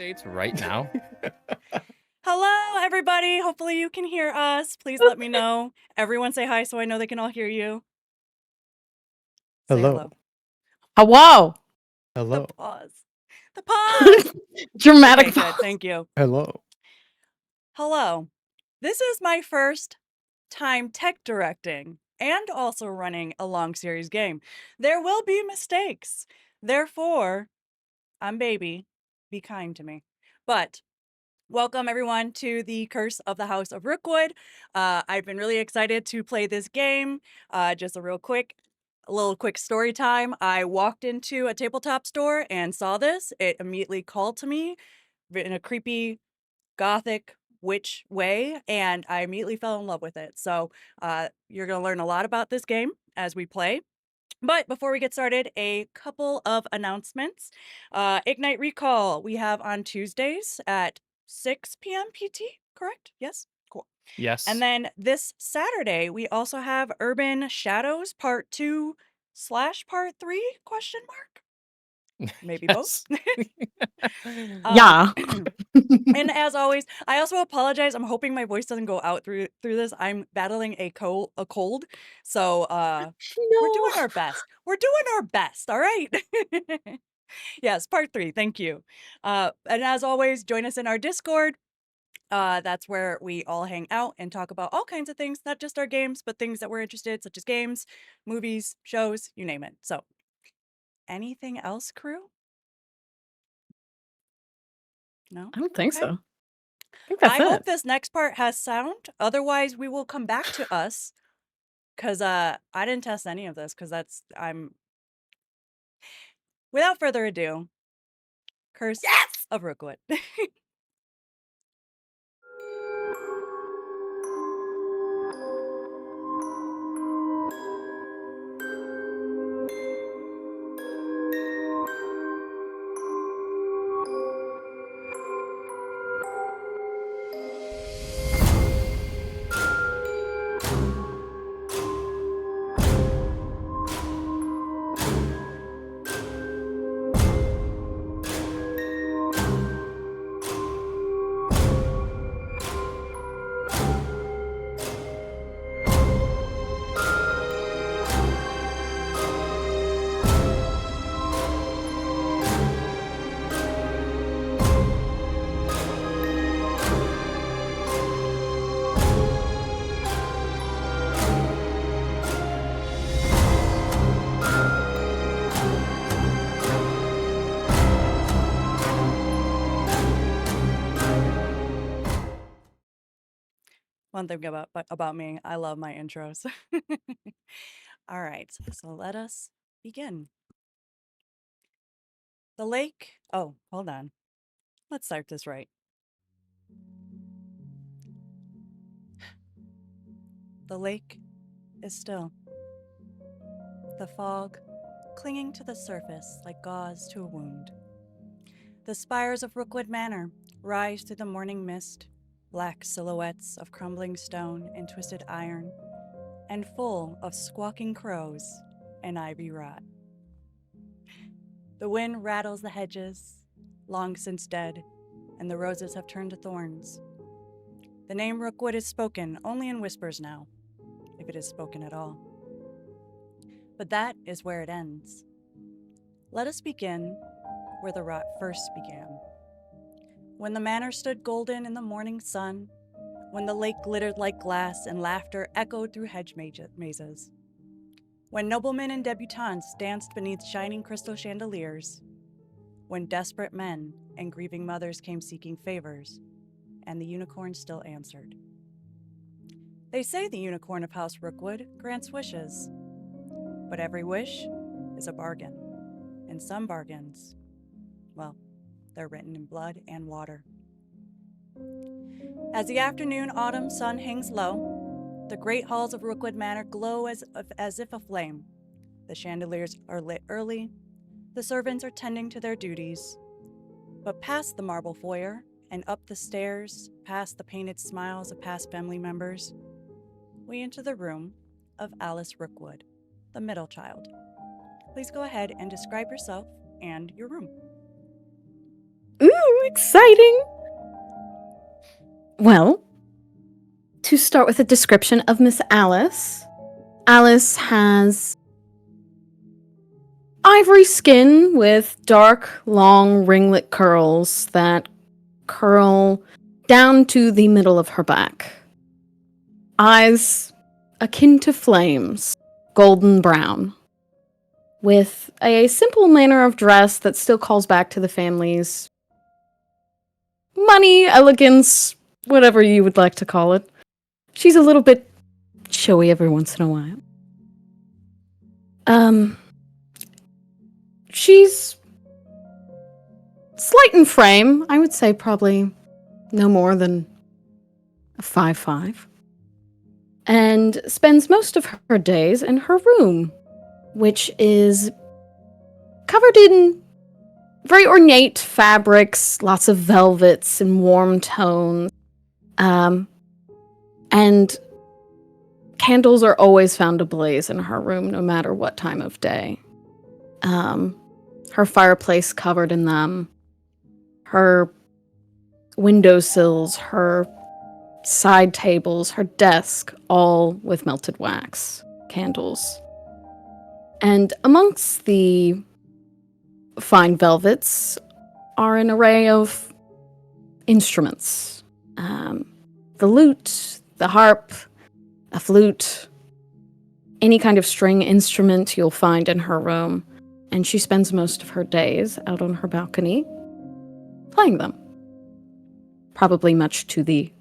updates right now? Hello, everybody. Hopefully you can hear us. Please let me know. Everyone say hi so I know they can all hear you. Say hello. Hello. The pause. The pause. Dramatic Okay, pause. good. Thank you. Hello. Hello. This is my first time tech directing and also running a long series game. There will be mistakes. Therefore, I'm baby. Be kind to me. But welcome everyone to the Curse of the House of Rookwood. I've been really excited to play this game. Just a little quick story time. I walked into a tabletop store and saw this. It immediately called to me in a creepy gothic witch way, and I immediately fell in love with it. So you're going to learn a lot about this game as we play. But before we get started, a couple of announcements. Ignite Recall, we have on Tuesdays at 6 p.m. PT, correct? Yes? Cool. Yes. And then this Saturday, we also have Urban Shadows Part 2/Part 3, question mark? Maybe both. Yeah. And as always, I also apologize. I'm hoping my voice doesn't go out through this. I'm battling a cold. So we're doing our best. We're doing our best, all right? Yes, part 3. Thank you. And as always, join us in our Discord. That's where we all hang out and talk about all kinds of things, not just our games, but things that we're interested, such as games, movies, shows, you name it. So, anything else, crew? No? I don't think Okay. so. I think that's I it. hope this next part has sound. Otherwise, we will come back to us. Cause I didn't test any of this, cause without further ado, Curse of Rookwood. One thing about me, I love my intros. All right, so let us begin. The lake. Oh, hold on. Let's start this right. The lake is still. The fog clinging to the surface like gauze to a wound. The spires of Rookwood Manor rise through the morning mist, black silhouettes of crumbling stone and twisted iron, and full of squawking crows and ivy rot. The wind rattles the hedges, long since dead, and the roses have turned to thorns. The name Rookwood is spoken only in whispers now, if it is spoken at all. But that is where it ends. Let us begin where the rot first began. When the manor stood golden in the morning sun, when the lake glittered like glass and laughter echoed through hedge mazes, when noblemen and debutantes danced beneath shining crystal chandeliers, when desperate men and grieving mothers came seeking favors, and the unicorn still answered. They say the unicorn of House Rookwood grants wishes, but every wish is a bargain, and some bargains, well, they're written in blood and water. As the afternoon autumn sun hangs low, the great halls of Rookwood Manor glow as if aflame. The chandeliers are lit early, the servants are tending to their duties. But past the marble foyer and up the stairs, past the painted smiles of past family members, we enter the room of Alice Rookwood, the middle child. Please go ahead and describe yourself and your room. Ooh. exciting. Well, to start with a description of Miss Alice, Alice has ivory skin with dark, long ringlet curls that curl down to the middle of her back. Eyes akin to flames, golden brown, with a simple manner of dress that still calls back to the family's money, elegance, whatever you would like to call it. She's a little bit showy every once in a while. She's slight in frame. I would say probably no more than a 5'5". And spends most of her days in her room, which is covered in very ornate fabrics, lots of velvets and warm tones. And candles are always found ablaze in her room, no matter what time of day. Her fireplace covered in them. Her windowsills, her side tables, her desk, all with melted wax candles. And amongst the fine velvets are an array of instruments. The lute, the harp, a flute, any kind of string instrument you'll find in her room. And she spends most of her days out on her balcony playing them. Probably much to the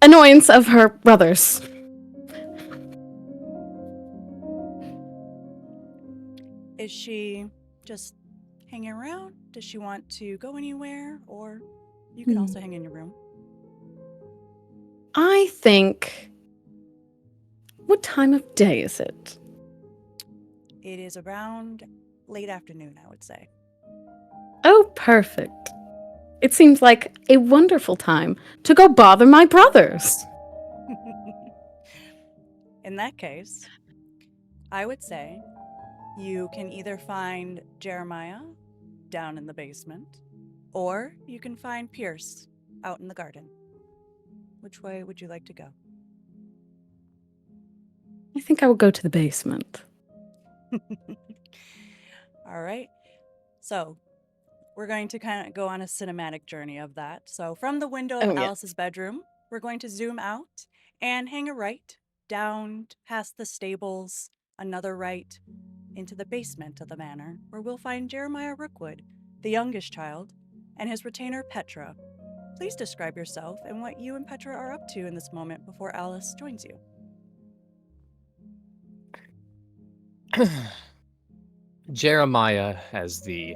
annoyance of her brothers. Is she just hanging around? Does she want to go anywhere? Or you can also hang in your room. I think... What time of day is it? It is around late afternoon, I would say. Oh, perfect. It seems like a wonderful time to go bother my brothers. In that case, I would say you can either find Jeremiah down in the basement, or you can find Pierce out in the garden. Which way would you like to go? I think I will go to the basement. All right. So we're going to kind of go on a cinematic journey of that. So from the window of Alice's bedroom, we're going to zoom out and hang a right down past the stables, another right into the basement of the manor, where we'll find Jeremiah Rookwood, the youngest child, and his retainer Petra. Please describe yourself and what you and Petra are up to in this moment before Alice joins you. Jeremiah, as the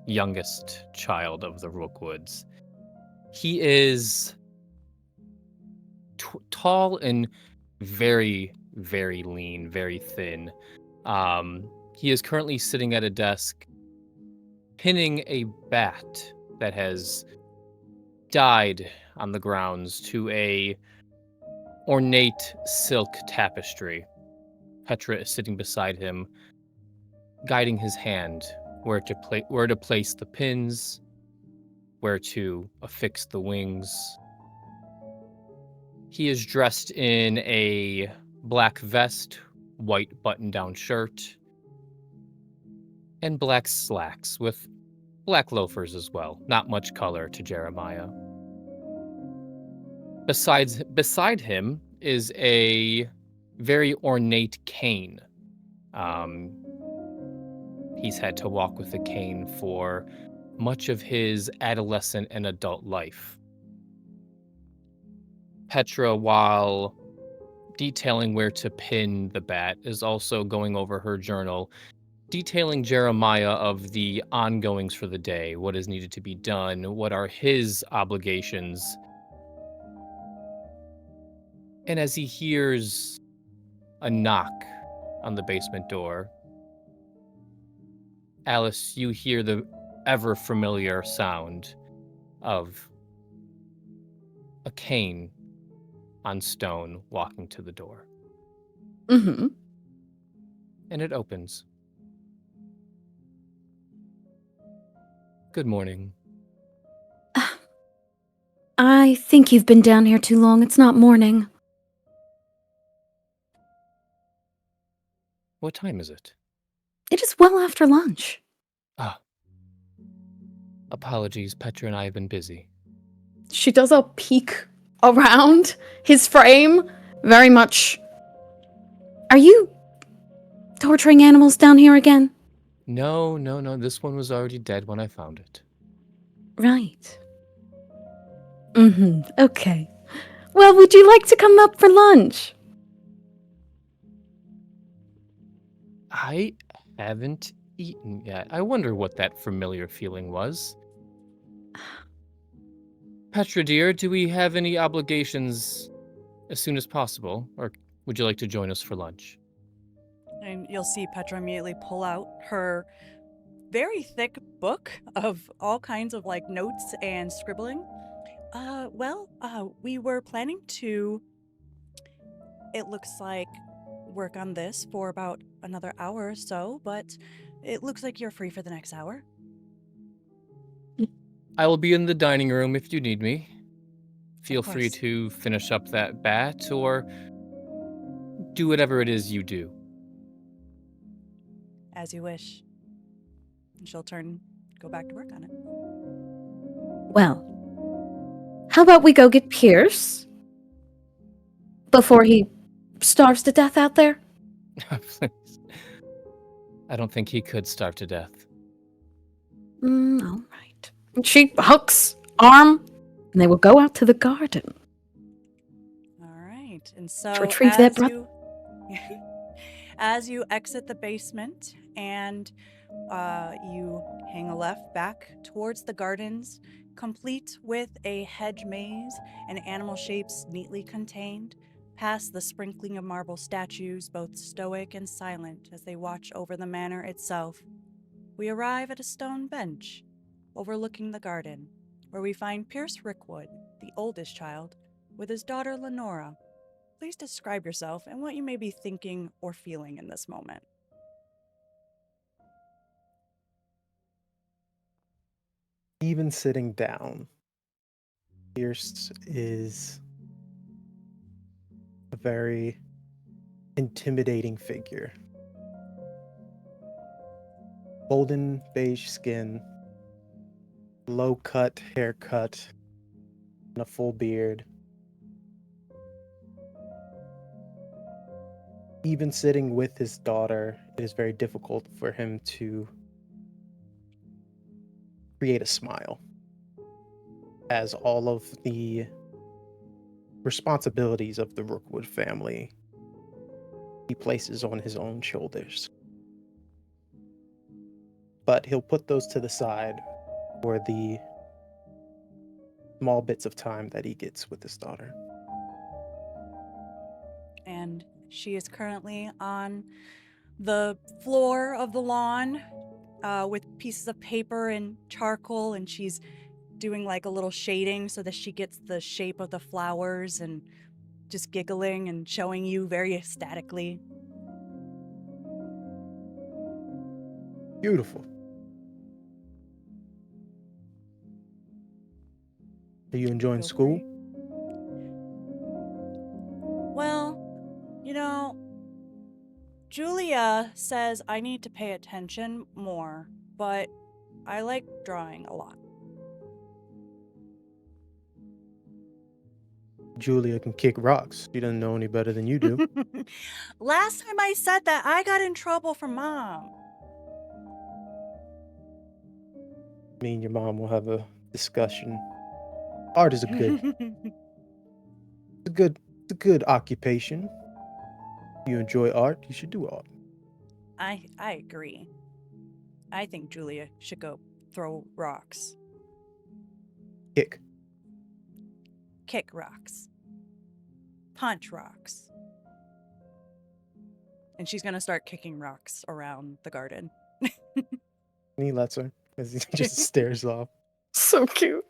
youngest child of the Rookwoods, he is tall and very, very lean, very thin. He is currently sitting at a desk pinning a bat that has died on the grounds to a ornate silk tapestry. Petra is sitting beside him, guiding his hand where to place the pins, where to affix the wings. He is dressed in a black vest, white button-down shirt, and black slacks with black loafers as well. Not much color to Jeremiah. Beside him is a very ornate cane. He's had to walk with a cane for much of his adolescent and adult life. Petra, while detailing where to pin the bat, is also going over her journal, detailing Jeremiah of the ongoings for the day, what is needed to be done, what are his obligations. And as he hears a knock on the basement door, Alice, you hear the ever-familiar sound of a cane on stone walking to the door. Mm-hmm. And it opens. Good morning. I think you've been down here too long. It's not morning. What time is it? It is well after lunch. Ah. Apologies, Petra and I have been busy. She does a peek around his frame, very much. Are you torturing animals down here again? No. This one was already dead when I found it. Right. Okay. Well, would you like to come up for lunch? I haven't eaten yet. I wonder what that familiar feeling was. Petra, dear, do we have any obligations as soon as possible? Or would you like to join us for lunch? And you'll see Petra immediately pull out her very thick book of all kinds of like notes and scribbling. We were planning to, it looks like, work on this for about another hour or so, but it looks like you're free for the next hour. I will be in the dining room if you need me. Feel free course. to finish up that bat or do whatever it is you do. As you wish. And she'll go back to work on it. Well, how about we go get Pierce before he starves to death out there? Please. I don't think he could starve to death. All right. She hooks arm, and they will go out to the garden. All right. And so To retrieve their brother. As you exit the basement and you hang a left back towards the gardens, complete with a hedge maze and animal shapes neatly contained, past the sprinkling of marble statues, both stoic and silent as they watch over the manor itself, we arrive at a stone bench overlooking the garden, where we find Pierce Rookwood, the oldest child, with his daughter Lenora. Please describe yourself and what you may be thinking or feeling in this moment. Even sitting down, Pierce is a very intimidating figure. Golden beige skin, low cut haircut, and a full beard. Even sitting with his daughter, it is very difficult for him to create a smile, as all of the responsibilities of the Rookwood family he places on his own shoulders. But he'll put those to the side for the small bits of time that he gets with his daughter. And she is currently on the floor of the lawn with pieces of paper and charcoal, and she's doing like a little shading so that she gets the shape of the flowers and just giggling and showing you very ecstatically. Beautiful. Are you enjoying Feel school? free. Well, Julia says I need to pay attention more, but I like drawing a lot. Julia can kick rocks. She doesn't know any better than you do. Last time I said that, I got in trouble from Mom. Me and your mom will have a discussion. Art is a good occupation. If you enjoy art, you should do art. I agree. I think Julia should go throw rocks. Kick. Kick rocks. Punch rocks. And she's gonna start kicking rocks around the garden. And he lets her as he just stares off. So cute.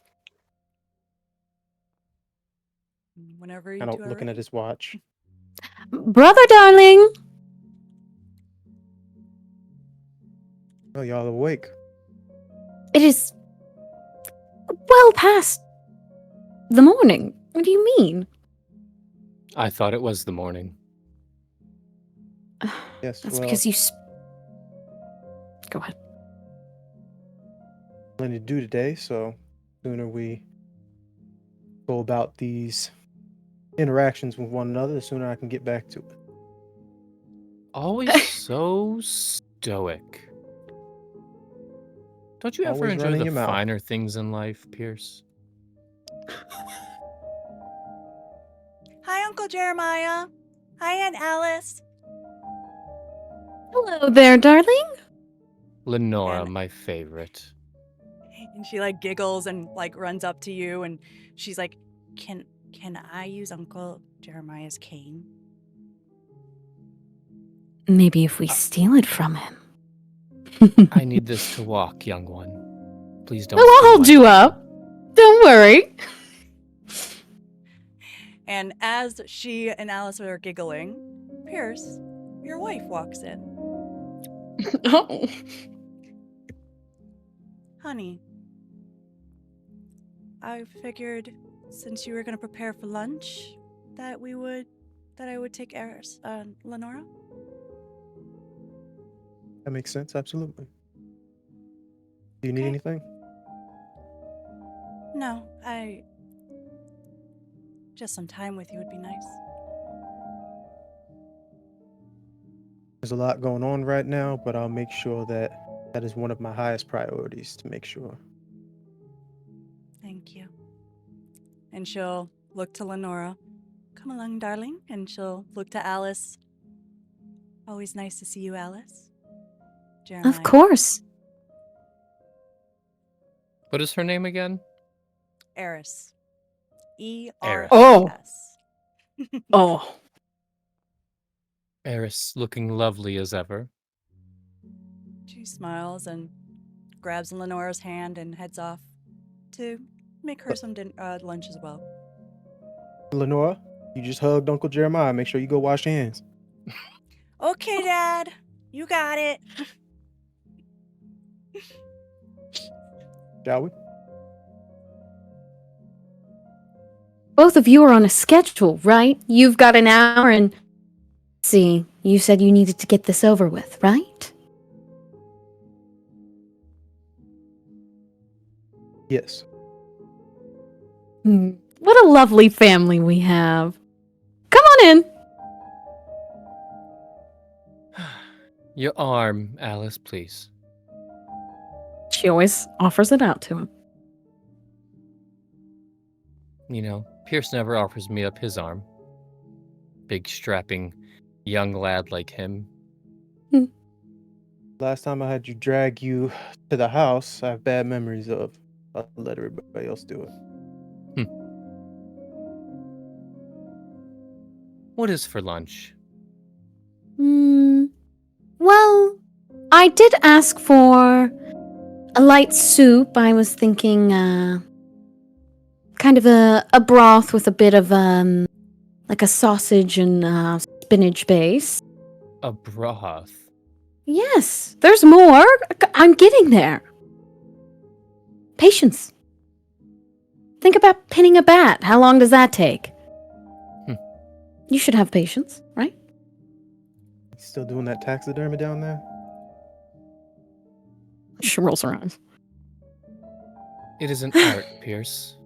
Whenever you Kind two of are looking at ready. his watch. Brother, darling. Oh, y'all awake. It is well past The morning? What do you mean? I thought it was the morning. Yes, That's well, because you. Go ahead. plenty to do today, so sooner we go about these interactions with one another, the sooner I can get back to it. Always so stoic. Don't you ever Always enjoy running the your mouth. finer things in life, Pierce? Hi, Uncle Jeremiah. Hi, Aunt Alice. Hello there, darling. Lenora, And- my favorite. And she like giggles and like runs up to you and she's like, Can I use Uncle Jeremiah's cane? Maybe if we steal it from him. I need this to walk, young one. Please don't. Oh, I'll steal hold my- you up. Don't worry. And as she and Alice are giggling, Pierce, your wife, walks in. Oh. Honey, I figured since you were going to prepare for lunch that I would take heirs, Lenora. That makes sense, absolutely. Do you need Okay. anything? No, just some time with you would be nice. There's a lot going on right now, but I'll make sure that that is one of my highest priorities to make sure. Thank you. And she'll look to Lenora. Come along, darling. And she'll look to Alice. Always nice to see you, Alice. Jeremiah. Of course. What is her name again? Eris. Eris. E-R-I-S. Oh. Eris, looking lovely as ever. She smiles and grabs Lenora's hand and heads off to make her some lunch as well. Lenora, you just hugged Uncle Jeremiah. Make sure you go wash your hands. Okay, Dad. You got it. Shall we? Both of you are on a schedule, right? You've got an hour and... See, you said you needed to get this over with, right? Yes. What a lovely family we have. Come on in. Your arm, Alice, please. She always offers it out to him. You know, Pierce never offers me up his arm. Big, strapping, young lad like him. Last time I had you drag you to the house, I have bad memories of. I'll let everybody else do it. What is for lunch? Well, I did ask for a light soup. I was thinking, kind of a broth with a bit of, like a sausage and spinach base. A broth. Yes, there's more. I'm getting there. Patience. Think about pinning a bat. How long does that take? You should have patience, right? Still doing that taxidermy down there? She rolls her eyes. It is an art, Pierce.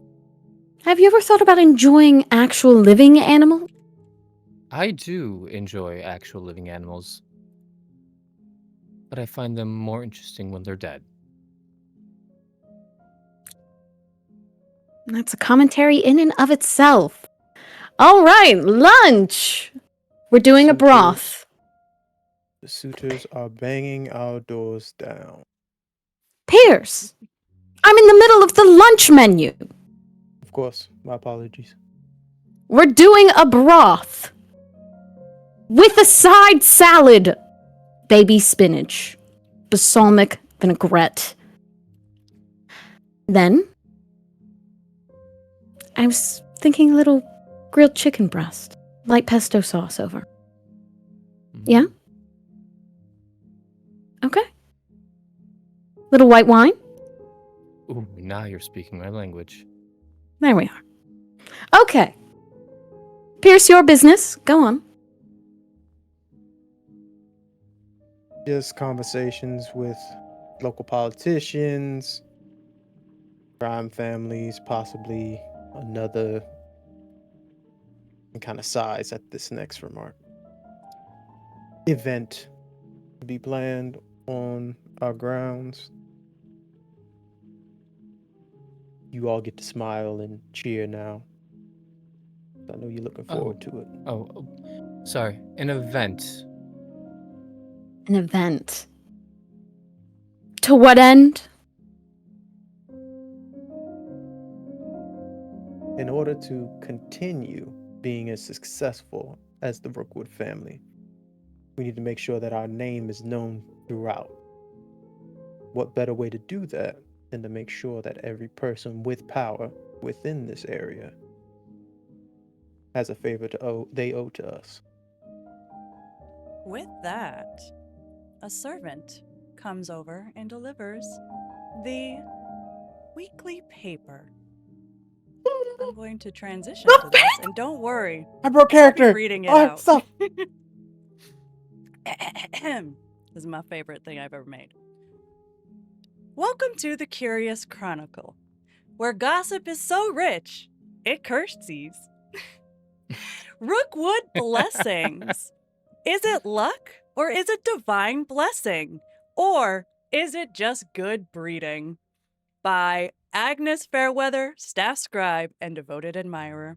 Have you ever thought about enjoying actual living animals? I do enjoy actual living animals, but I find them more interesting when they're dead. That's a commentary in and of itself. All right, lunch. We're doing a broth. The suitors are banging our doors down. Pierce, I'm in the middle of the lunch menu. Of course, my apologies. We're doing a broth with a side salad. Baby spinach, balsamic vinaigrette. Then, I was thinking a little grilled chicken breast, light pesto sauce over. Yeah? Okay. Little white wine. Ooh, now you're speaking my language. There we are. Okay. Pierce, your business. Go on. Just conversations with local politicians, crime families, possibly another kind of size at this next remark. Event to be planned on our grounds. You all get to smile and cheer now. I know you're looking forward to it. Sorry. An event. An event. To what end? In order to continue being as successful as the Rookwood family, we need to make sure that our name is known throughout. What better way to do that than to make sure that every person with power within this area has a favor they owe to us. With that, a servant comes over and delivers the weekly paper. I'm going to transition to this, and don't worry, I broke I'll character. be reading it Oh, out. stop. This is my favorite thing I've ever made. Welcome to the Curious Chronicle, where gossip is so rich, it curtsies. Rookwood blessings. Is it luck, or is it divine blessing? Or is it just good breeding? By Agnes Fairweather, staff scribe and devoted admirer.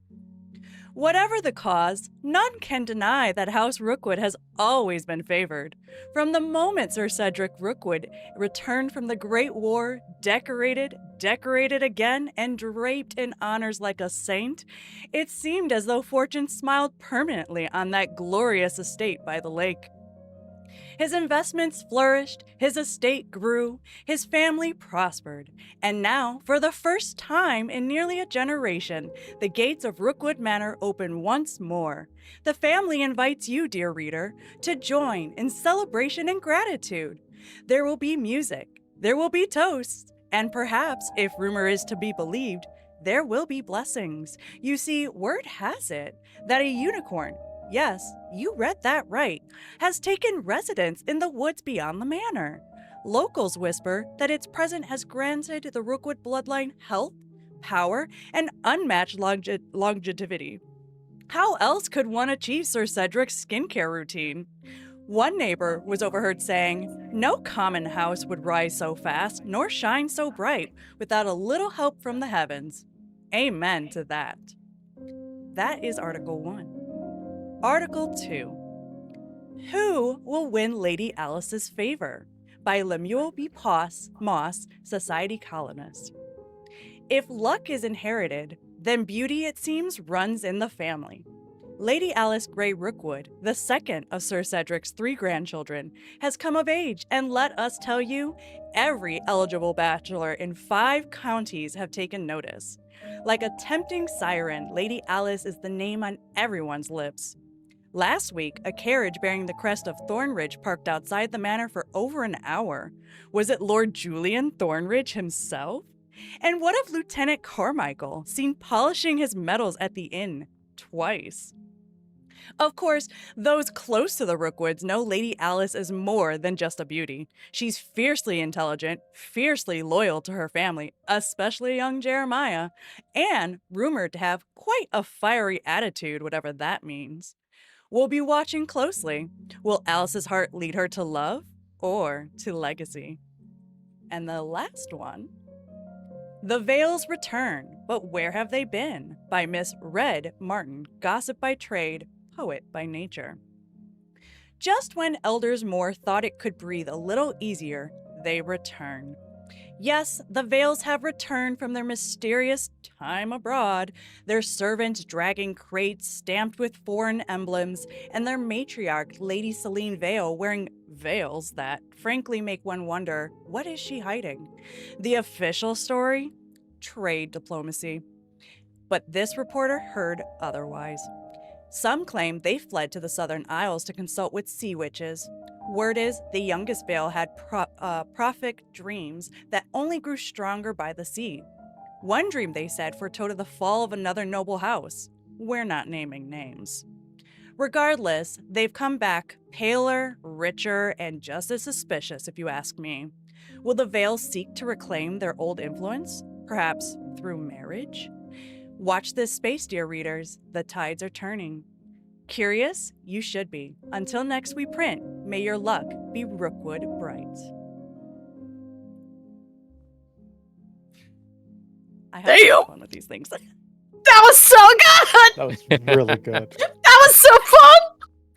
Whatever the cause, none can deny that House Rookwood has always been favored. From the moment Sir Cedric Rookwood returned from the Great War, decorated again, and draped in honors like a saint, it seemed as though fortune smiled permanently on that glorious estate by the lake. His investments flourished, his estate grew, his family prospered, and now, for the first time in nearly a generation, the gates of Rookwood Manor open once more. The family invites you, dear reader, to join in celebration and gratitude. There will be music, there will be toasts, and perhaps, if rumor is to be believed, there will be blessings. You see, word has it that a unicorn, yes, you read that right, has taken residence in the woods beyond the manor. Locals whisper that its presence has granted the Rookwood bloodline health, power, and unmatched longevity. How else could one achieve Sir Cedric's skincare routine? One neighbor was overheard saying, "No common house would rise so fast, nor shine so bright, without a little help from the heavens." Amen to that. That is Article 1. Article 2. Who will win Lady Alice's favor? By Lemuel B. Moss, Society columnist. If luck is inherited, then beauty, it seems, runs in the family. Lady Alice Grey Rookwood, the second of Sir Cedric's 3 grandchildren, has come of age, and let us tell you, every eligible bachelor in 5 counties have taken notice. Like a tempting siren, Lady Alice is the name on everyone's lips. Last week, a carriage bearing the crest of Thornridge parked outside the manor for over an hour. Was it Lord Julian Thornridge himself? And what of Lieutenant Carmichael, seen polishing his medals at the inn twice? Of course, those close to the Rookwoods know Lady Alice is more than just a beauty. She's fiercely intelligent, fiercely loyal to her family, especially young Jeremiah, and rumored to have quite a fiery attitude, whatever that means. We'll be watching closely. Will Alice's heart lead her to love or to legacy? And the last one, The Veils Return, but Where Have They Been? By Miss Red Martin, gossip by trade, poet by nature. Just when Elders Moore thought it could breathe a little easier, they return. Yes, the Veils have returned from their mysterious time abroad, their servants dragging crates stamped with foreign emblems, and their matriarch, Lady Celine Vale, wearing veils that frankly make one wonder, what is she hiding? The official story? Trade diplomacy. But this reporter heard otherwise. Some claim they fled to the Southern Isles to consult with sea witches. Word is the youngest Vale had prophetic dreams that only grew stronger by the sea. One dream, they said, foretold the fall of another noble house. We're not naming names. Regardless, they've come back paler, richer, and just as suspicious, if you ask me. Will the Veil seek to reclaim their old influence? Perhaps through marriage? Watch this space, dear readers. The tides are turning. Curious? You should be. Until next we print, may your luck be Rookwood bright. I have so much fun with these things. That was so good! That was really good. That was so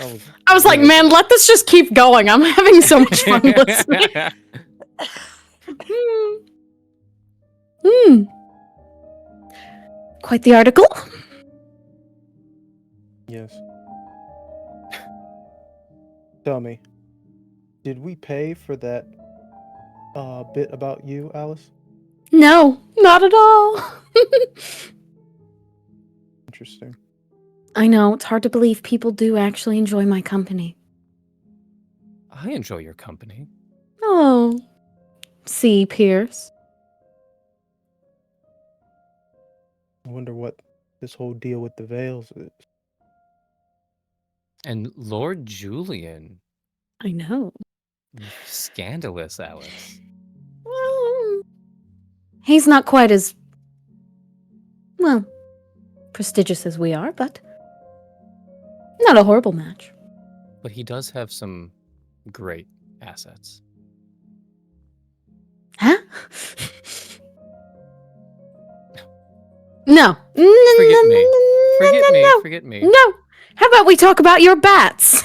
fun! I was like, man, let this just keep going. I'm having so much fun listening. Quite the article. Yes. Tell me, did we pay for that bit about you, Alice? No, not at all. Interesting. I know, it's hard to believe people do actually enjoy my company. I enjoy your company. Oh. See, Pierce. I wonder what this whole deal with the veils is. And Lord Julian. I know. Scandalous, Alex. Well, he's not quite as, well, prestigious as we are, but not a horrible match. But he does have some great assets. Huh? No. Forget me. Forget me. No. Forget me. No. How about we talk about your bats?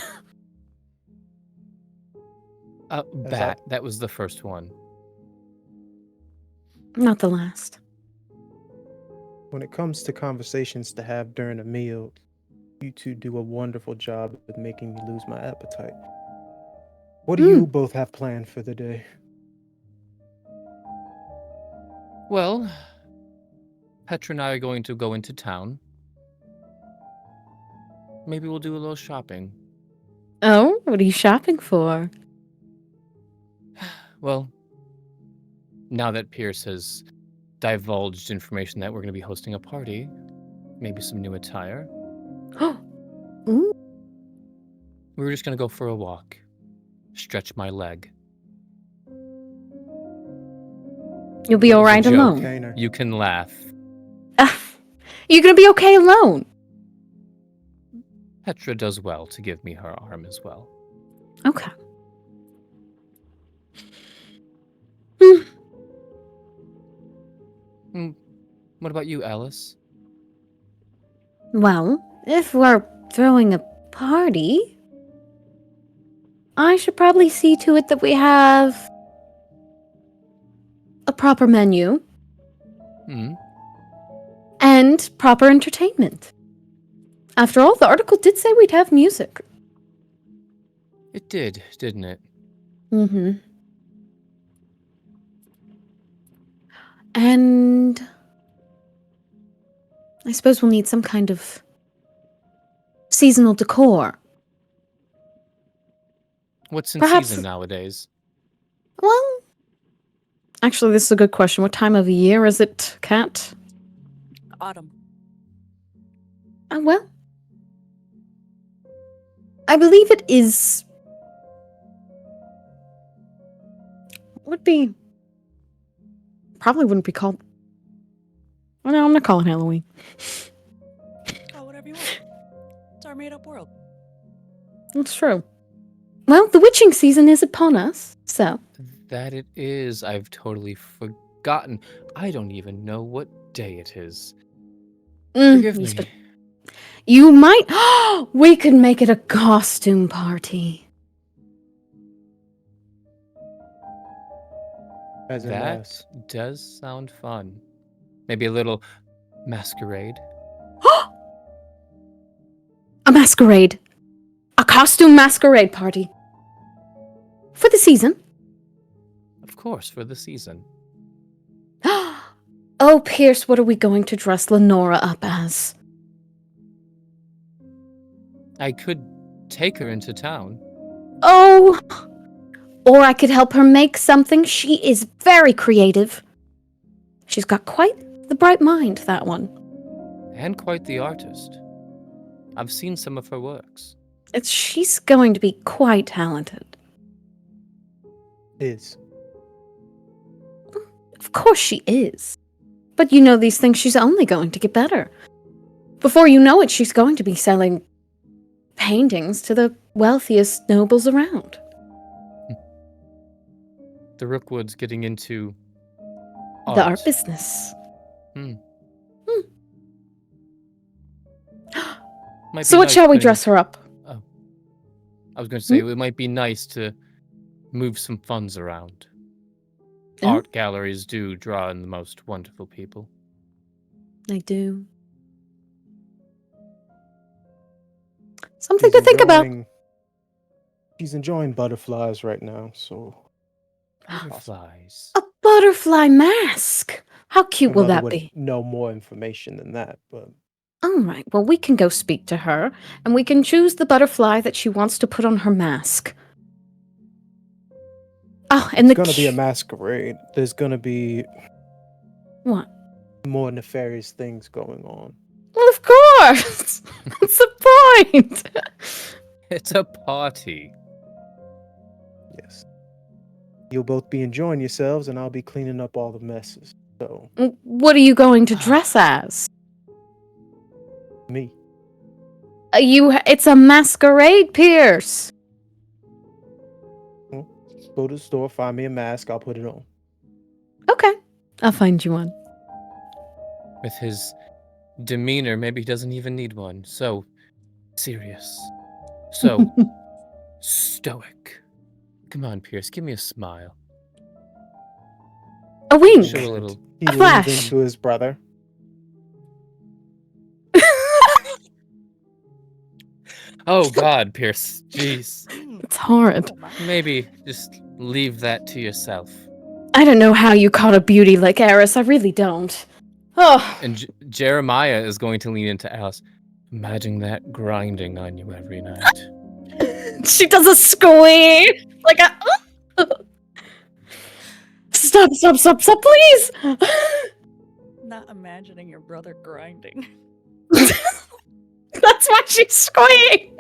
Bat. That was the first one. Not the last. When it comes to conversations to have during a meal, you two do a wonderful job of making me lose my appetite. What do you both have planned for the day? Well, Petra and I are going to go into town. Maybe we'll do a little shopping. Oh, what are you shopping for? Well, now that Pierce has divulged information that we're going to be hosting a party, maybe some new attire. Ooh. We were just going to go for a walk. Stretch my leg. You'll be That was a alright joke. alone. Kainer. You can laugh. You're gonna be okay alone. Petra does well to give me her arm as well. Okay. What about you, Alice? Well, if we're throwing a party, I should probably see to it that we have a proper menu and proper entertainment. After all, the article did say we'd have music. It did, didn't it? Mm-hmm. And I suppose we'll need some kind of seasonal decor. What's in Perhaps- season nowadays? Well, actually, this is a good question. What time of year is it, Kat? Autumn. Well, I believe it is. Would be. Probably wouldn't be called. Well, no, I'm not calling Halloween. Oh, whatever you want. It's our made-up world. That's true. Well, the witching season is upon us, so. That it is. I've totally forgotten. I don't even know what day it is. Forgive me. You might. We could make it a costume party. As in That us. does sound fun. Maybe a little masquerade. A masquerade. A costume masquerade party. For the season. Of course, for the season. Oh, Pierce, what are we going to dress Lenora up as? I could take her into town. Oh! Or I could help her make something. She is very creative. She's got quite the the bright mind, that one. And quite the artist. I've seen some of her works. She's going to be quite talented. Is. Of course she is. But you know these things, she's only going to get better. Before you know it, she's going to be selling paintings to the wealthiest nobles around. The Rookwood's getting into The art business. Might So be what nice shall we putting- dress her up? I was going to say, it might be nice to move some funds around. Yeah. Art galleries do draw in the most wonderful people. I do. Something to think about. She's enjoying butterflies right now, so Butterflies. A butterfly mask. How cute my will mother that would be? know more information than that, but All right. Well, we can go speak to her, and we can choose the butterfly that she wants to put on her mask. Oh, and it's gonna be a masquerade. There's gonna be What? more nefarious things going on. Well, of course. That's the point. It's a party. Yes. You'll both be enjoying yourselves, and I'll be cleaning up all the messes. So, What are you going to dress as? me. It's a masquerade, Pierce. Go to the store, find me a mask, I'll put it on. Okay. I'll find you one. With his demeanor, maybe he doesn't even need one. So serious. So stoic. Come on, Pierce, give me a smile. A wink. Show a little. He A leans flash. into his brother. Oh God, Pierce. Jeez. It's horrid. Maybe just leave that to yourself. I don't know how you caught a beauty like Eris. I really don't. Oh, And Jeremiah is going to lean into Alice. Imagine that grinding on you every night. she does a squeak. Like a... Stop, please. Not imagining your brother grinding. That's why she's squeaking.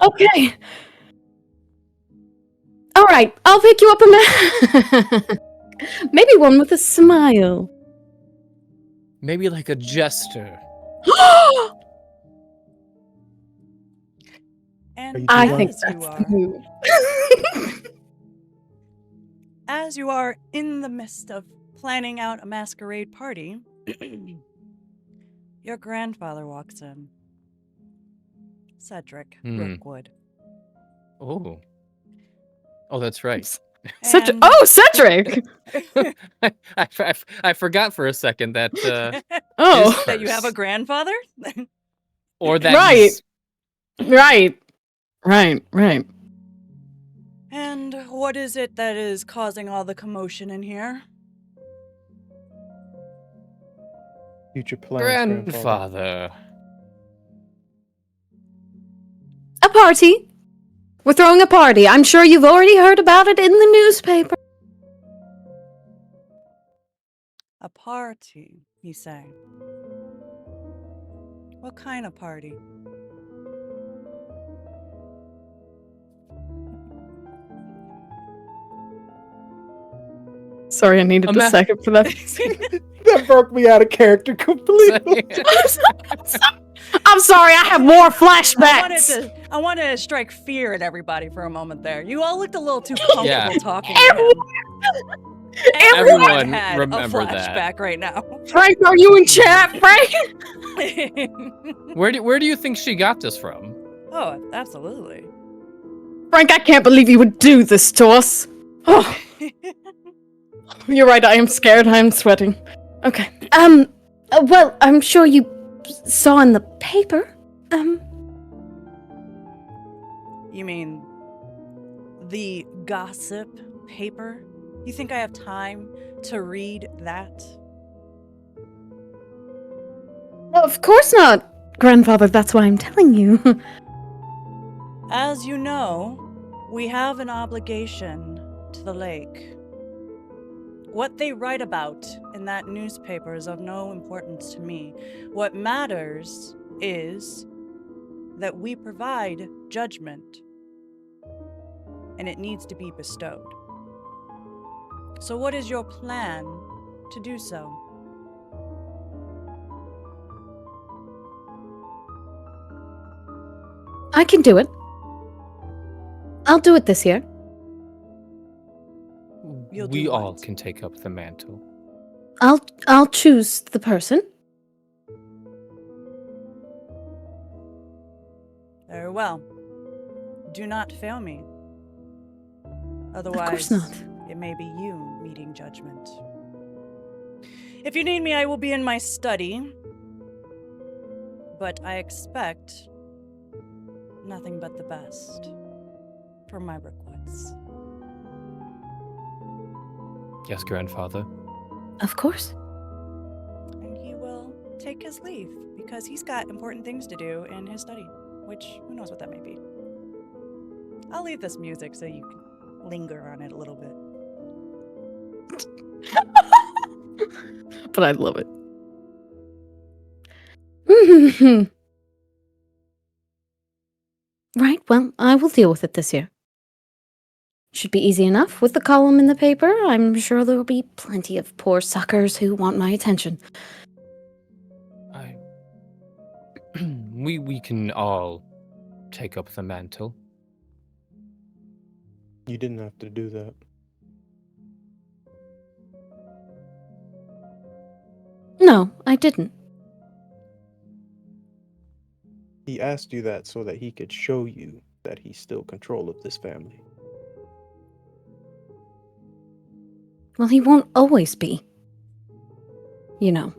Okay. All right, I'll pick you up a mask. Maybe one with a smile. Maybe like a jester. And I As think as that's you the are, move. as you are in the midst of planning out a masquerade party, your grandfather walks in. Cedric Rookwood. Oh. Oh, that's right. Cedric. And- Oh, Cedric. I forgot for a second that Oh, his that you have a curse. grandfather? Or that Right. he's- right. And what is it that is causing all the commotion in here? Future plans, grandfather. grandfather. A party. We're throwing a party. I'm sure you've already heard about it in the newspaper. A party, you say. What kind of party? Sorry, I needed a second for that. That broke me out of character completely. I'm sorry, I have more flashbacks. I wanted to strike fear at everybody for a moment there. You all looked a little too comfortable Yeah. talking. Everyone had remember a that. flashback right now. Frank, are you in chat, Frank? Where do you think she got this from? Oh, absolutely. Frank, I can't believe you would do this to us. Oh, you're right, I am scared, I am sweating. Okay. Well, I'm sure you saw in the paper. You mean the gossip paper? You think I have time to read that? Of course not, grandfather, that's why I'm telling you. As you know, we have an obligation to the lake. what they write about in that newspaper is of no importance to me. What matters is that we provide judgment, and it needs to be bestowed. So what is your plan to do so? I can do it. I'll do it this year. You'll We do all what? can take up the mantle. I'll choose the person. Very well. Do not fail me. Of course Otherwise, not. it may be you meeting judgment. If you need me, I will be in my study. But I expect nothing but the best for my Rookwoods. Yes, grandfather. Of course. And he will take his leave because he's got important things to do in his study, which who knows what that may be. I'll leave this music so you can linger on it a little bit. But I love it. Right, well, I will deal with it this year. Should be easy enough with the column in the paper. I'm sure there will be plenty of poor suckers who want my attention. We can all take up the mantle. You didn't have to do that. No, I didn't. He asked you that so that he could show you that he's still control of this family. Well, he won't always be. You know.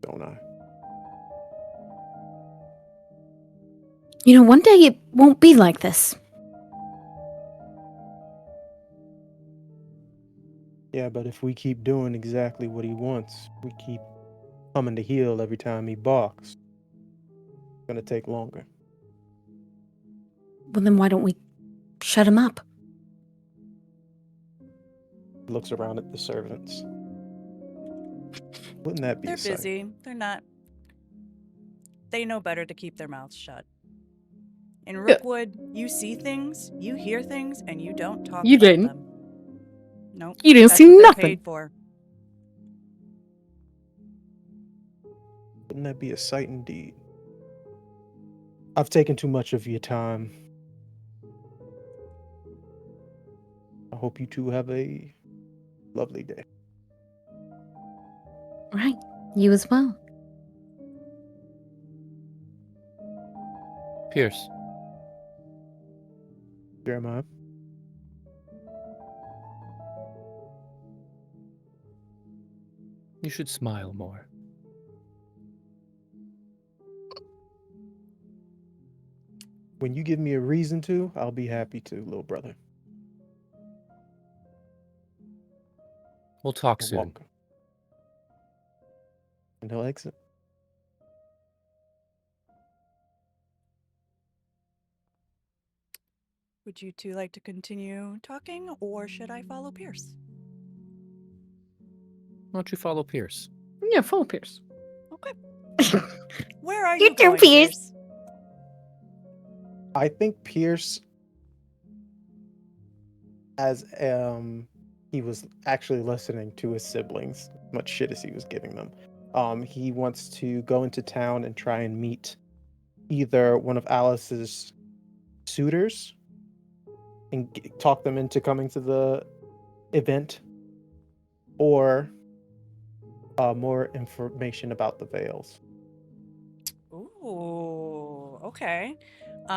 Don't I? You know, one day it won't be like this. Yeah, but if we keep doing exactly what he wants, we keep coming to heel every time he barks, it's gonna take longer. Well, then why don't we shut him up? He looks around at the servants. Wouldn't that be They're a sight? busy. They're not. They know better to keep their mouths shut. In Rookwood, you see things, you hear things, and you don't talk You about didn't. them. Nope. You didn't That's see what they're nothing. paid for. Wouldn't that be a sight indeed? I've taken too much of your time. I hope you two have a lovely day. Right. You as well. Pierce, Jeremiah? you should smile more. When you give me a reason to, I'll be happy to, little brother. We'll talk You're soon. welcome. And he'll exit. Would you two like to continue talking, or should I follow Pierce? Why don't you follow Pierce? Yeah, follow Pierce. Okay. Where are You you too, going, Pierce. Pierce? I think Pierce, as he was actually listening to his siblings, much shit as he was giving them, he wants to go into town and try and meet either one of Alice's suitors and talk them into coming to the event, or more information about the veils. Ooh, okay. Do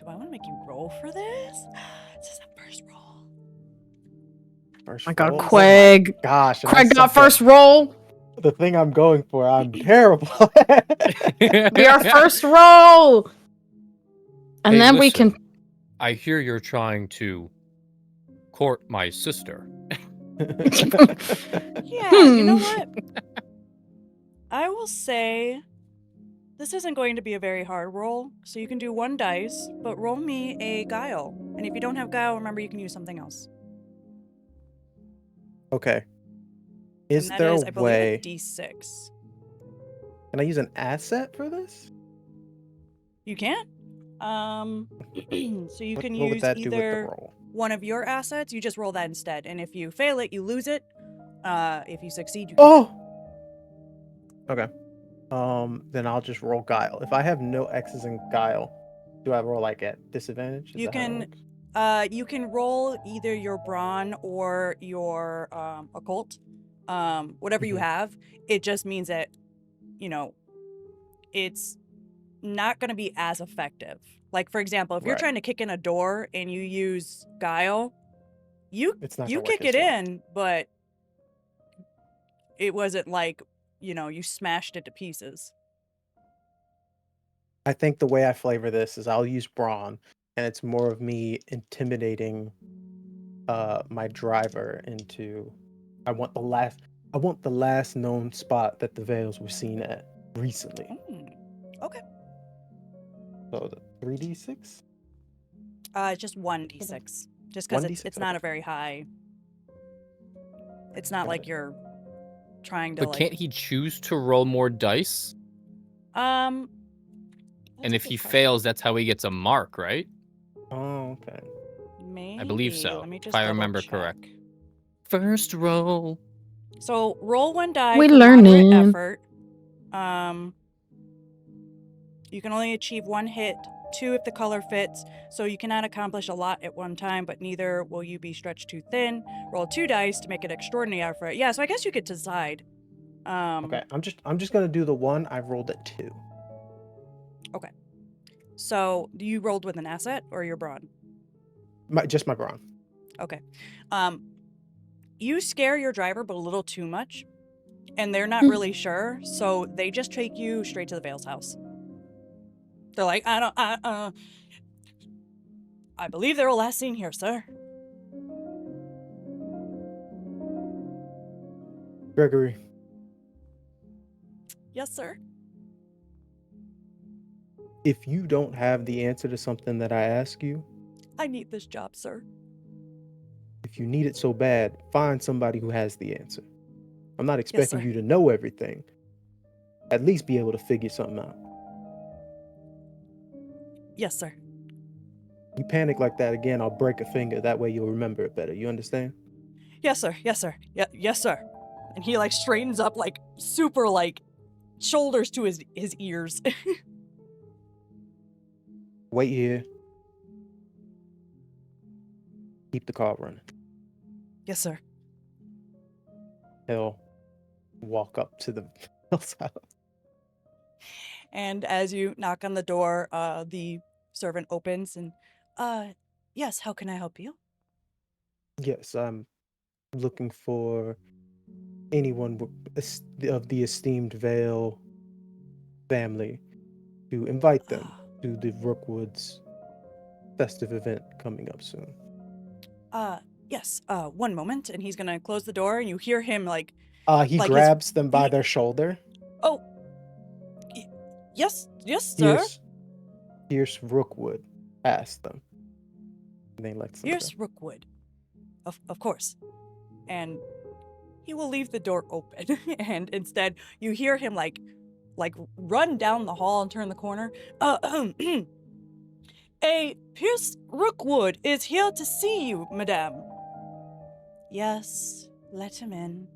I want to make you roll for this? This is a first roll. First I got roll? Craig. Oh my gosh, and I Craig got suck at first roll. the thing I'm going for. I'm terrible. Be our first roll. And Hey, then we listen, can. I hear you're trying to court my sister. Yeah, you know what? I will say this isn't going to be a very hard roll, so you can do 1 dice, but roll me a guile. And if you don't have guile, remember you can use something else. Okay. Is And that there a is, I believe, a way? d6. Can I use an asset for this? You can. So you can What would use that do with the either roll? one of your assets. You just roll that instead, and if you fail it, you lose it. If you succeed, you. Oh. Okay. Then I'll just roll guile. If I have no X's in guile, do I roll like at disadvantage? Is You that how that can. works? You can roll either your brawn or your occult, whatever you Mhm. have. It just means that, it's not going to be as effective. Like, for example, if you're Right. trying to kick in a door and you use guile, It's not you gonna work kick as it well. in, but it wasn't like, you smashed it to pieces. I think the way I flavor this is I'll use brawn, and it's more of me intimidating my driver into I want the last known spot that the Veils were seen at recently. Okay. So the 3d6? It's just 1d6. Just because 1d6? it's not Okay. a very high. It's not Got like it. you're trying to But can't he choose to roll more dice? That's And a if good he question. fails, that's how he gets a mark, right? Oh, okay. Maybe. I believe so, Let me just if I remember double-check. correct. First roll. So roll 1 die We for moderate learning. effort. You can only achieve 1 hit, 2 if the color fits, so you cannot accomplish a lot at one time, but neither will you be stretched too thin. Roll 2 dice to make an extraordinary effort. Yeah, so I guess you could decide. Okay, I'm just gonna do the one I rolled at 2. Okay. So you rolled with an asset or your brawn? Just my brawn. Okay. You scare your driver, but a little too much, and they're not really sure, so they just take you straight to the Veil's house. They're like, I believe they were last seen here, sir. Gregory, Yes, sir. if you don't have the answer to something that I ask you, I need this job, sir. if you need it so bad, find somebody who has the answer. I'm not Yes, expecting sir. you to know everything. At least be able to figure something out. Yes, sir. You panic like that again, I'll break a finger. That way you'll remember it better. You understand? Yes, sir. Yes, sir. Yes, sir. And he like straightens up, like super, like shoulders to his ears. Wait here. Keep the car running. Yes, sir. He'll walk up to the house. And as you knock on the door, the servant opens and, yes, how can I help you? Yes, I'm looking for anyone of the esteemed Vale family to invite them to the Rookwood's festive event coming up soon. Yes, 1 moment, and he's gonna close the door, and you hear him He like grabs them by he- their shoulder. oh, yes, sir. Here's Rookwood. Ask them. And they let them Here's Rookwood. Of course. And he will leave the door open, and instead you hear him like run down the hall and turn the corner. A Pierce Rookwood is here to see you, madame. Yes, let him in.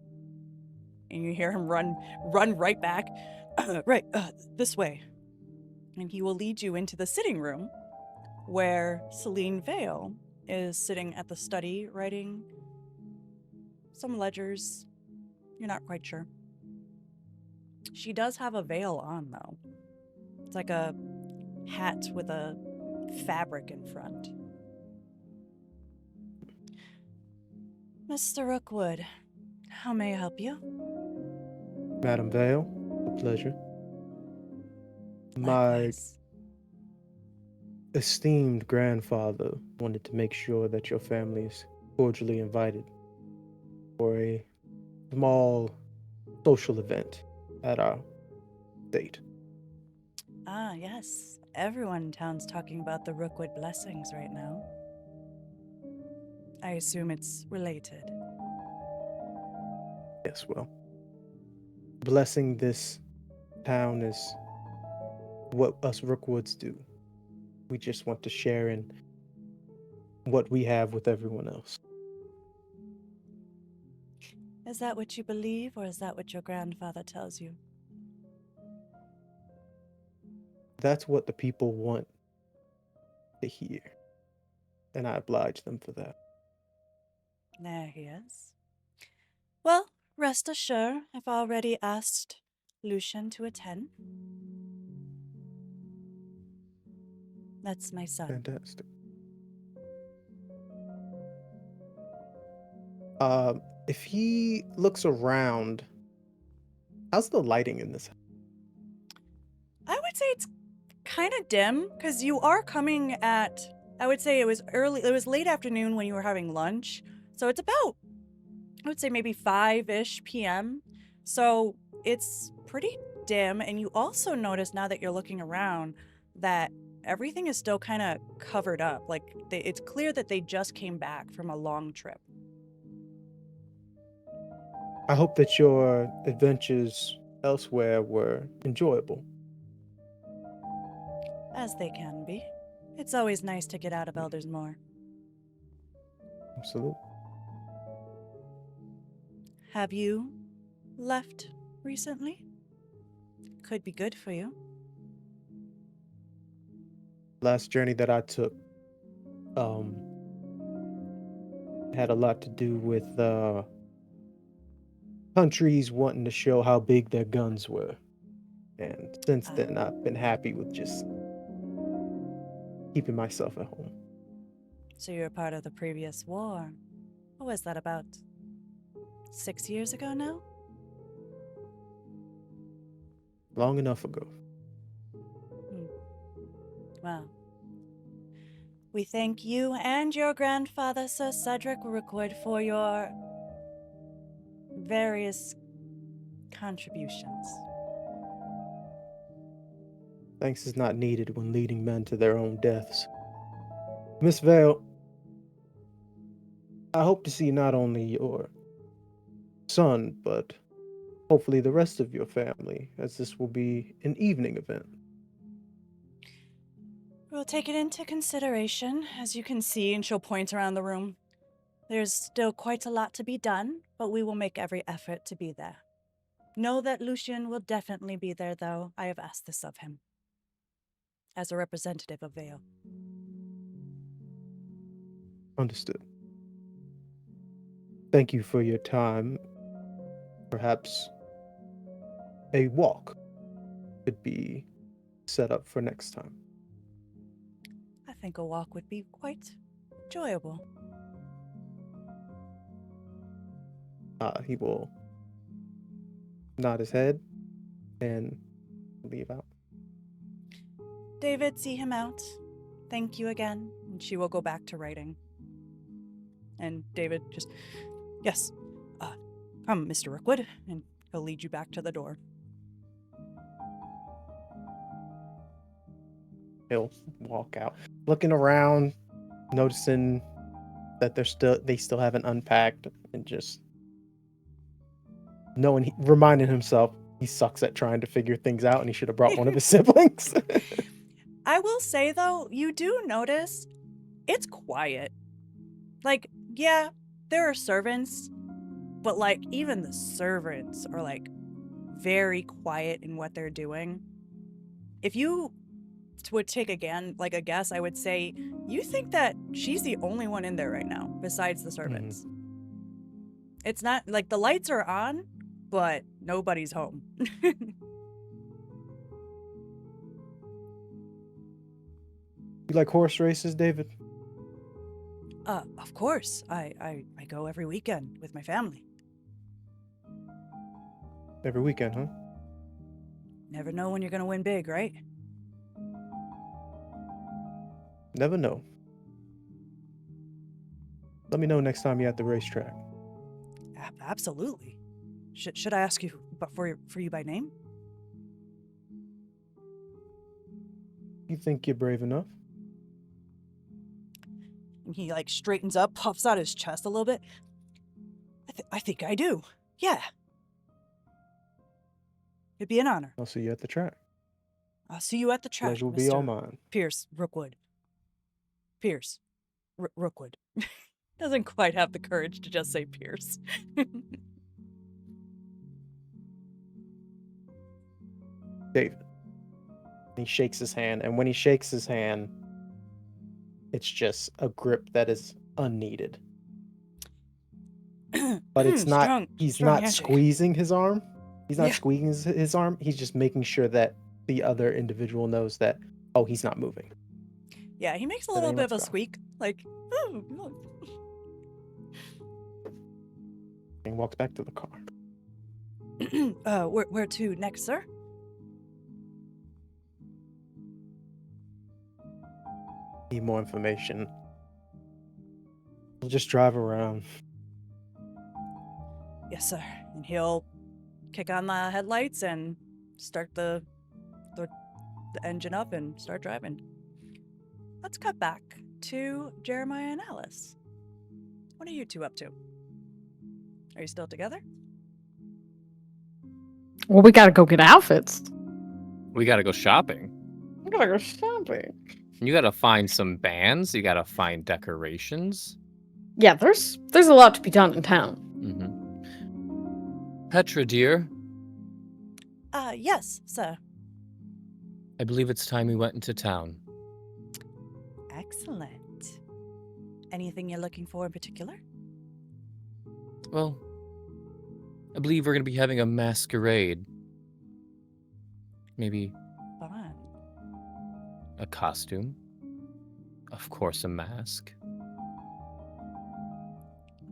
And you hear him run right back. Right, this way. And he will lead you into the sitting room where Celine Vale is sitting at the study writing some ledgers. You're not quite sure. She does have a veil on, though. It's like a hat with a fabric in front. Mr. Rookwood, how may I help you? Madam Vale, a pleasure. My Likewise. esteemed grandfather wanted to make sure that your family is cordially invited for a small social event at our estate. Ah, yes. Everyone in town's talking about the Rookwood blessings right now. I assume it's related. Yes, well, blessing this town is what us Rookwoods do. We just want to share in what we have with everyone else. Is that what you believe, or is that what your grandfather tells you? That's what the people want to hear, and I oblige them for that. There he is. Well, rest assured, I've already asked Lucian to attend. That's my son. Fantastic. If he looks around, how's the lighting in this? I would say it's kind of dim, because you are coming at, I would say it was late afternoon when you were having lunch. So it's about, I would say maybe 5-ish p.m. So it's pretty dim. And you also notice now that you're looking around that everything is still kind of covered up. Like it's clear that they just came back from a long trip. I hope that your adventures elsewhere were enjoyable. As they can be. It's always nice to get out of Eldersmoor. Absolutely. Have you left recently? Could be good for you. Last journey that I took had a lot to do with countries wanting to show how big their guns were. And since then, I've been happy with just keeping myself at home. So you're part of the previous war. What was that, about 6 years ago now? Long enough ago. Well, we thank you and your grandfather, Sir Cedric Rookwood, for your various contributions. Thanks is not needed when leading men to their own deaths. Miss Vale, I hope to see not only your son, but hopefully the rest of your family, as this will be an evening event. We'll take it into consideration, as you can see, and she'll point around the room. There's still quite a lot to be done, but we will make every effort to be there. Know that Lucian will definitely be there, though. I have asked this of him, as a representative of Vale. Understood. Thank you for your time. Perhaps a walk could be set up for next time. I think a walk would be quite enjoyable. He will nod his head and leave out. David, see him out. Thank you again. And she will go back to writing. And David just, yes, come, Mr. Rookwood, and he'll lead you back to the door. He'll walk out, looking around, noticing that they still haven't unpacked, and just reminding himself he sucks at trying to figure things out, and he should have brought one of his siblings. I will say, though, you do notice it's quiet. Like, yeah, there are servants, but, like, even the servants are, like, very quiet in what they're doing. If you would take a guess, I would say you think that she's the only one in there right now, besides the servants. It's not, like, the lights are on, but nobody's home. You like horse races, David? Of course. I go every weekend with my family. Every weekend, huh? Never know when you're gonna win big, right? Never know. Let me know next time you're at the racetrack. Absolutely. Should I ask you for you by name? You think you're brave enough? And he like straightens up, puffs out his chest a little bit. I think I do. Yeah. It'd be an honor. I'll see you at the track. I'll see you at the track, Pleasure will be all Mr. mine. Pierce Rookwood. Pierce Rookwood. Doesn't quite have the courage to just say Pierce. David. He shakes his hand, and when he shakes his hand, it's just a grip that is unneeded. But it's not, he's not handshake. squeezing his arm. He's not Yeah. squeezing his arm. He's just making sure that the other individual knows that, oh, he's not moving. Yeah, he makes a So little then bit of a let's go. squeak. Like, oh, look. And walks back to the car. Where to next, sir? Need more information. We'll just drive around. Yes, sir. And he'll kick on the headlights and start the engine up and start driving. Let's cut back to Jeremiah and Alice. What are you two up to? Are you still together? Well, we gotta go get outfits. We gotta go shopping. We gotta go shopping. You gotta find some bands. You gotta find decorations. Yeah, there's a lot to be done in town. Mm-hmm. Petra, dear, Yes, sir. I believe it's time we went into town. Excellent. Anything you're looking for in particular? Well, I believe we're gonna be having a masquerade. Maybe Fun. a costume. Of course, a mask.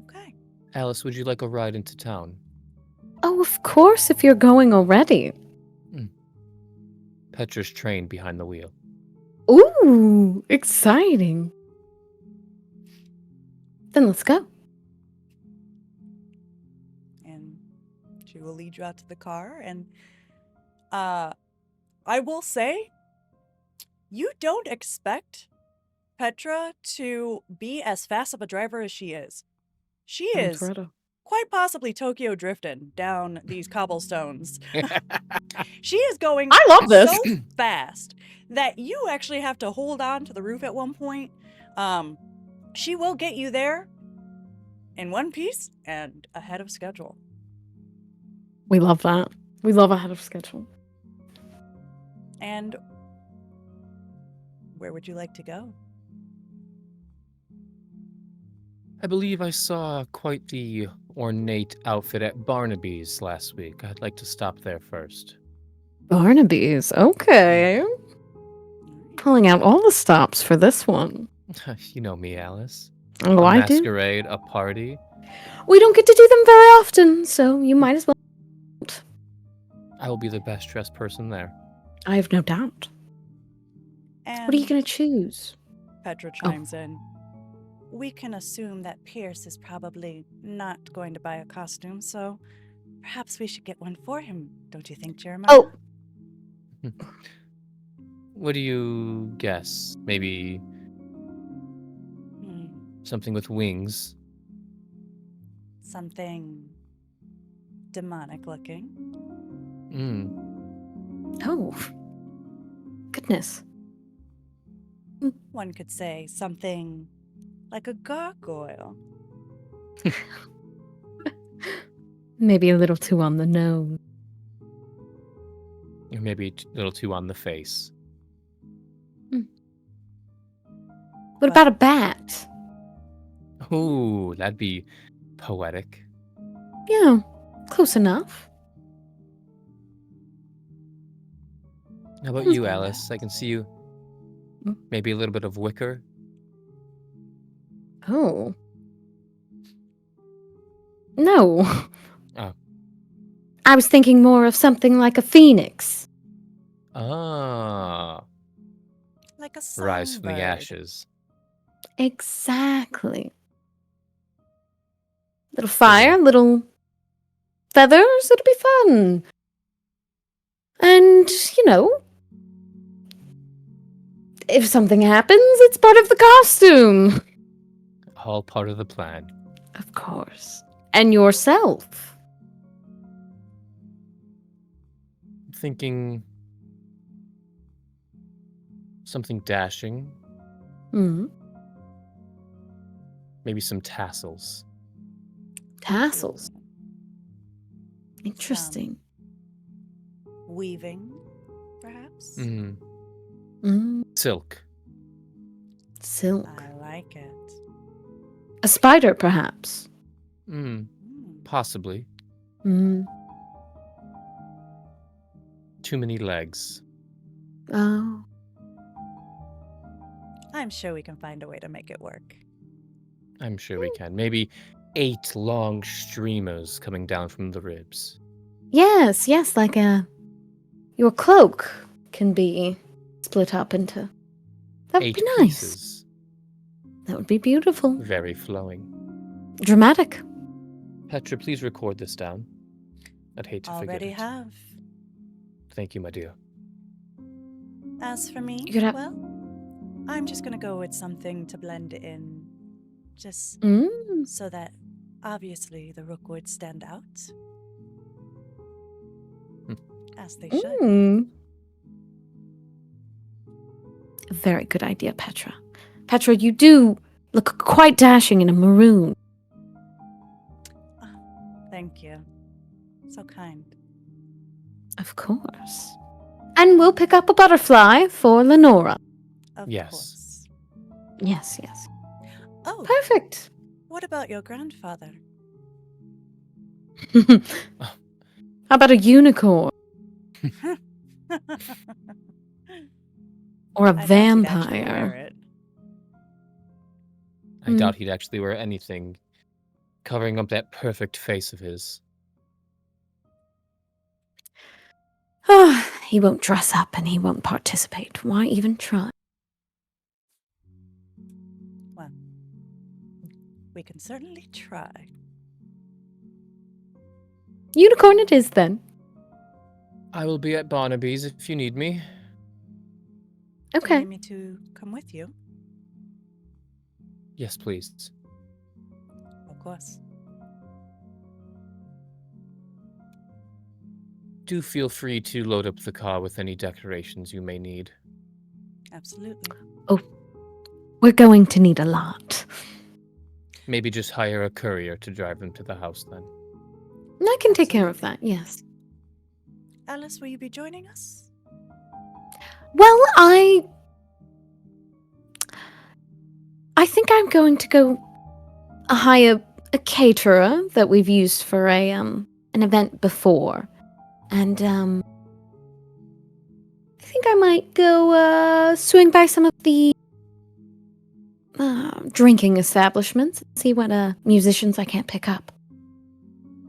Okay. Alice, would you like a ride into town? Oh, of course, if you're going already. Petra's trained behind the wheel. Ooh, exciting. Then let's go. And she will lead you out to the car. And I will say, you don't expect Petra to be as fast of a driver as she is. She is quite possibly Tokyo drifting down these cobblestones. She is going I love this. so fast that you actually have to hold on to the roof at one point. She will get you there in one piece and ahead of schedule. We love that. We love ahead of schedule. And where would you like to go? I believe I saw quite the ornate outfit at Barnaby's last week. I'd like to stop there first. Barnaby's. Okay. Pulling out all the stops for this one. You know me, Alice. Oh, A I do. masquerade, a party. We don't get to do them very often, so you might as well. I will be the best dressed person there. I have no doubt. And What are you going to choose? Petra chimes in. We can assume that Pierce is probably not going to buy a costume, so perhaps we should get one for him, don't you think, Jeremiah? Oh, What do you guess? Maybe Hmm, something with wings? something demonic looking. oh. Goodness. One could say something like a gargoyle. Maybe a little too on the nose. Or maybe a little too on the face. What about a bat? Ooh, that'd be poetic. Yeah, close enough. How about Hmm. you, Alice? I can see you. Mm. Maybe a little bit of wicker. Oh. No. Oh. I was thinking more of something like a phoenix. Ah, Like a rise from the songbird. ashes. Exactly. Little fire, little feathers, it'll be fun. And, if something happens, it's part of the costume. All part of the plan. Of course. And yourself. I'm thinking something dashing. Hmm. Maybe some tassels. Tassels. Interesting. Weaving, perhaps? Mm. Mm. Silk. Silk. I like it. A spider, perhaps. Mm. Mm. Possibly. Mm. Too many legs. Oh. I'm sure we can find a way to make it work. I'm sure we can. Maybe 8 long streamers coming down from the ribs. Yes, like your cloak can be split up into. That would 8 be nice. pieces. That would be beautiful. Very flowing. Dramatic. Petra, please record this down. I'd hate to Already forget it. have. Thank you, my dear. As for me, You could have- well, I'm just gonna go with something to blend it in. Just Mm. so that obviously the Rookwoods stand out. As they should. Mm. A very good idea, Petra. Petra, you do look quite dashing in a maroon. Thank you. So kind. Of course. And we'll pick up a butterfly for Lenora. Of Yes. course. Yes. Oh, Perfect. what about your grandfather? How about a unicorn? Or a I doubt he'd actually wear vampire? it. I doubt he'd actually wear anything covering up that perfect face of his. He won't dress up and he won't participate. Why even try? Well, we can certainly try. Unicorn it is then. I will be at Barnaby's if you need me. Do you Okay. need me to come with you? Yes, please. Of course. Do feel free to load up the car with any decorations you may need. Absolutely. We're going to need a lot. Maybe just hire a courier to drive them to the house then. I can take care of that, yes. Alice, will you be joining us? Well, I think I'm going to go hire a caterer that we've used for an event before. And I think I might go swing by some of the drinking establishments and see what musicians I can't pick up.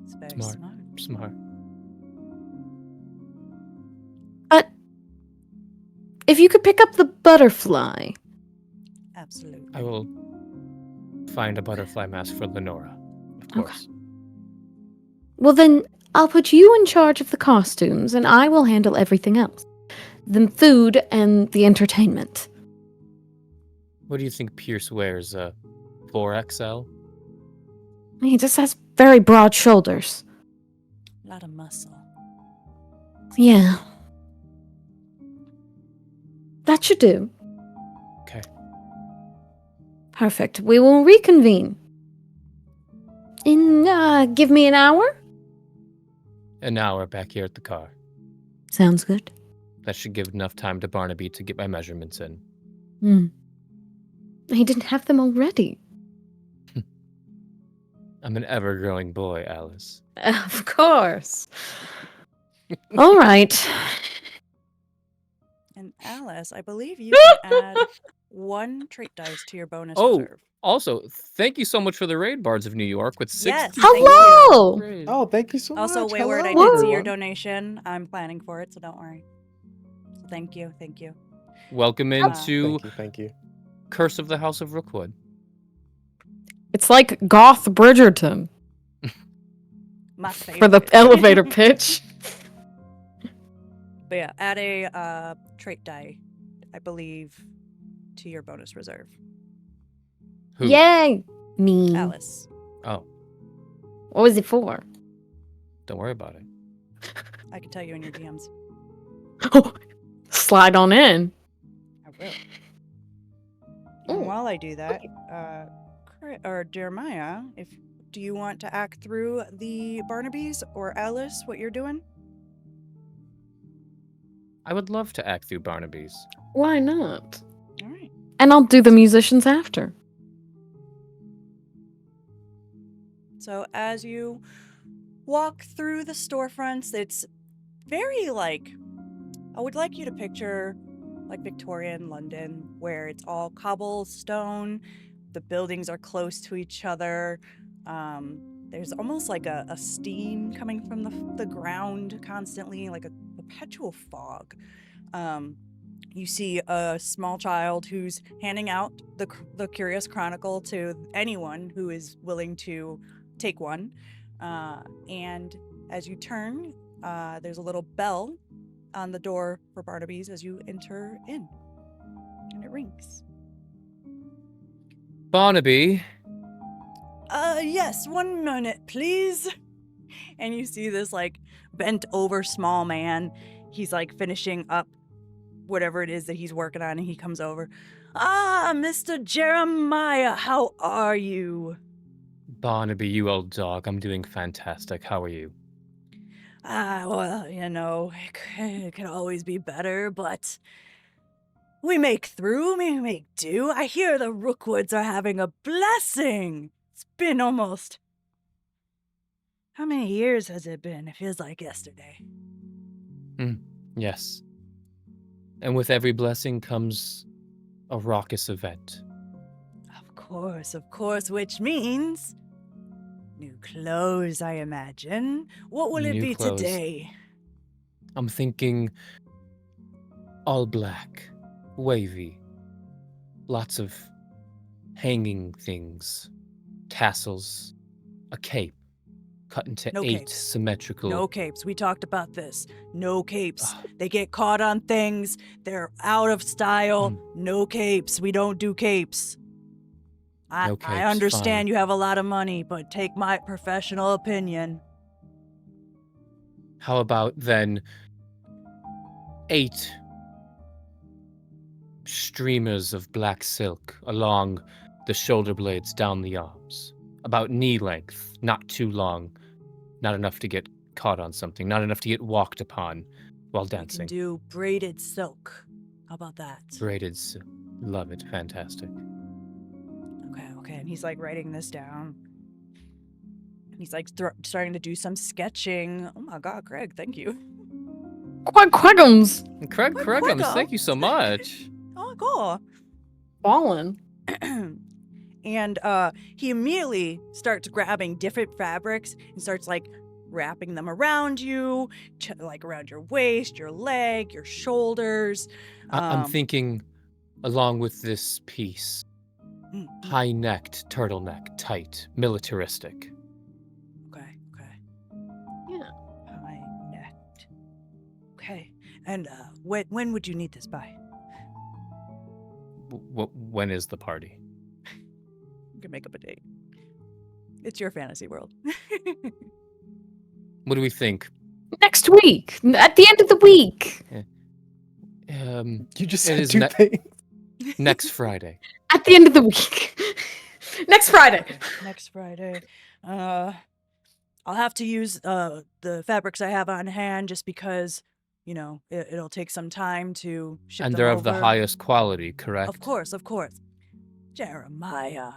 It's very Smart. smart. Smart. But if you could pick up the butterfly. Absolutely. I will find a butterfly mask for Lenora, of Okay. course. Well, then I'll put you in charge of the costumes, and I will handle everything else. The food and the entertainment. What do you think Pierce wears? 4XL? He just has very broad shoulders. A lot of muscle. Yeah. That should do. Okay. Perfect. We will reconvene. In, give me an hour? An hour back here at the car. Sounds good. That should give enough time to Barnaby to get my measurements in. He didn't have them already. I'm an ever-growing boy, Alice. Of course. All right. And Alice, I believe you can add 1 trait dice to your bonus Oh, reserve. Also, thank you so much for the Raid Bards of New York with 60. Yes, Hello! Oh, thank you so Also, much. Wayward, I Hello, did see your everyone. donation. I'm planning for it, so don't worry. So thank you. Welcome into Thank you. Curse of the House of Rookwood. It's like Goth Bridgerton My for the favorite. elevator pitch. But yeah, add a trait die, I believe, to your bonus reserve. Who? Yay! Me. Alice. Oh, What was it for? don't worry about it. I can tell you in your DMs. Slide on in. I will. Ooh. And while I do that, Jeremiah, do you want to act through the Barnabys or Alice what you're doing? I would love to act through Barnaby's. Why not? All right. And I'll do the musicians after. So as you walk through the storefronts, it's very I would like you to picture like Victorian London, where it's all cobblestone, the buildings are close to each other. There's almost like a steam coming from the ground constantly, like a perpetual fog. You see a small child who's handing out the Curious Chronicle to anyone who is willing to take one. And as you turn, there's a little bell on the door for Barnaby's as you enter in. And it rings. Barnaby, Yes, 1 minute, please. And you see this bent over small man. He's finishing up whatever it is that he's working on, and he comes over. Ah, Mr. Jeremiah, how are you? Barnaby, you old dog. I'm doing fantastic. How are you? Well, it can always be better, but we make through, we make do. I hear the Rookwoods are having a blessing. It's been almost... How many years has it been? It feels like yesterday. Yes. And with every blessing comes a raucous event. Of course, which means... new clothes, I imagine. What will it New be clothes. today? I'm thinking all black, wavy, lots of hanging things, tassels, a cape cut into No 8 capes. symmetrical. No capes. We talked about this. No capes. Ugh. They get caught on things. They're out of style. No capes. We don't do capes. No I capes, understand fine. you have a lot of money, but take my professional opinion. How about then 8 streamers of black silk along the shoulder blades down the arms, about knee length, not too long, not enough to get caught on something, not enough to get walked upon while We can dancing. do braided silk. How about that? Braided silk. Love it. Fantastic. Okay. And he's writing this down. And he's starting to do some sketching. Oh my God, Craig, thank you. Craiggumz. Craiggumz, thank you so much. Oh, cool. Ballin'. And he immediately starts grabbing different fabrics and starts wrapping them around you, around your waist, your leg, your shoulders. I'm thinking, along with this piece, high-necked, turtleneck, tight, militaristic. Okay. Yeah. High-necked. Okay. And when would you need this by? When is the party? You can make up a date. It's your fantasy world. What do we think? Next week. At the end of the week. You just It said is 2 things. Next Friday. At the end of the week. Next Friday. Okay, next Friday. I'll have to use the fabrics I have on hand just because, it'll take some time to ship And them they're of the over. highest quality, correct? Of course. Jeremiah.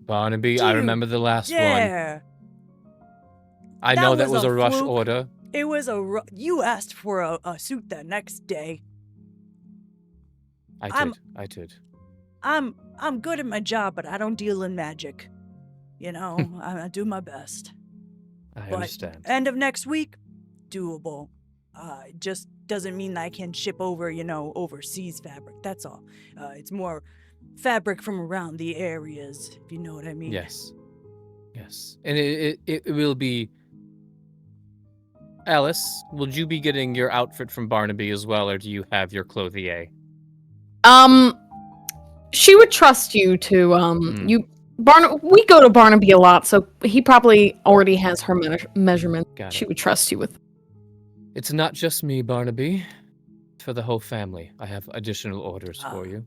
Barnaby, I Dude, remember the last one. Yeah. I know that was was a a rush fluke. order. It was you asked for a suit the next day. I did. I'm good at my job, but I don't deal in magic. I do my best. I But understand. end of next week, doable. It just doesn't mean I can ship over, overseas fabric. That's all. It's more fabric from around the areas, if you know what I mean. Yes. And it will be... Alice, will you be getting your outfit from Barnaby as well, or do you have your clothier? She would trust you to we go to Barnaby a lot, so he probably already has her measurement. Got She it. would trust you with. It's not just me, Barnaby. It's for the whole family. I have additional orders for you.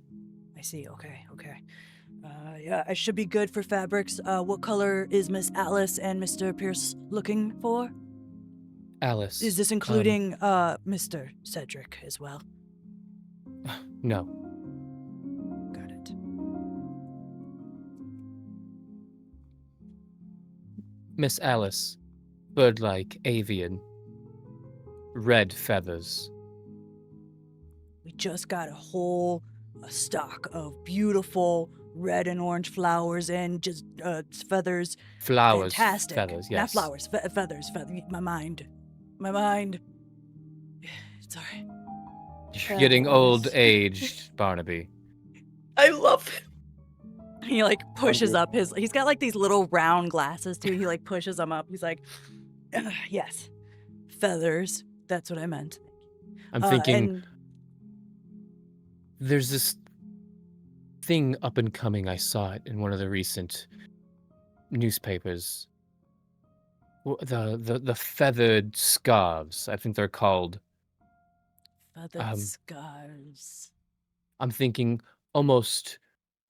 I see. Okay. Yeah, I should be good for fabrics. What color is Miss Alice and Mr. Pierce looking for? Alice. Is this including Mr. Cedric as well? No. Got it. Miss Alice. Bird-like, avian. Red feathers. We just got a whole stock of beautiful red and orange flowers and just feathers. Flowers. Fantastic. Feathers, yes. Not flowers, feathers. My mind. Sorry. You're getting old-aged, Barnaby. I love it. He like pushes up he's got like these little round glasses too. He like pushes them up. He's like, yes, feathers. That's what I meant. I'm thinking and there's this thing up and coming. I saw it in one of the recent newspapers. The feathered scarves. I think they're called. feathered scarves. I'm thinking almost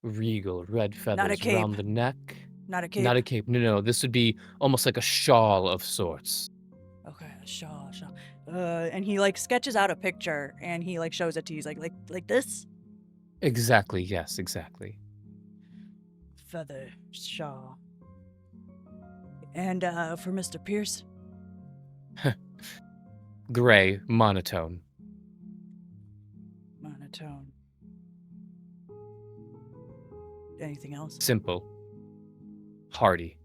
regal, red feathers cape. around the neck. Not a cape. Not a cape. No. This would be almost like a shawl of sorts. Okay, a shawl. And he like sketches out a picture and he like shows it to you. He's like this? Exactly, yes, exactly. Feather shawl. And for Mr. Pierce? Gray, monotone. Anything else? Simple. Hardy.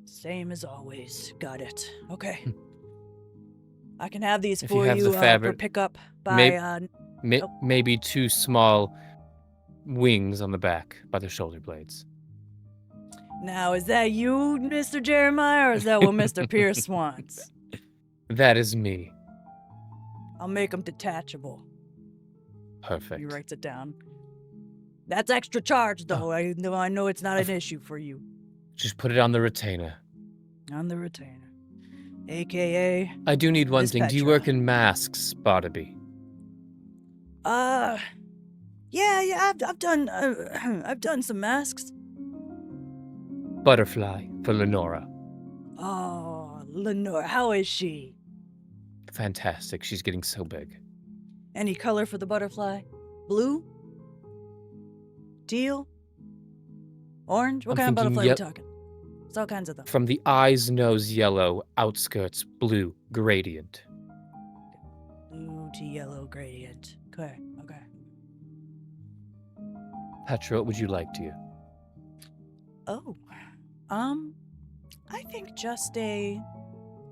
Same as always. Got it. Okay. I can have these If for you have you the fabric, for pickup by maybe 2 small wings on the back by the shoulder blades. Now, is that you, Mr. Jeremiah, or is that what Mr. Pierce wants? That is me. I'll make them detachable. Perfect. He writes it down. That's extra charge, though. I know it's not an issue for you. Just put it on the retainer. On the retainer. AKA... I do need one Miss thing. Do you Petra. work in masks, Barnaby? Yeah, I've done some masks. Butterfly for Lenora. Oh, Lenore, how is she? Fantastic. She's getting so big. Any color for the butterfly? Blue? Teal? Orange? What I'm kind of thinking butterfly are we talking? It's all kinds of them. From the eyes, nose, yellow, outskirts, blue, gradient. Blue to yellow gradient. Okay. Petra, what would you like, dear? Oh, I think just a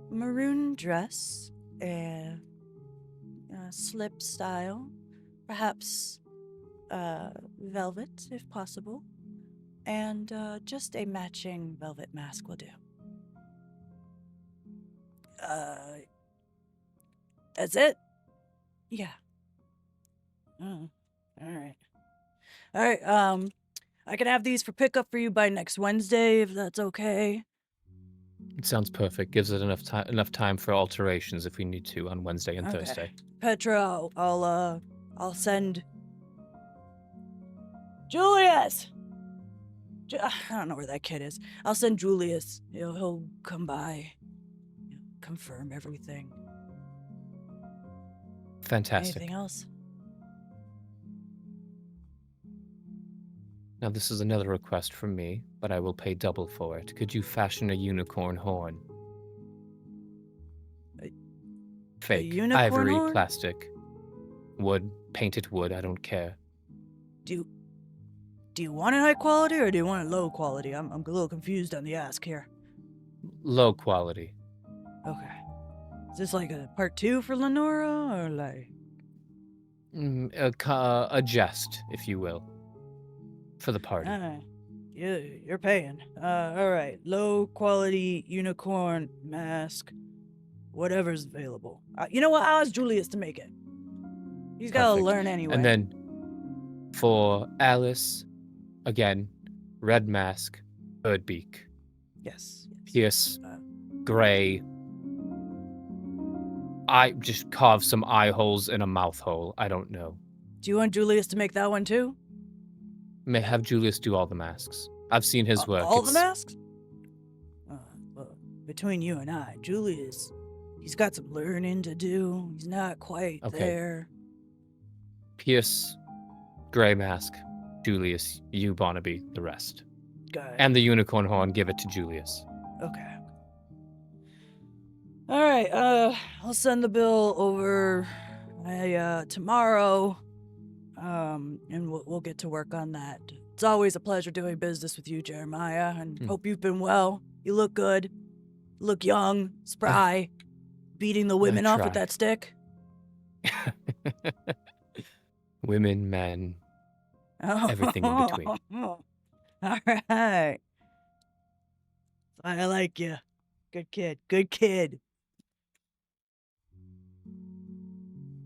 maroon dress, a slip style, perhaps velvet if possible, and just a matching velvet mask will do. That's it? Yeah. All right. I can have these for pickup for you by next Wednesday, if that's okay. It sounds perfect. Gives it enough time for alterations if we need to on Wednesday and Thursday. Petra, I'll send Julius. I don't know where that kid is. I'll send Julius. He'll come by, confirm everything. Fantastic. Anything else? Now, this is another request from me, but I will pay double for it. Could you fashion a unicorn horn? Fake. unicorn Ivory, horn? plastic. Wood. Painted wood. I don't care. Do you want it high quality or do you want it low quality? I'm a little confused on the ask here. Low quality. Okay. Is this like a part 2 for Lenora or like... A jest, if you will. For the party. You're paying. All right. Low quality unicorn mask. Whatever's available. You know what? I'll ask Julius to make it. He's got to Perfect. learn anyway. And then For Alice, again, red mask, bird beak. Yes. Pierce, Uh, gray. I just carve some eye holes in a mouth hole. I don't know. do you want Julius to make that one too? May have Julius do all the masks. I've seen his work. All the masks? Well, between you and I, Julius, he's got some learning to do. He's not quite Okay. there. Pierce, gray mask, Julius, you Barnaby, the rest. Got it. And the unicorn horn, give it to Julius. Okay. All right. I'll send the bill over tomorrow. And we'll get to work on that. It's always a pleasure doing business with you, Jeremiah, and hope you've been well. You look good. You look young, spry, beating the women off with try. that stick. Women, men, everything in between. All right. I like you. Good kid. Good kid.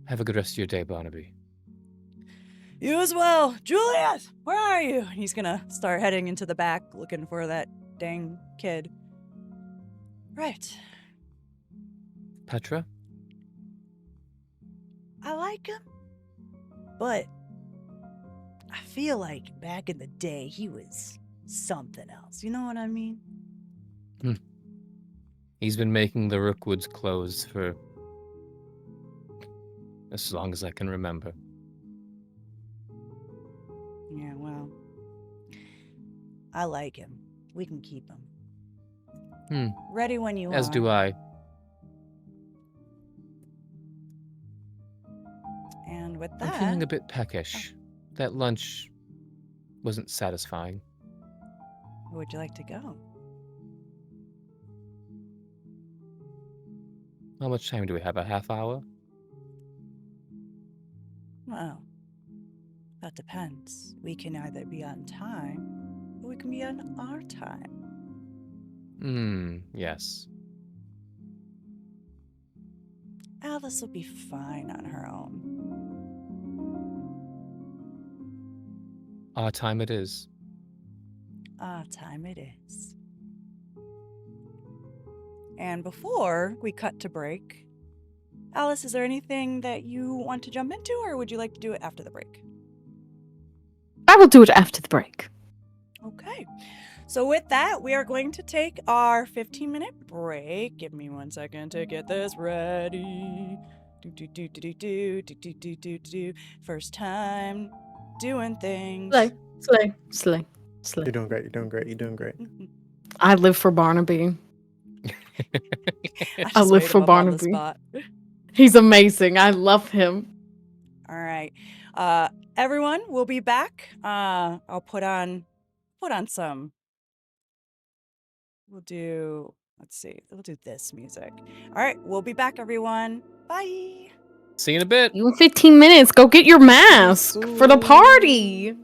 Have a good rest of your day, Barnaby. You as well. Julius, where are you? He's gonna start heading into the back looking for that dang kid. Right. Petra? I like him, but I feel like back in the day he was something else. You know what I mean? He's been making the Rookwoods clothes for as long as I can remember. Yeah, well, I like him. We can keep him. Ready when you are. As do I. And with I'm that, feeling a bit peckish. That lunch wasn't satisfying. where would you like to go? How much time do we have? A half hour? Well, that depends. We can either be on time, or we can be on our time. Yes. Alice will be fine on her own. Our time it is. Our time it is. And before we cut to break, Alice, is there anything that you want to jump into, or would you like to do it after the break? I will do it after the break. Okay. So with that, we are going to take our 15-minute break. Give me 1 second to get this ready. Do. First time doing things. Slay. You're doing great. You're doing great. You're doing great. I live for Barnaby. I I just live made for him up on the Barnaby. spot. He's amazing. I love him. All right. Everyone, we'll be back. I'll put on some. We'll do this music. All right, we'll be back, everyone. Bye. See you in a bit. You in 15 minutes. Go get your mask for the party.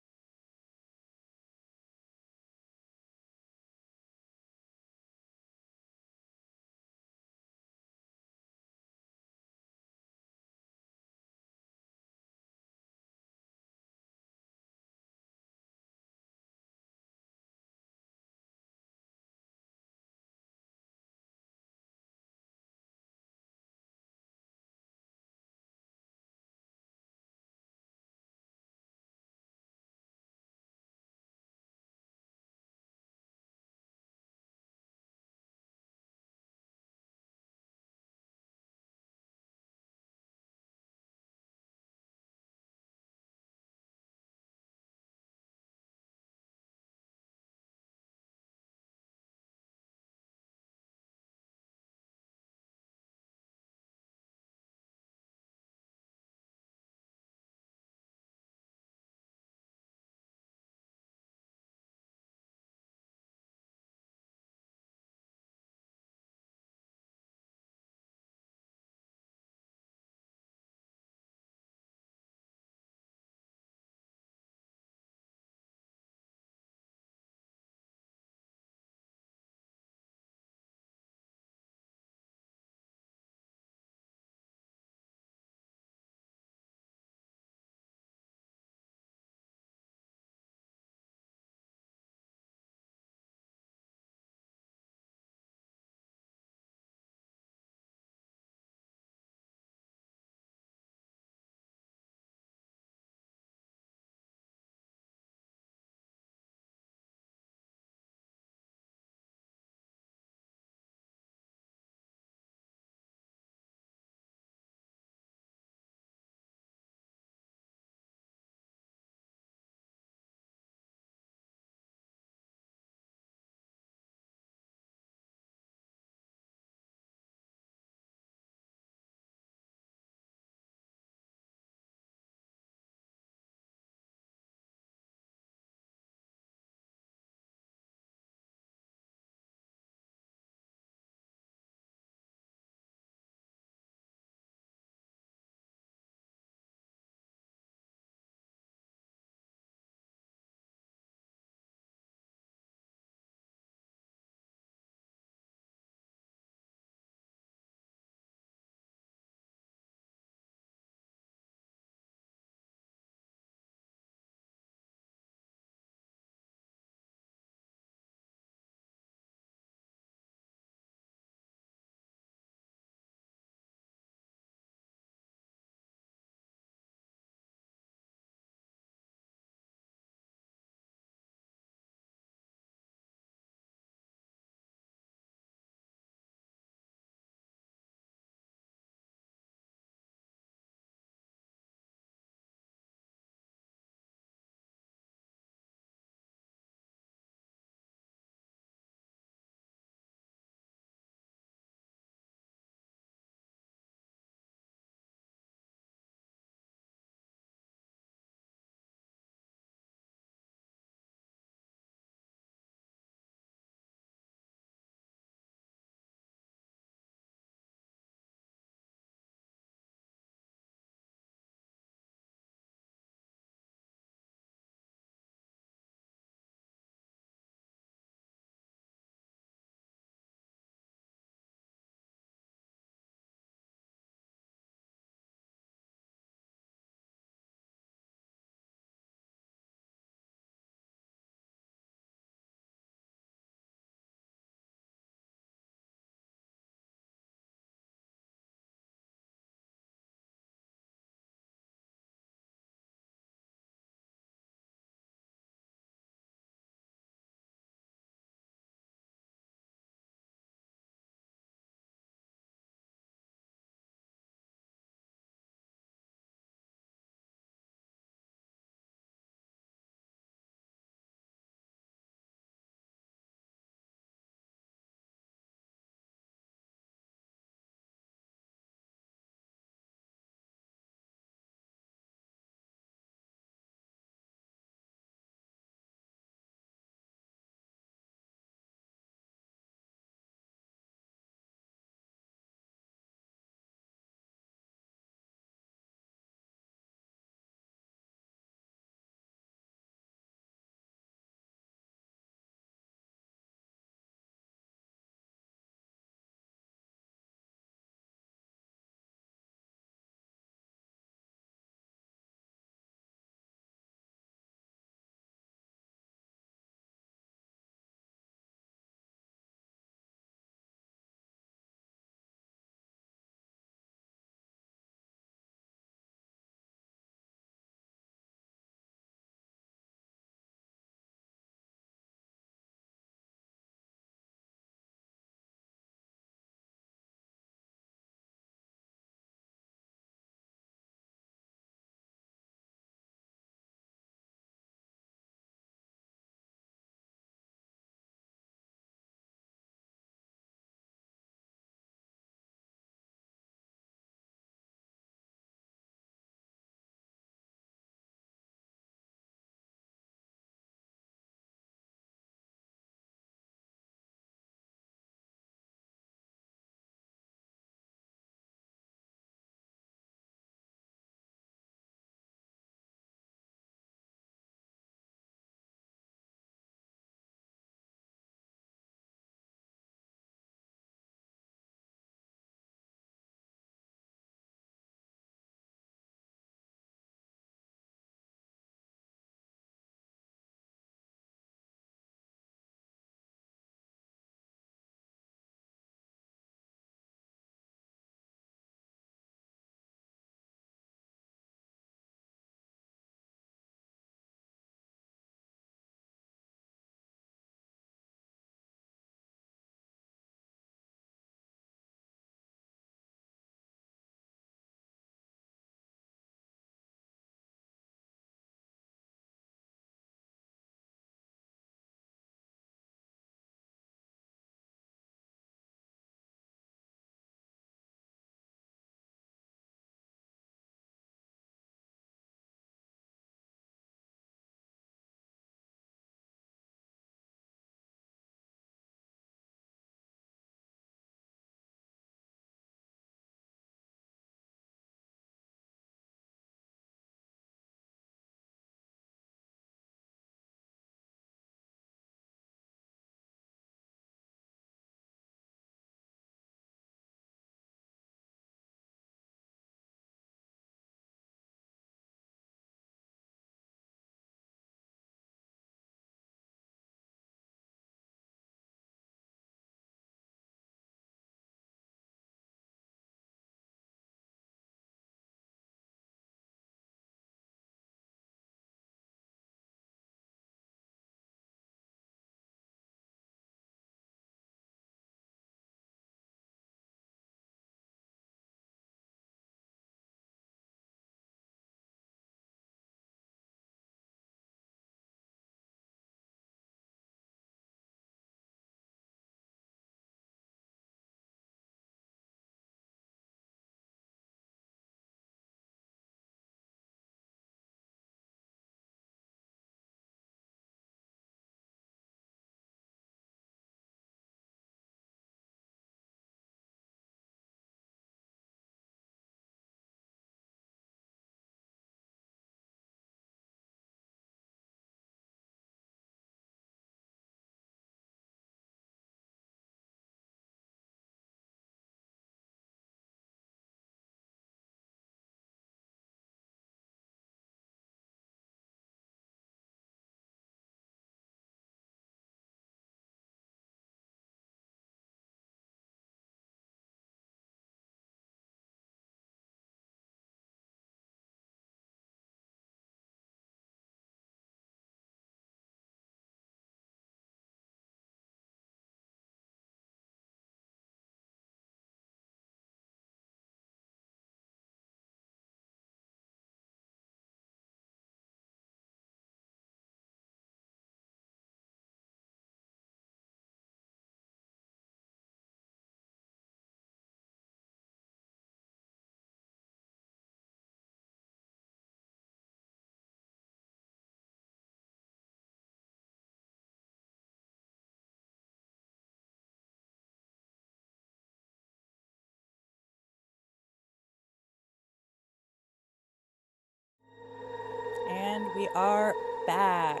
we are back.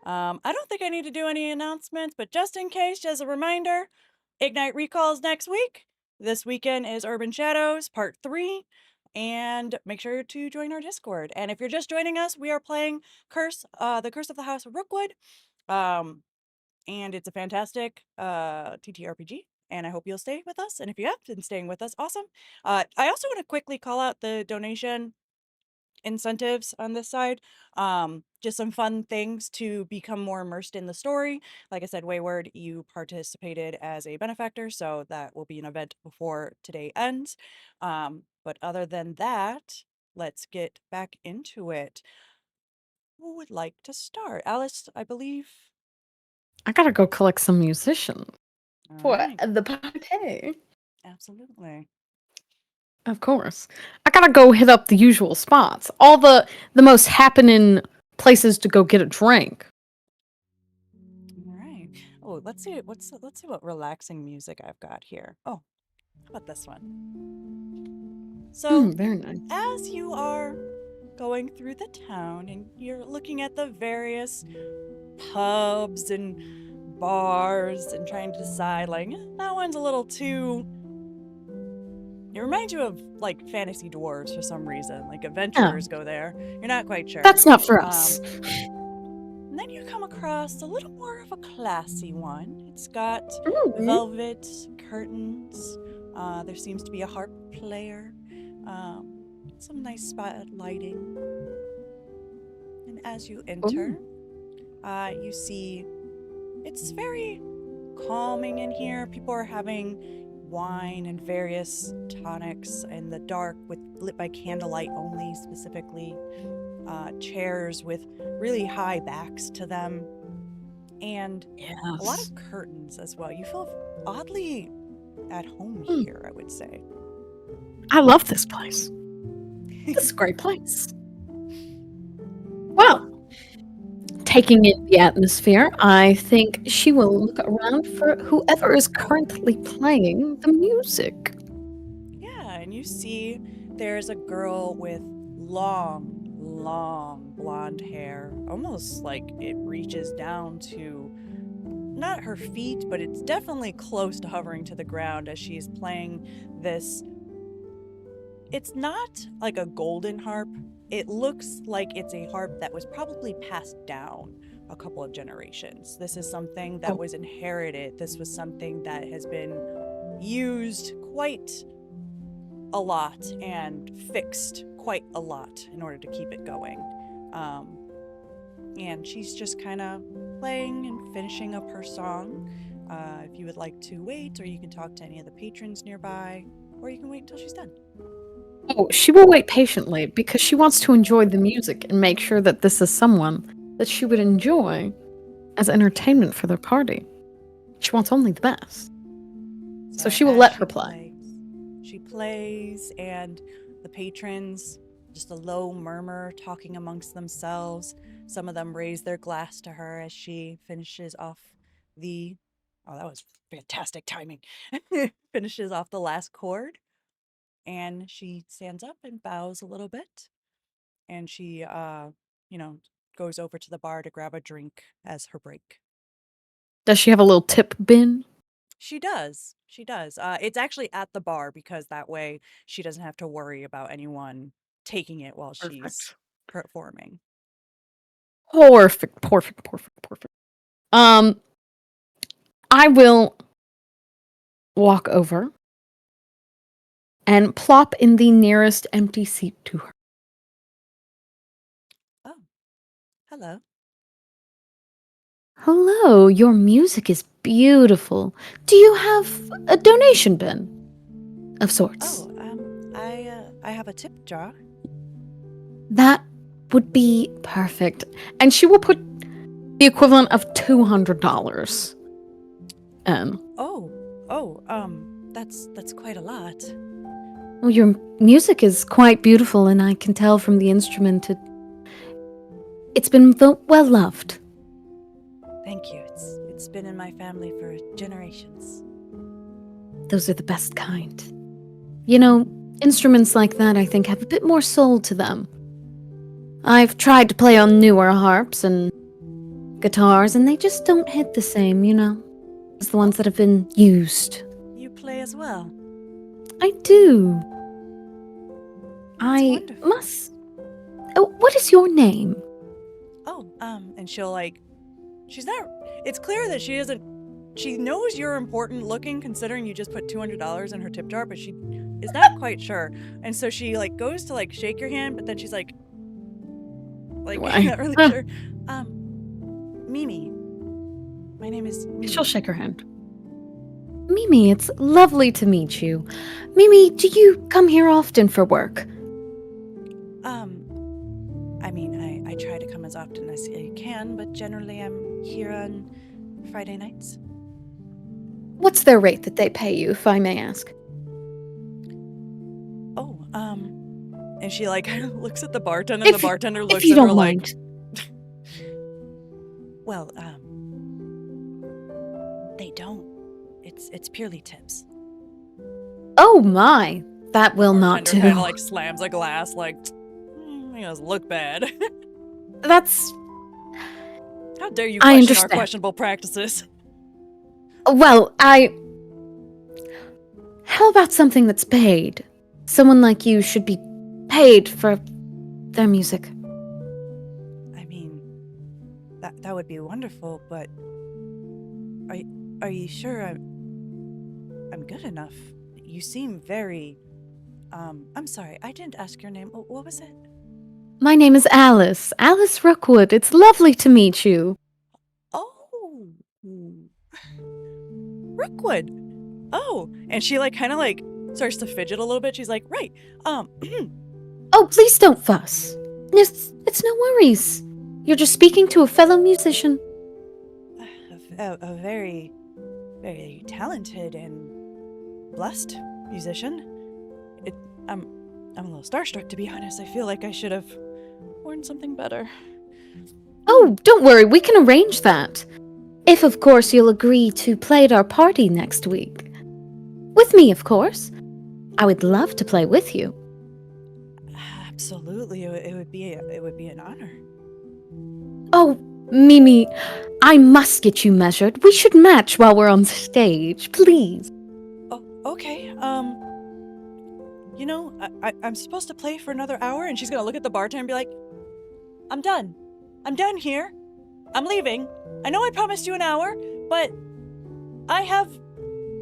I don't think I need to do any announcements, but just in case, as a reminder, Ignite Recalls next week. This weekend is Urban Shadows Part 3. And make sure to join our Discord. And if you're just joining us, we are playing the Curse of the House of Rookwood. And it's a fantastic TTRPG. And I hope you'll stay with us. And if you have been staying with us, awesome. I also want to quickly call out the donation incentives on this side. Just some fun things to become more immersed in the story. Like I said, Wayward, you participated as a benefactor, so that will be an event before today ends. But other than that, let's get back into it. Who would like to start? Alice, I believe. I gotta go collect some musicians All for right. the party. Absolutely. Of course. I gotta go hit up the usual spots. All the most happening places to go get a drink. All right. Oh, let's see what relaxing music I've got here. Oh, how about this one? So, Very nice. as you are going through the town and you're looking at the various pubs and bars and trying to decide, like, that one's a little too. It reminds you of like fantasy dwarves for some reason. Like adventurers go there. You're not quite sure. That's not for us. And then you come across a little more of a classy one. It's got Ooh. velvet curtains. There seems to be a harp player. Some nice spotted lighting. And as you enter, you see it's very calming in here. People are having wine and various tonics in the dark, lit by candlelight only, specifically. Chairs with really high backs to them, and a lot of curtains as well. You feel oddly at home here, I would say. I love this place. This is a great place. Well, taking in the atmosphere, I think she will look around for whoever is currently playing the music. Yeah, and you see there's a girl with long blonde hair, almost like it reaches down to not her feet, but it's definitely close to hovering to the ground as she's playing this. It's not like a golden harp. It looks like it's a harp that was probably passed down a couple of generations. This is something that was inherited. This was something that has been used quite a lot and fixed quite a lot in order to keep it going. And she's just kind of playing and finishing up her song. If you would like to wait, or you can talk to any of the patrons nearby, or you can wait until she's done. Oh, she will wait patiently because she wants to enjoy the music and make sure that this is someone that she would enjoy as entertainment for their party. She wants only the best. So she will let her play. She plays, and the patrons, just a low murmur talking amongst themselves. Some of them raise their glass to her as she finishes off the... Oh, that was fantastic timing. Finishes off the last chord. And she stands up and bows a little bit. And she, goes over to the bar to grab a drink as her break. Does she have a little tip bin? She does. It's actually at the bar because that way she doesn't have to worry about anyone taking it while she's performing. Perfect. I will walk over and plop in the nearest empty seat to her. Oh, hello. Hello, your music is beautiful. Do you have a donation bin of sorts? Oh, I have a tip jar. That would be perfect. And she will put the equivalent of $200 in. That's quite a lot. Well, your music is quite beautiful, and I can tell from the instrument it's been well loved. Thank you. It's been in my family for generations. Those are the best kind. You know, instruments like that, I think, have a bit more soul to them. I've tried to play on newer harps and guitars, and they just don't hit the same, as the ones that have been used. You play as well. I do. I wonderful. must. Oh, what is your name? Oh, and she'll she's not. It's clear that she isn't. She knows you're important looking, considering you just put $200 in her tip jar, but she is not quite sure. And so she goes to shake your hand, but then she's like Why? not really sure. Mimi. My name is Mimi. She'll shake her hand. Mimi, it's lovely to meet you. Mimi, do you come here often for work? I mean, I try to come as often as I can, but generally I'm here on Friday nights. What's their rate that they pay you, if I may ask? Oh, and she kind of looks at the bartender, and the bartender looks if you at her don't mind. Well, they don't. It's purely tips. Oh my, that will not do. Kind of slams a glass, he doesn't look bad. That's. How dare you I question our understand. questionable practices? Well, How about something that's paid? Someone like you should be paid for their music. I mean, that would be wonderful, but are you sure I'm good enough? You seem very. I'm sorry, I didn't ask your name. What was it? My name is Alice. Alice Rookwood. It's lovely to meet you. Oh, Rookwood. Oh, and she kind of starts to fidget a little bit. She's like, right. Oh, please don't fuss. It's no worries. You're just speaking to a fellow musician. A very, very talented and blessed musician. I'm a little starstruck, to be honest. I feel like I should have worn something better. Oh, don't worry. We can arrange that. If, of course, you'll agree to play at our party next week. With me, of course. I would love to play with you. Absolutely, it would be an honor. Oh, Mimi, I must get you measured. We should match while we're on stage, please. Oh, okay. I'm supposed to play for another hour, and she's gonna look at the bartender and be like, I'm done. I'm done here. I'm leaving. I know I promised you an hour, but I have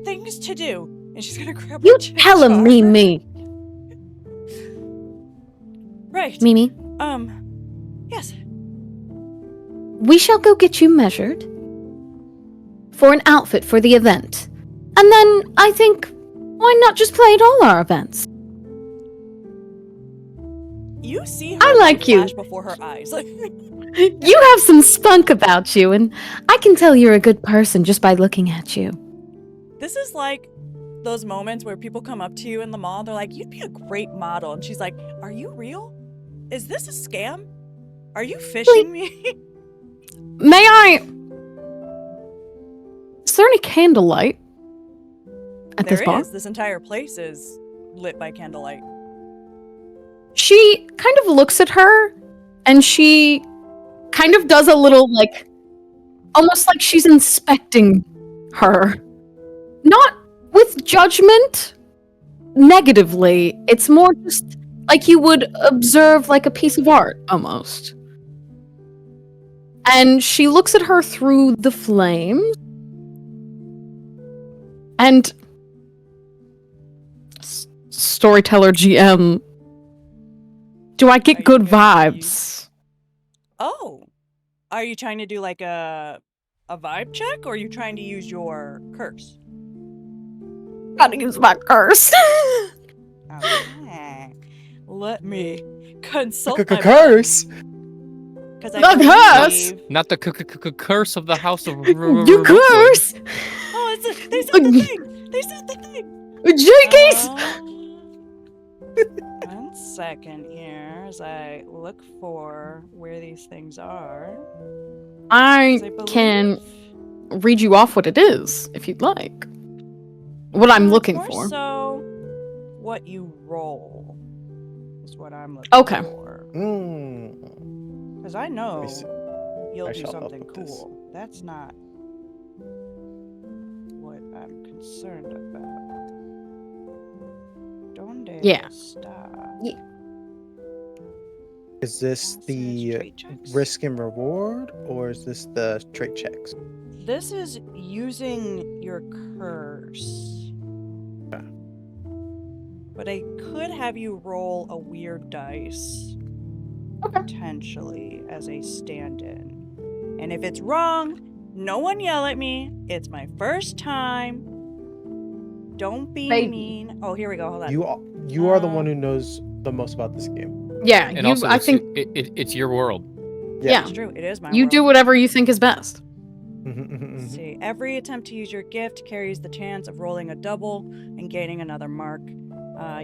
things to do. And she's gonna grab her You tip tell him, jar. Mimi. Right. Mimi, Yes. we shall go get you measured for an outfit for the event. And then, I think, why not just play at all our events? You see her I like you. flash before her eyes. You have some spunk about you, and I can tell you're a good person just by looking at you. This is like those moments where people come up to you in the mall. They're like, you'd be a great model. And she's like, are you real? Is this a scam? Are you phishing me? May I? Is there any candlelight at this There bar? is. This entire place is lit by candlelight. She kind of looks at her, and she kind of does a little, almost like she's inspecting her. Not with judgment, negatively. It's more just like you would observe, a piece of art, almost. And she looks at her through the flames, and storyteller GM, do I get good vibes? Oh, are you trying to do a vibe check, or are you trying to use your curse? Gotta use my curse. Okay. Let me consult my Curse. because I The curse? believe- Not the curse of the House of You Rookwood. curse! Oh, they said the thing. They said the thing. Jenkins! One second here as I look for where these things are. I 'Cause I can believe- read you off what it is, if you'd like. What I'm looking more for. So, what you roll is what I'm looking Okay. for. Because I Let know me see. you'll I do shall help something with this. cool. That's not what I'm concerned about. Donde Yeah. está? Is this Assets, the trait checks? risk and reward, or is this the trait checks? This is using your curse. Okay. But I could have you roll a weird dice. Okay. Potentially as a stand-in. And if it's wrong, no one yell at me. It's my first time. Don't be Baby. mean. Oh, here we go. Hold on. You are the one who knows the most about this game. Yeah, And you. also, I think it's your world. yeah. It's true. It is my You world. do whatever you think is best. Let's see. Every attempt to use your gift carries the chance of rolling a double and gaining another mark.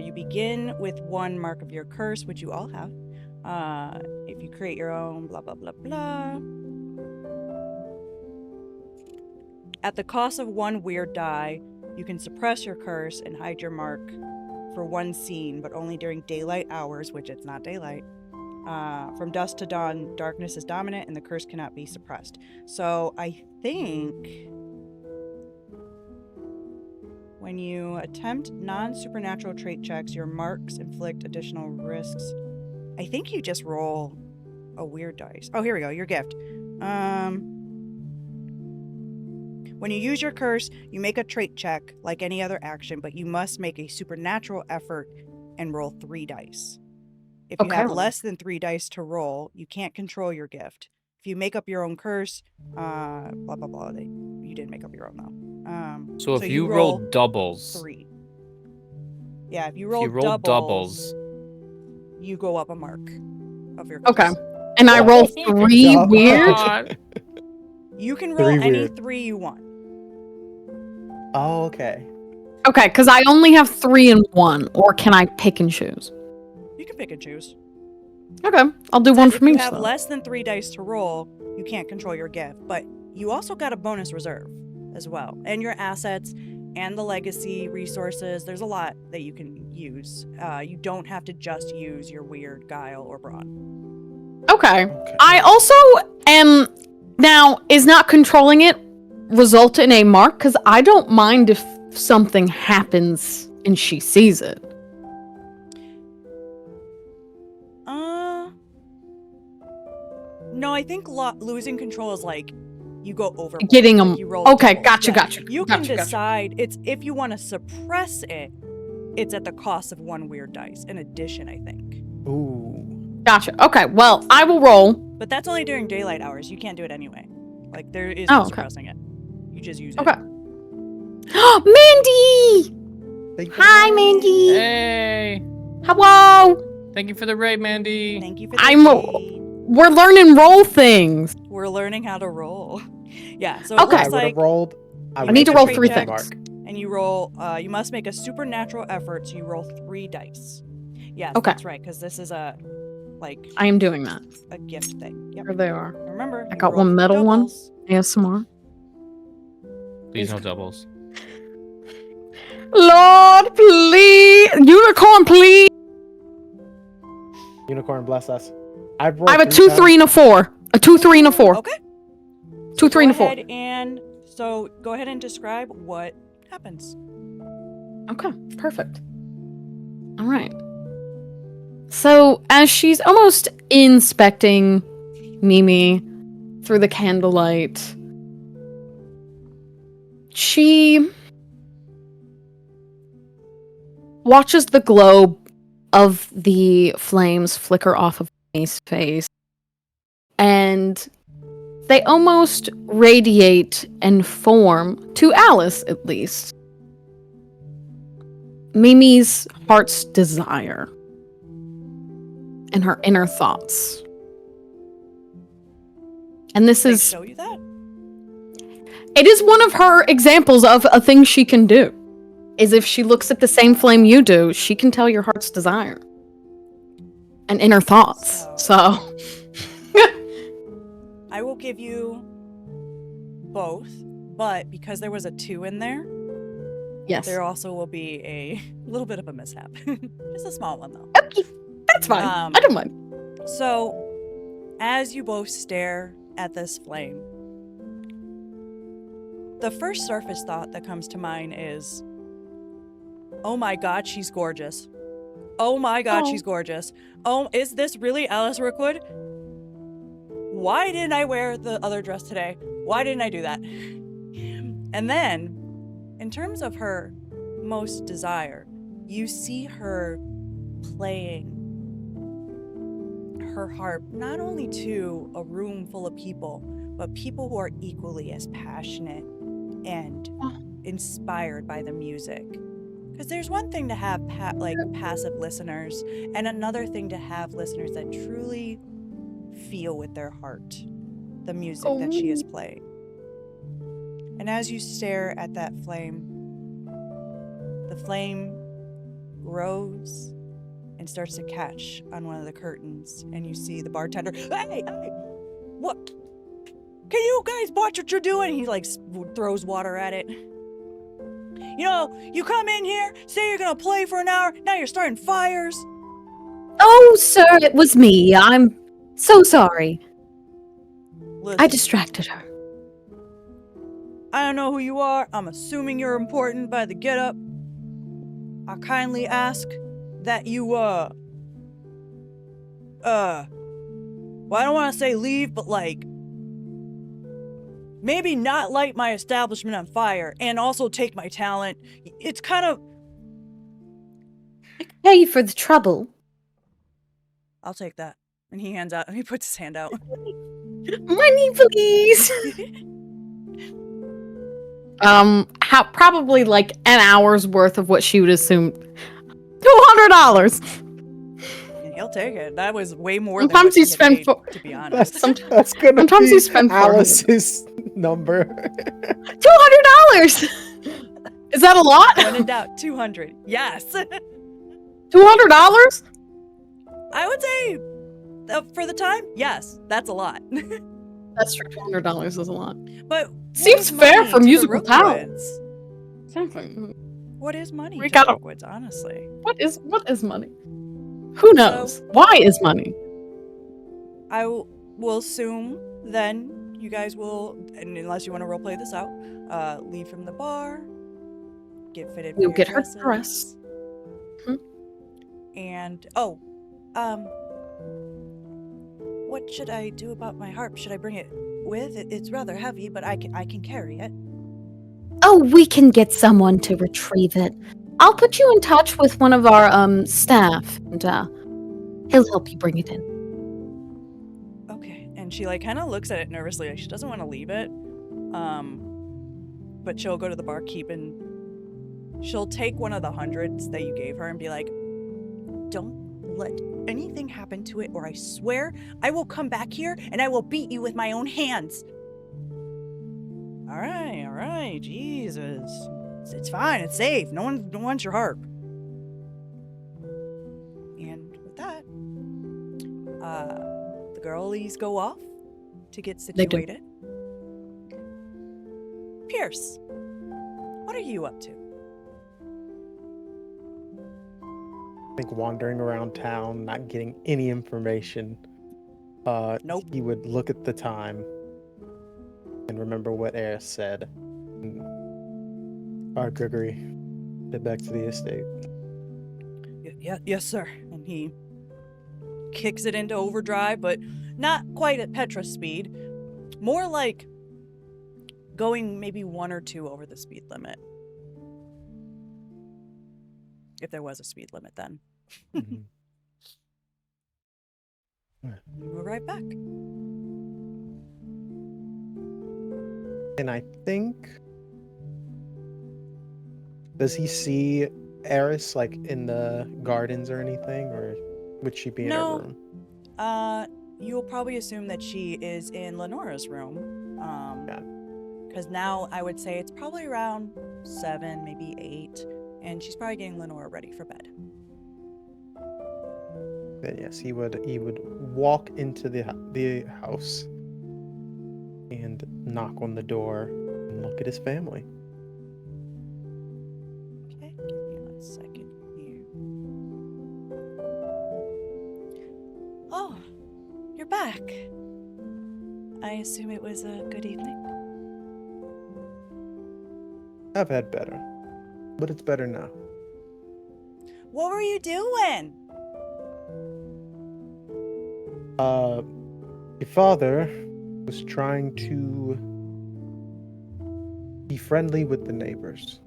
You begin with 1 mark of your curse, which you all have. If you create your own, blah, blah, blah, blah. At the cost of 1 weird die, you can suppress your curse and hide your mark for 1 scene, but only during daylight hours, which it's not daylight. From dusk to dawn, darkness is dominant and the curse cannot be suppressed. So I think when you attempt non-supernatural trait checks, your marks inflict additional risks. I think you just roll a weird dice. Oh, here we go. Your gift. When you use your curse, you make a trait check like any other action, but you must make a supernatural effort and roll 3 dice. If you have less than 3 dice to roll, you can't control your gift. If you make up your own curse, blah, blah, blah. You didn't make up your own, though. So if you roll doubles, 3. Yeah, if you roll doubles, you go up a mark of your curse. Okay. And I roll 3 God. weird. You can roll 3 any weird. 3 you want. Oh, okay. Okay, because I only have 3 and 1, or can I pick and choose? You can pick and choose. Okay, I'll do one If from you each. have Though. less than 3 dice to roll, you can't control your gift. But you also got a bonus reserve as well. And your assets and the legacy resources. There's a lot that you can use. You don't have to just use your weird guile or brawn. Okay. Okay. I also am now. Is not controlling it result in a mark? Because I don't mind if something happens and she sees it. No, I think losing control is like you go overboard. Getting them. Like you roll Okay, doubles. gotcha, Yeah. gotcha. You gotcha, can gotcha. decide. It's if you want to suppress it, it's at the cost of 1 weird dice. In addition, I think. Ooh. Gotcha. Okay, well, I will roll. But that's only during daylight hours. You can't do it anyway. Like there is Oh, no okay. suppressing it. You just use Okay. it. Mandy! Thank you for Hi, the- Mandy! Hey, Hello! thank you for the raid, Mandy. Thank you for the I'm raid. We're learning roll things. We're learning how to roll. Yeah, so Okay. it I looks would have like rolled. I need to make a roll trait 3 check. things. and you roll you must make a supernatural effort, so you roll 3 dice. Yes, Okay. that's right, because this is a I am doing that. a gift thing. Yep. Here they are. Remember, I you got roll one metal one. doubles. ASMR. Please no doubles. Lord, please! Unicorn, please! Unicorn bless us. I I have a 2, 3, and a 4. A 2, 3, and a 4. Okay. 2, 3, and a 4. Go ahead and go ahead and describe what happens. Okay, perfect. All right. So, as she's almost inspecting Mimi through the candlelight, she watches the glow of the flames flicker off of Mimi's face, and they almost radiate and form, to Alice at least, Mimi's heart's desire and her inner thoughts. And this They is show you that? it is one of her examples of a thing she can do. Is if she looks at the same flame you do, she can tell your heart's desire and inner thoughts. So I will give you both, but because there was a 2 in there, yes. there also will be a little bit of a mishap. Just a small one, though. Okay, that's fine. Um, I don't mind. So, as you both stare at this flame, the first surface thought that comes to mind is, oh my god, she's gorgeous. Oh my god, she's gorgeous. Oh, is this really Alice Rookwood? Why didn't I wear the other dress today? Why didn't I do that? And then, in terms of her most desire, you see her playing her harp not only to a room full of people, but people who are equally as passionate and inspired by the music. Because there's one thing to have passive listeners, and another thing to have listeners that truly feel with their heart the music that she is playing. And as you stare at that flame, the flame grows and starts to catch on one of the curtains, and you see the bartender, hey, what? Can you guys watch what you're doing? He like throws water at it. You know, you come in here, say you're gonna play for an hour, now you're starting fires. Oh, sir, it was me. I'm so sorry. Listen, I distracted her. I don't know who you are. I'm assuming you're important by the getup. I kindly ask that you, well, I don't want to say leave, but like, maybe not light my establishment on fire and also take my talent. It's kind of... Pay you for the trouble. I'll take that. And he puts his hand out. Money, please. Probably like an hour's worth of what she would assume. $200. And he'll take it. That was way more Sometimes than you spend paid, for. to be honest. That's gonna Sometimes be you spend Alice's number. $200. Is that a lot? When in doubt, 200. Yes. $200? I would say, for the time, yes, that's a lot. That's true. $200 is a lot. But Seems fair for musical talent. Exactly. What is money We to gotta- Rookwoods, honestly? What is money? Who knows? Why is money? I will assume then you guys will, and unless you want to roleplay this out, leave from the bar, get fitted for We'll your get her dresses, dressed. and what should I do about my harp? Should I bring it with? It's rather heavy, but I can carry it. Oh, we can get someone to retrieve it. I'll put you in touch with one of our staff, and he'll help you bring it in. Okay. And she like kind of looks at it nervously, like she doesn't want to leave it. But she'll go to the barkeep and she'll take one of the hundreds that you gave her and be like, "Don't let anything happen to it, or I swear I will come back here and I will beat you with my own hands." All right, Jesus. It's fine, it's safe. No one wants your harp. And with that, the girlies go off to get They do. situated. Pierce, what are you up to? I think wandering around town, not getting any information. Nope. He would look at the time and remember what Eris said. Our Gregory, head back to the estate. Yes, sir. And he kicks it into overdrive, but not quite at Petra speed. More like going maybe 1 or 2 over the speed limit. If there was a speed limit then. Mhm. We're right back. And I think, does he see Eris like in the gardens or anything, or would she be in No. her room? You'll probably assume that she is in Lenora's room. Got Because now I would say it's probably around 7, maybe 8, and she's probably getting Lenora ready for bed. Then yes, he would walk into the house and knock on the door and look at his family. Okay, give me 1 second here. Oh, you're back. I assume it was a good evening? I've had better, but it's better now. What were you doing? Your father was trying to be friendly with the neighbors.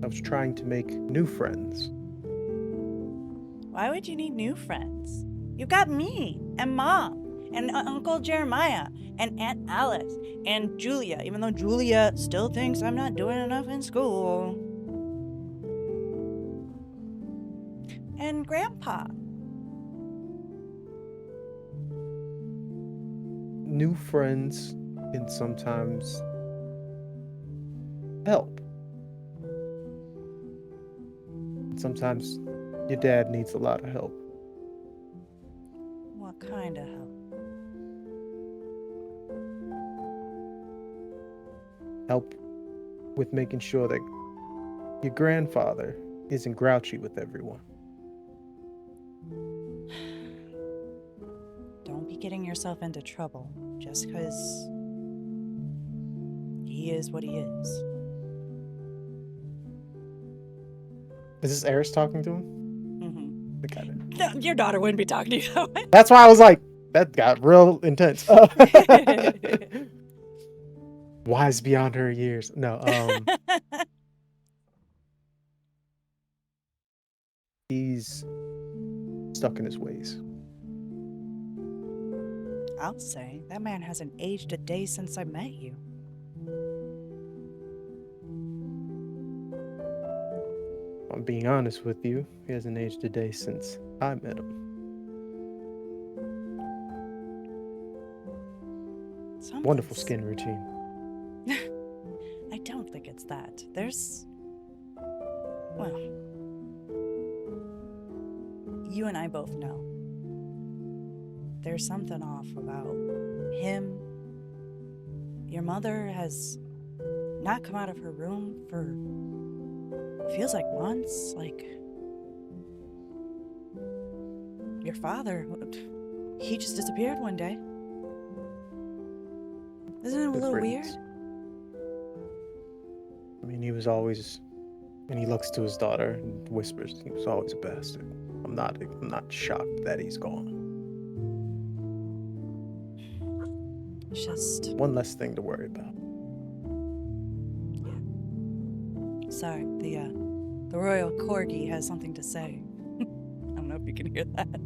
I was trying to make new friends. Why would you need new friends? You got me and Mom and Uncle Jeremiah and Aunt Alice and Julia, even though Julia still thinks I'm not doing enough in school. And Grandpa. New friends can sometimes help. Sometimes your dad needs a lot of help. What kind of help? Help with making sure that your grandfather isn't grouchy with everyone. Don't be getting yourself into trouble just because he is what he is. Is this Eris talking to him? Mm-hmm. I got it. No, your daughter wouldn't be talking to you that way. That's why I was like, that got real intense. Wise beyond her years. No, he's stuck in his ways. I'll say, that man hasn't aged a day since I met you. I'm being honest with you. He hasn't aged a day since I met him. Wonderful skin routine. I don't think it's that. There's... Well... You and I both know. There's something off about him. Your mother has not come out of her room for... feels like months. Like... Your father... He just disappeared one day. Isn't it a little weird? I mean, he was always, and he looks to his daughter and whispers, he was always a bastard. I'm not shocked that he's gone. Just... One less thing to worry about. Yeah. Sorry, the royal corgi has something to say. I don't know if you can hear that.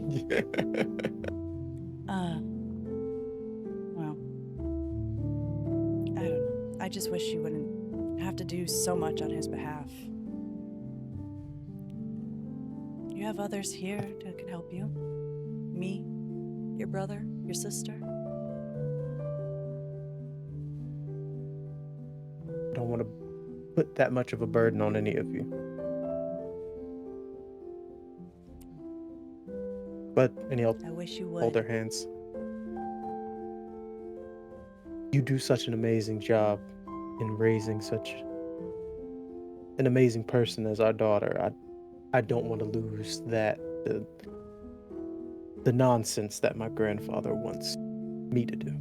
Yeah. Well, I don't know. I just wish you wouldn't have to do so much on his behalf. You have others here that can help you. Me, your brother, your sister. I don't want to put that much of a burden on any of you. But, and he'll I wish you would. hold their hands. You do such an amazing job in raising such an amazing person as our daughter. I don't want to lose that, the nonsense that my grandfather wants me to do.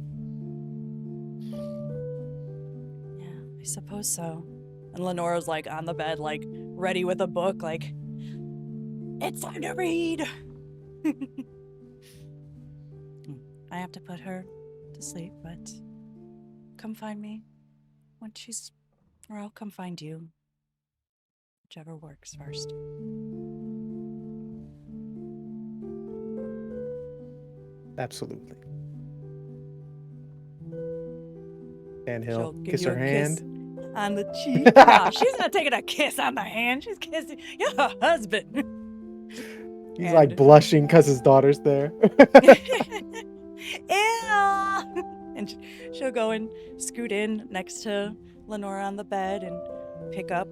Yeah, I suppose so. And Lenora's like on the bed, like ready with a book, like, it's time to read. I have to put her to sleep, but come find me when she's, or I'll come find you. Whichever works first. Absolutely. And She'll he'll give kiss you her a kiss hand. on the cheek. No, she's not taking a kiss on the hand. She's kissing your husband. He's like blushing because his daughter's there. Ew. And she'll go and scoot in next to Lenora on the bed and pick up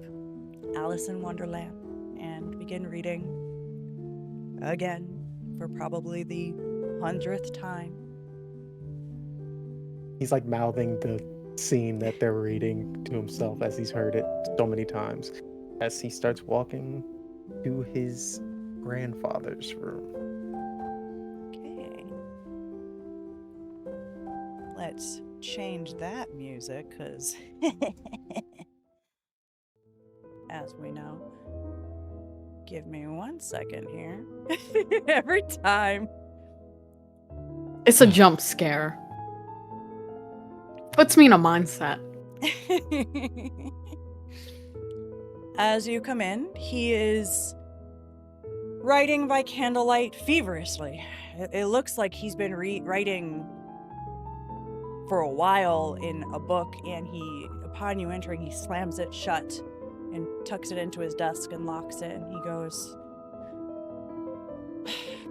Alice in Wonderland and begin reading again for probably the 100th time. He's like mouthing the scene that they're reading to himself as he's heard it so many times. As he starts walking to his grandfather's room. Okay. Let's change that music, because as we know, give me 1 second here. Every time. It's a jump scare. Puts me in a mindset. As you come in, he is writing by candlelight feverishly. It looks like he's been writing for a while in a book, and upon you entering, he slams it shut and tucks it into his desk and locks it, and he goes,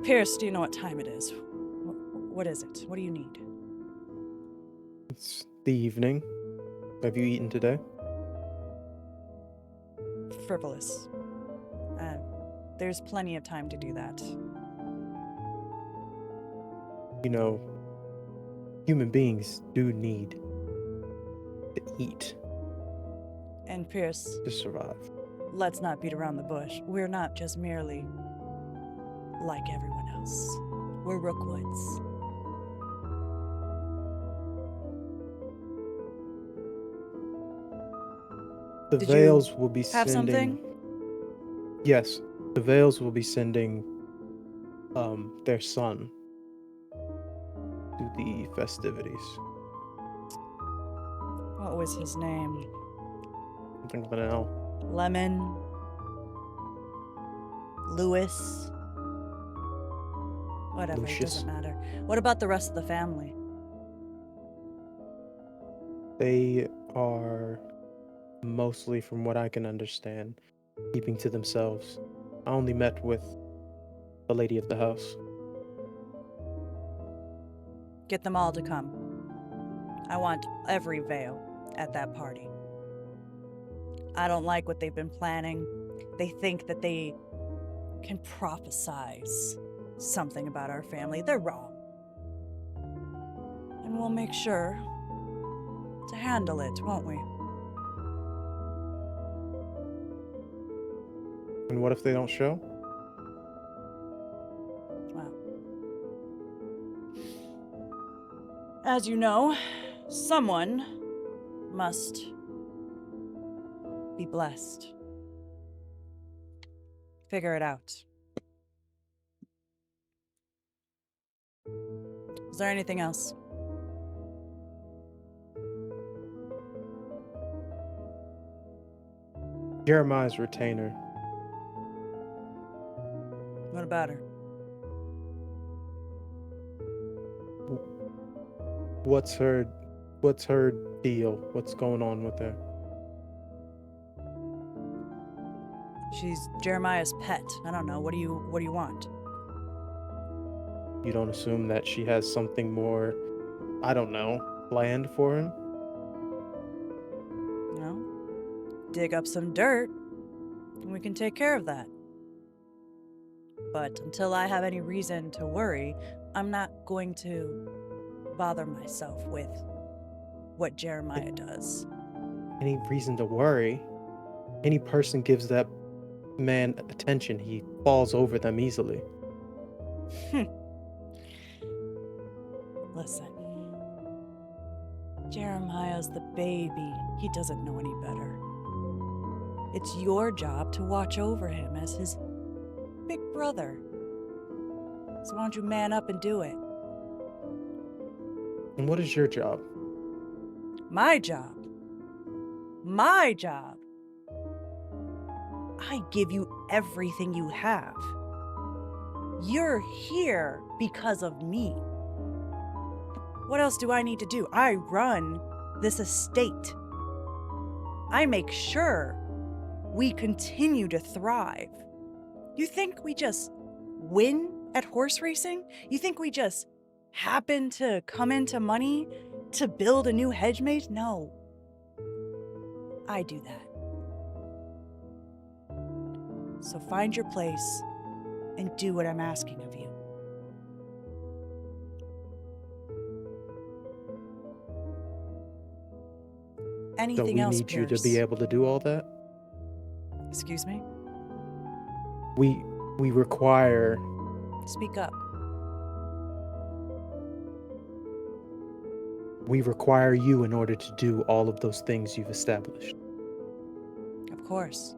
Pierce, do you know what time it is? What is it? What do you need? It's the evening. Have you eaten today? Frivolous. There's plenty of time to do that. You know, human beings do need to eat And Pierce, to survive. let's not beat around the bush. We're not just merely like everyone else. We're Rookwoods. The Did you Veils will be Have sending. something? Yes, the Veils will be sending their son to the festivities. What was his name? Something with an L. Lemon? Lewis? Whatever, it Lucius. doesn't matter. What about the rest of the family? They are mostly, from what I can understand, keeping to themselves. I only met with the lady of the house. Get them all to come. I want every Veil at that party. I don't like what they've been planning. They think that they can prophesize something about our family. They're wrong. And we'll make sure to handle it, won't we? And what if they don't show? Well, as you know, someone must be blessed. Figure it out. Is there anything else? Jeremiah's retainer. What about her? What's her deal? What's going on with her? She's Jeremiah's pet. I don't know. What do you want? You don't assume that she has something more, I don't know, planned for him? No? Dig up some dirt, and we can take care of that. But until I have any reason to worry, I'm not going to bother myself with what Jeremiah does. Any reason to worry? Any person gives that man attention, he falls over them easily. Listen. Jeremiah's the baby. He doesn't know any better. It's your job to watch over him as his big brother. So why don't you man up and do it? And what is your job? My job. My job. I give you everything you have. You're here because of me. What else do I need to do? I run this estate. I make sure we continue to thrive. You think we just win at horse racing? You think we just happen to come into money to build a new hedge maze? No. I do that. So find your place and do what I'm asking of you. So Anything we else, need you Pierce? to be able to do all that? Excuse me? We require Speak up. you in order to do all of those things you've established. Of course.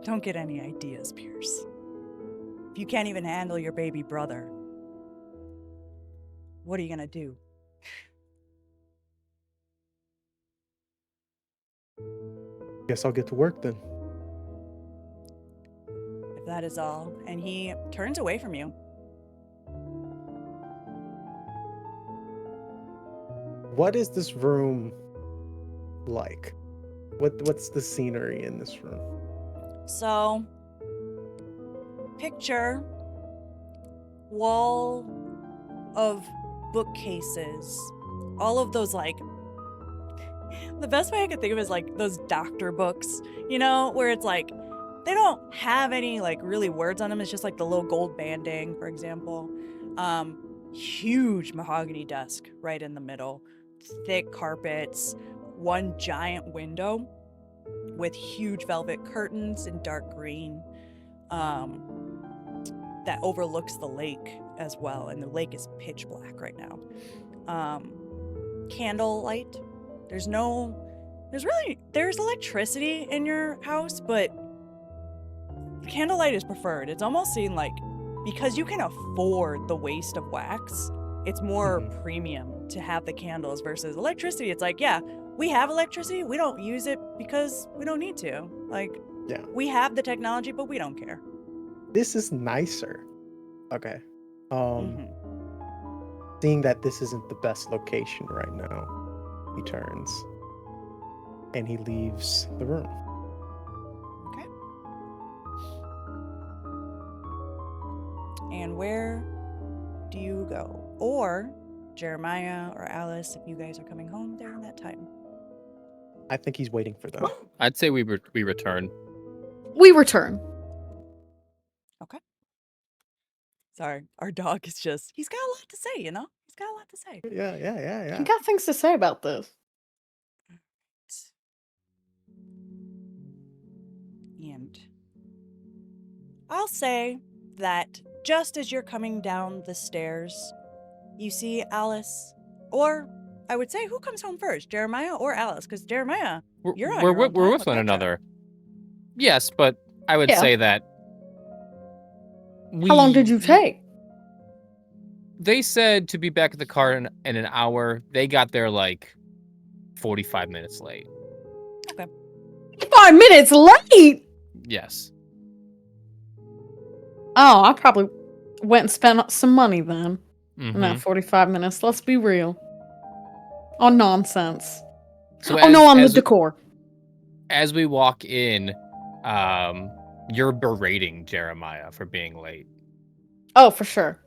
Don't get any ideas, Pierce. If you can't even handle your baby brother, what are you gonna do? Guess I'll get to work then. If that is all. And he turns away from you. What is this room like? What's the scenery in this room? So, picture wall of bookcases. All of those, like, the best way I could think of is like those doctor books, you know, where it's like they don't have any like really words on them. It's just like the little gold banding, for example. Huge mahogany desk right in the middle, thick carpets, one giant window with huge velvet curtains in dark green that overlooks the lake as well, and the lake is pitch black right now. Candle light. There's electricity in your house, but candlelight is preferred. It's almost seen like, because you can afford the waste of wax, it's more premium to have the candles versus electricity. It's like, yeah, we have electricity, we don't use it because we don't need to. Like, Yeah. we have the technology, but we don't care. This is nicer. Okay. Mhm. Seeing that this isn't the best location right now, he turns and he leaves the room. Okay. And where do you go? Or Jeremiah or Alice, if you guys are coming home during that time. I think he's waiting for them. I'd say we return. We return. Sorry, our dog is just, he's got a lot to say, you know? He's got a lot to say. Yeah. You got things to say about this. And I'll say that just as you're coming down the stairs, you see Alice, or I would say, who comes home first, Jeremiah or Alice? Because Jeremiah, you're on your own We're time with one Petra. another. Yes, but I would say that. How long did you take? They said to be back at the car in an hour. They got there like 45 minutes late. 5 minutes late? Yes. Oh, I probably went and spent some money then. In Mhm. that 45 minutes. Let's be real. On nonsense. So on the decor. As we walk in, you're berating Jeremiah for being late. Oh, for sure.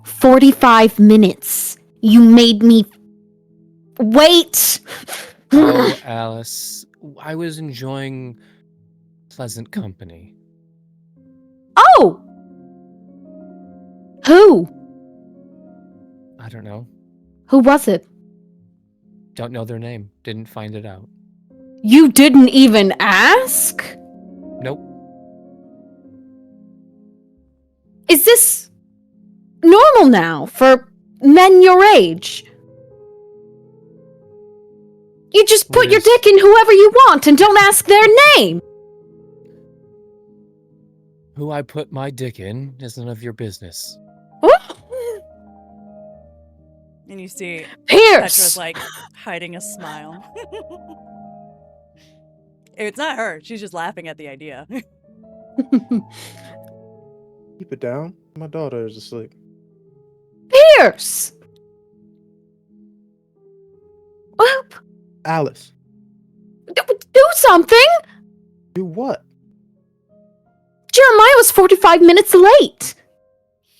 45 minutes. You made me wait. Oh, Alice, I was enjoying pleasant company. Oh! Who? I don't know. Who was it? Don't know their name. Didn't find it out. You didn't even ask? Nope. Is this normal now for men your age? You just put your dick in whoever you want and don't ask their name. Who I put my dick in is none of your business. And you see Pierce! Petra's like hiding a smile. It's not her. She's just laughing at the idea. Keep it down. My daughter is asleep. Pierce! Whoop. Alice, Do something! do what? Jeremiah was 45 minutes late.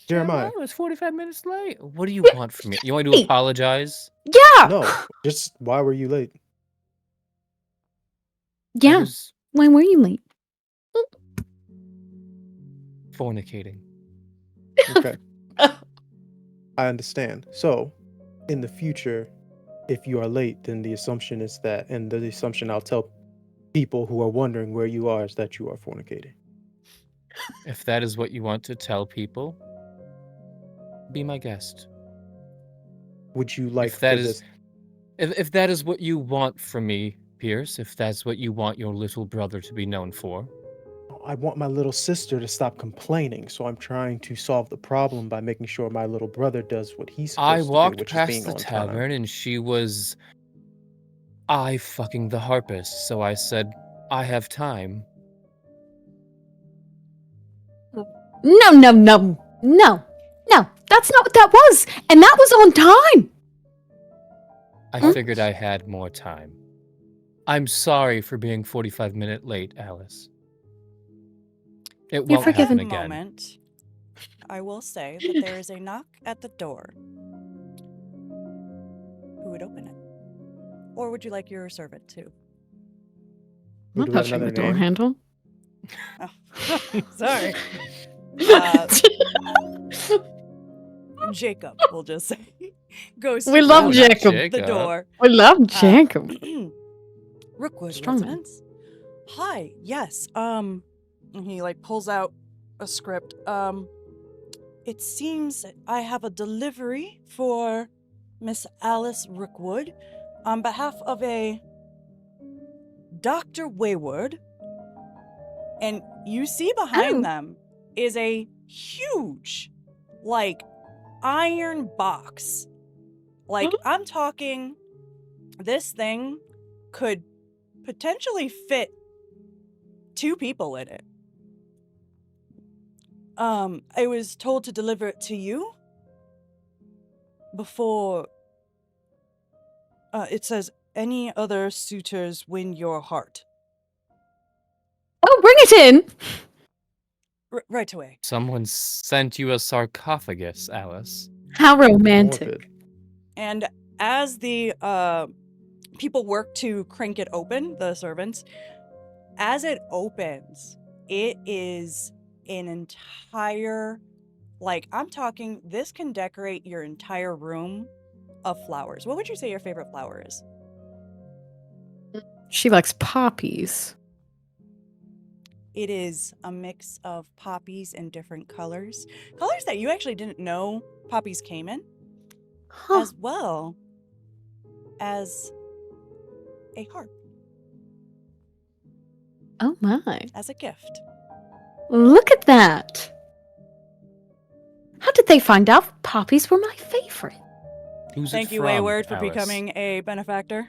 Jeremiah. was 45 minutes late. What do you want from me? You want me to apologize? Yeah. No, just why were you late? Yeah. When were you late? Fornicating. Okay. I understand. So, in the future, if you are late, then the assumption is that, and the assumption I'll tell people who are wondering where you are is that you are fornicating. If that is what you want to tell people, be my guest. Would you like If that for is this? if that is what you want from me, Pierce, if that's what you want your little brother to be known for, I want my little sister to stop complaining, so I'm trying to solve the problem by making sure my little brother does what he's I supposed to do, walked which is past being the on time. tavern and she was fucking the harpist, so I said, I have time. No, no, no, no, no. That's not what that was. And that was on time. I figured I had more time. I'm sorry for being 45 minutes late, Alice. It You're won't At happen that again. moment, I will say that there is a knock at the door. Who would open it? Or would you like your servant to? I'm We not do have touching the another door name? handle. Oh, sorry. Jacob, we'll just say, goes We to love knock Jacob. the door. We love Jacob. Rookwood Strong man. residence. Hi, yes. And he like pulls out a script. It seems I have a delivery for Miss Alice Rookwood on behalf of a Dr. Wayward. And you see behind Oh. them is a huge, like, iron box. Like, I'm talking, this thing could potentially fit 2 people in it. I was told to deliver it to you before, it says, any other suitors win your heart. Oh, bring it in. Right away. Someone sent you a sarcophagus, Alice. How romantic. Morbid. And as the people work to crank it open, the servants, as it opens, it is an entire, like, I'm talking, this can decorate your entire room of flowers. What would you say your favorite flower is? She likes poppies. It is a mix of poppies in different colors. Colors that you actually didn't know poppies came in, Huh. as well as a harp Oh my. as a gift. Look at that. How did they find out poppies were my favorite? Who's Thank it you, from, Wayward, for Alice? becoming a benefactor.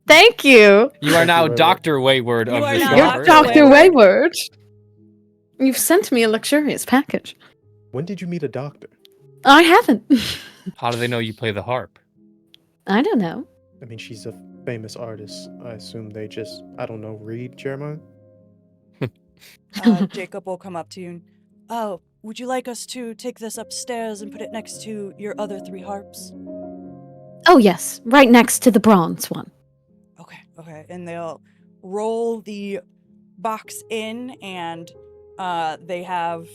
Thank you. You are Thank now you, Wayward. Dr. Wayward You of are this now You're universe. Dr. Dr. Wayward. Wayward. You've sent me a luxurious package. When did you meet a doctor? I haven't. How do they know you play the harp? I don't know. I mean, she's a famous artist. I assume they just, I don't know, read, Jeremiah? Jacob will come up to you and, oh, would you like us to take this upstairs and put it next to your other 3 harps? Oh, yes, right next to the bronze one. Okay. And they'll roll the box in, and they have...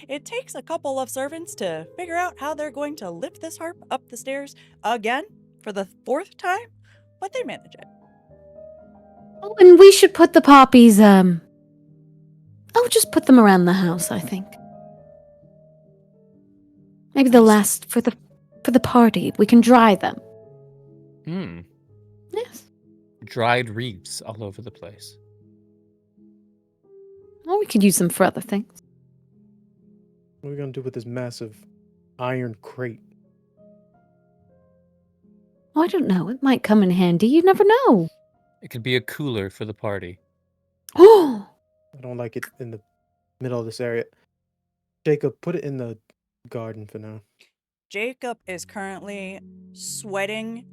It takes a couple of servants to figure out how they're going to lift this harp up the stairs again for the 4th time, but they manage it. Oh, and we should put the poppies, just put them around the house, I think. Maybe they'll last for the party. We can dry them. Hmm. Yes. Dried wreaths all over the place. Or we could use them for other things. What are we gonna do with this massive iron crate? Oh, I don't know. It might come in handy. You never know. It could be a cooler for the party. Oh, I don't like it in the middle of this area. Jacob, put it in the garden for now. Jacob is currently sweating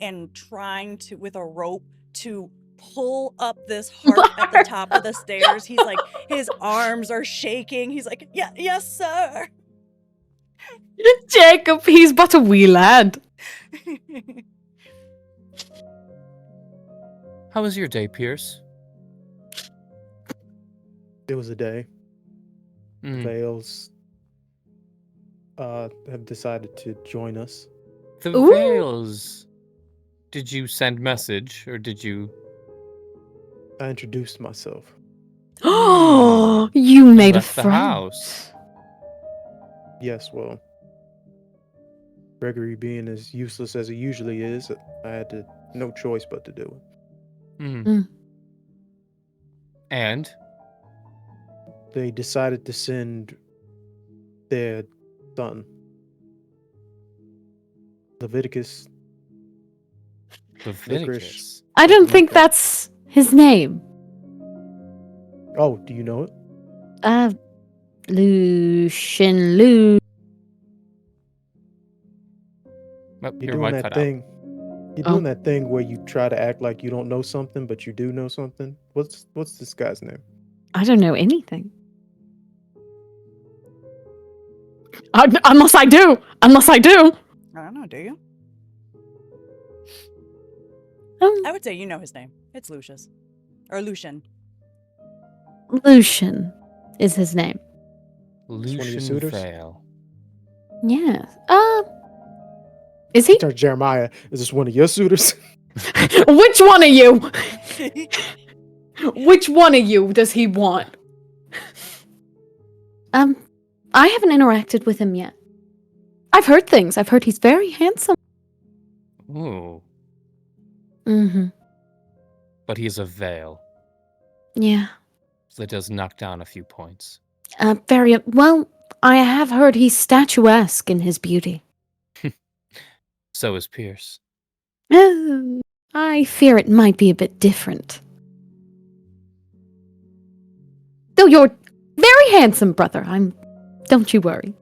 and trying to, with a rope, to pull up this harp at the top of the stairs. He's like, his arms are shaking. He's like, yeah, yes, sir. Jacob, he's but a wee lad. How was your day, Pierce? It was a day. Hmm. Vales have decided to join us. The Ooh. Vales. Did you send message, or did you... I introduced myself. Oh, you You made a left the friend. house. Yes, well, Gregory being as useless as he usually is, I had no choice but to do it. Mm. And? They decided to send their son, Leviticus. Leviticus. I don't Something think like that. that's his name. Oh, do you know it? Lucian Lu. Oh, You're your doing mic that cut thing. You're Oh. doing that thing where you try to act like you don't know something, but you do know something. What's this guy's name? I don't know anything. Unless I do. Unless I do. I don't know, do you? Um, I would say you know his name. It's Lucius. Or Lucian. Lucian is his name. out. It's one of your Lucian suitors? Vale. Yeah. Is he? Sorry, Jeremiah. Is this one of your suitors? Which one of you? Which one of you does he want? I haven't interacted with him yet. I've heard things. I've heard he's very handsome. Ooh. Mm-hmm. But he's a Vale, Yeah. so that does knock down a few points. Very well. I have heard he's statuesque in his beauty. So is Pierce. Oh, I fear it might be a bit different. Though you're very handsome, brother. Don't you worry.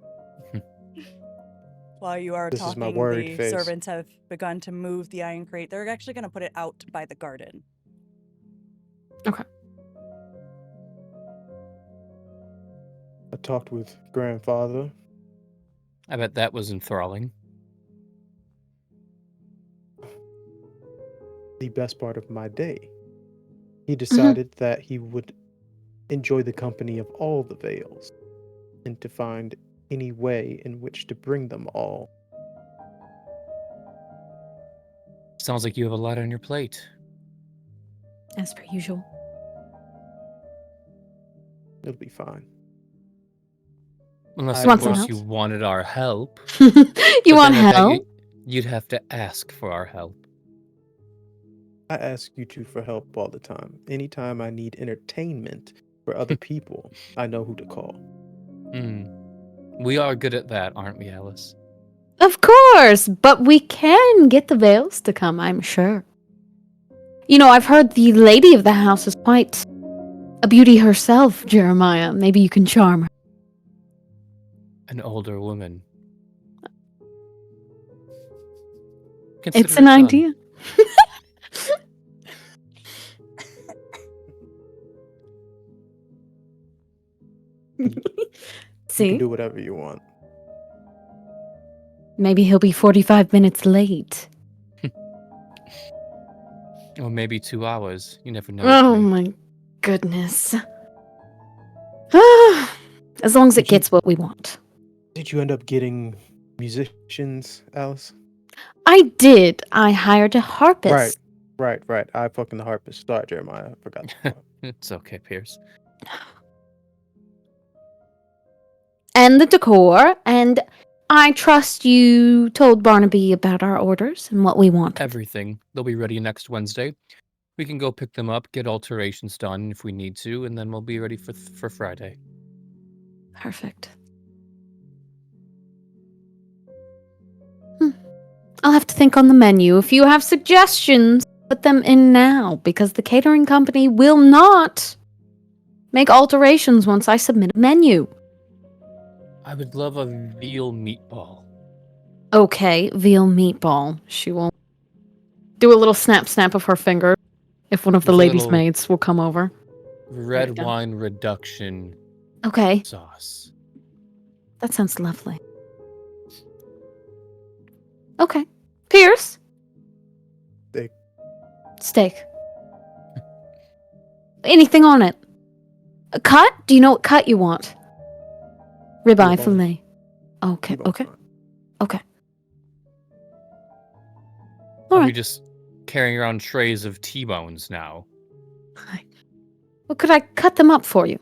While you are This is my talking, worried the face. servants have begun to move the iron crate. They're actually going to put it out by the garden. I talked with grandfather. I bet that was enthralling. The best part of my day. He decided that he would enjoy the company of all the Vales and to find any way in which to bring them all. Sounds like you have a lot on your plate. As per usual. It'll be fine. Unless, I of want some course, you help? wanted our help. You But want then I bet help? You'd have to ask for our help. I ask you two for help all the time. Anytime I need entertainment for other people, I know who to call. Hmm. We are good at that, aren't we, Alice? Of course, but we can get the Vales to come, I'm sure. You know, I've heard the lady of the house is quite a beauty herself, Jeremiah. Maybe you can charm her. An older woman. It's Consider an done. idea. You can See? do whatever you want. Maybe he'll be 45 minutes late. Or maybe 2 hours. You never know. Oh with me. my goodness. As long as it Did you- gets what we want. Did you end up getting musicians, Alice? I did. I hired a harpist. Right. I fucking the harpist. Sorry, Jeremiah. I forgot. the part. It's okay, Pierce. And the decor, and I trust you told Barnaby about our orders and what we want. Everything. They'll be ready next Wednesday. We can go pick them up, get alterations done if we need to, and then we'll be ready for Friday. Perfect. I'll have to think on the menu. If you have suggestions, put them in now, because the catering company will not make alterations once I submit a menu. I would love a veal meatball. Okay, veal meatball. She will do a little snap of her finger if one of the With a ladies' little- maids will come over. Red it down. wine reduction Okay, sauce. that sounds lovely. Okay. Pierce? Steak. Steak. Anything on it? A cut? Do you know what cut you want? Ribeye, T-bone. fillet. Okay, T-bone's okay, fine. okay. Are we Alright. just carrying around trays of T-bones now. Well, could I cut them up for you?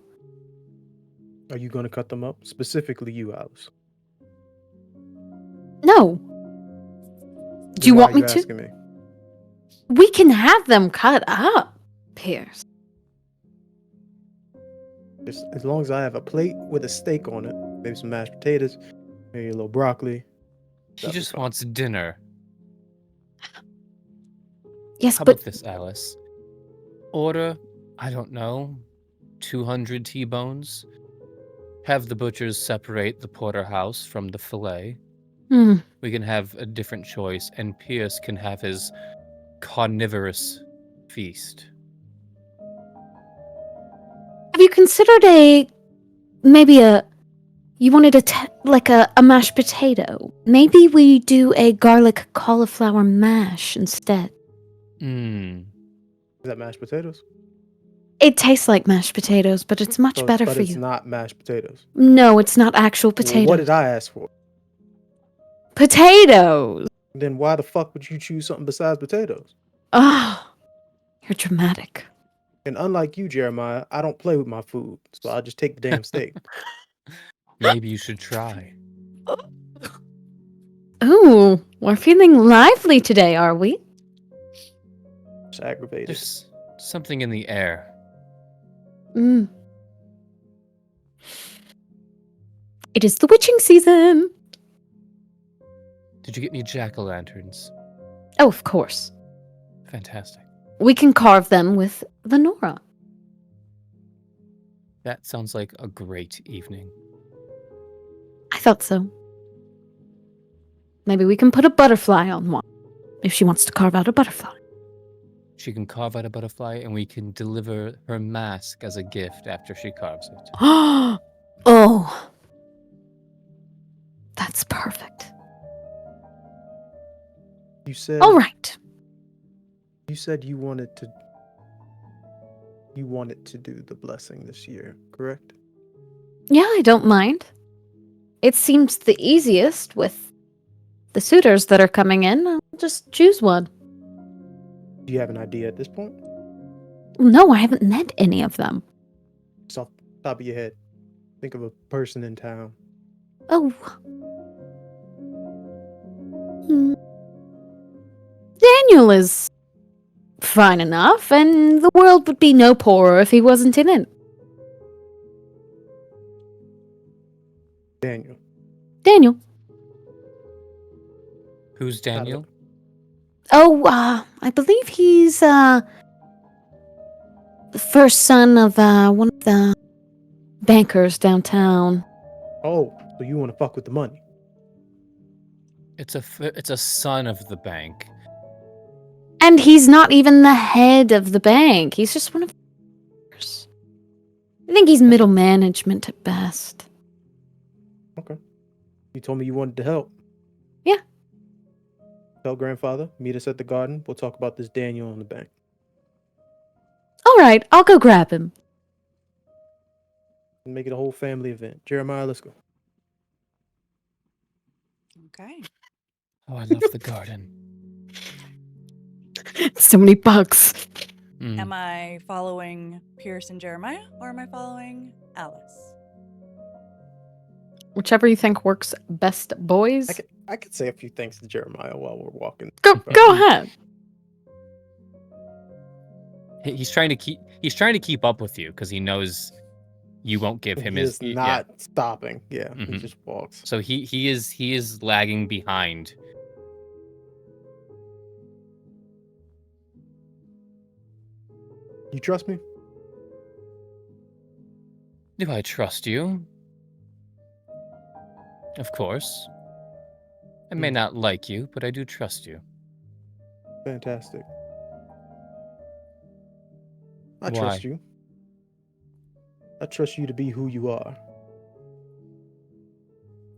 Are you going to cut them up? Specifically you, Alice. No. Do Then you why want are me you to? asking me? We can have them cut up, Pierce. Just as long as I have a plate with a steak on it, maybe some mashed potatoes, maybe a little broccoli. He That'd be just fine. wants dinner. Yes, How but about this, Alice? Order, I don't know, 200 T-bones. Have the butchers separate the porterhouse from the fillet. We can have a different choice, and Pierce can have his carnivorous feast. have you considered you wanted a mashed potato? Maybe we do a garlic cauliflower mash instead. Mmm. Is that mashed potatoes? It tastes like mashed potatoes, but it's much better but for it's you. not mashed potatoes. No, it's not actual Well, potatoes. what did I ask for? Potatoes! Then why the fuck would you choose something besides potatoes? Oh, you're dramatic. And unlike you, Jeremiah, I don't play with my food, so I just take the damn steak. Maybe you should try. Ooh, we're feeling lively today, are we? Just aggravated. There's something in the air. Mm. It is the witching season. Did you get me jack-o'-lanterns? Oh, of course. Fantastic. We can carve them with the Nora. That sounds like a great evening. I thought so. Maybe we can put a butterfly on one, if she wants to carve out a butterfly. She can carve out a butterfly, and we can deliver her mask as a gift after she carves it. Oh, that's perfect. You said All right. you said you wanted to do the blessing this year, correct? Yeah, I don't mind. It seems the easiest with the suitors that are coming in. I'll just choose one. Do you have an idea at this point? No, I haven't met any of them. Just off the top of your head. Think of a person in town. Oh. Hmm. Daniel is fine enough, and the world would be no poorer if he wasn't in it. Daniel. Daniel. Who's Daniel? Oh, I believe he's, the first son of, one of the bankers downtown. Oh, so you want to fuck with the money? It's a son of the bank. And he's not even the head of the bank. He's just one of the bankers. I think he's middle management at best. Okay. You told me you wanted to help. Yeah. Tell grandfather, meet us at the garden. We'll talk about this Daniel in the bank. All right, I'll go grab him. And make it a whole family event. Jeremiah, let's go. Okay. Oh, I love the garden. So many bugs. Mm. Am I following Pierce and Jeremiah, or am I following Alice? Whichever you think works best, boys. I could say a few things to Jeremiah while we're walking. Go ahead. He's trying to keep up with you because he knows you won't give him He his. is not stopping. Yeah, he Mhm. just walks. So he is lagging behind. You trust me? Do I trust you? Of course. I may not like you, but I do trust you. Fantastic. I Why? trust you. I trust you to be who you are.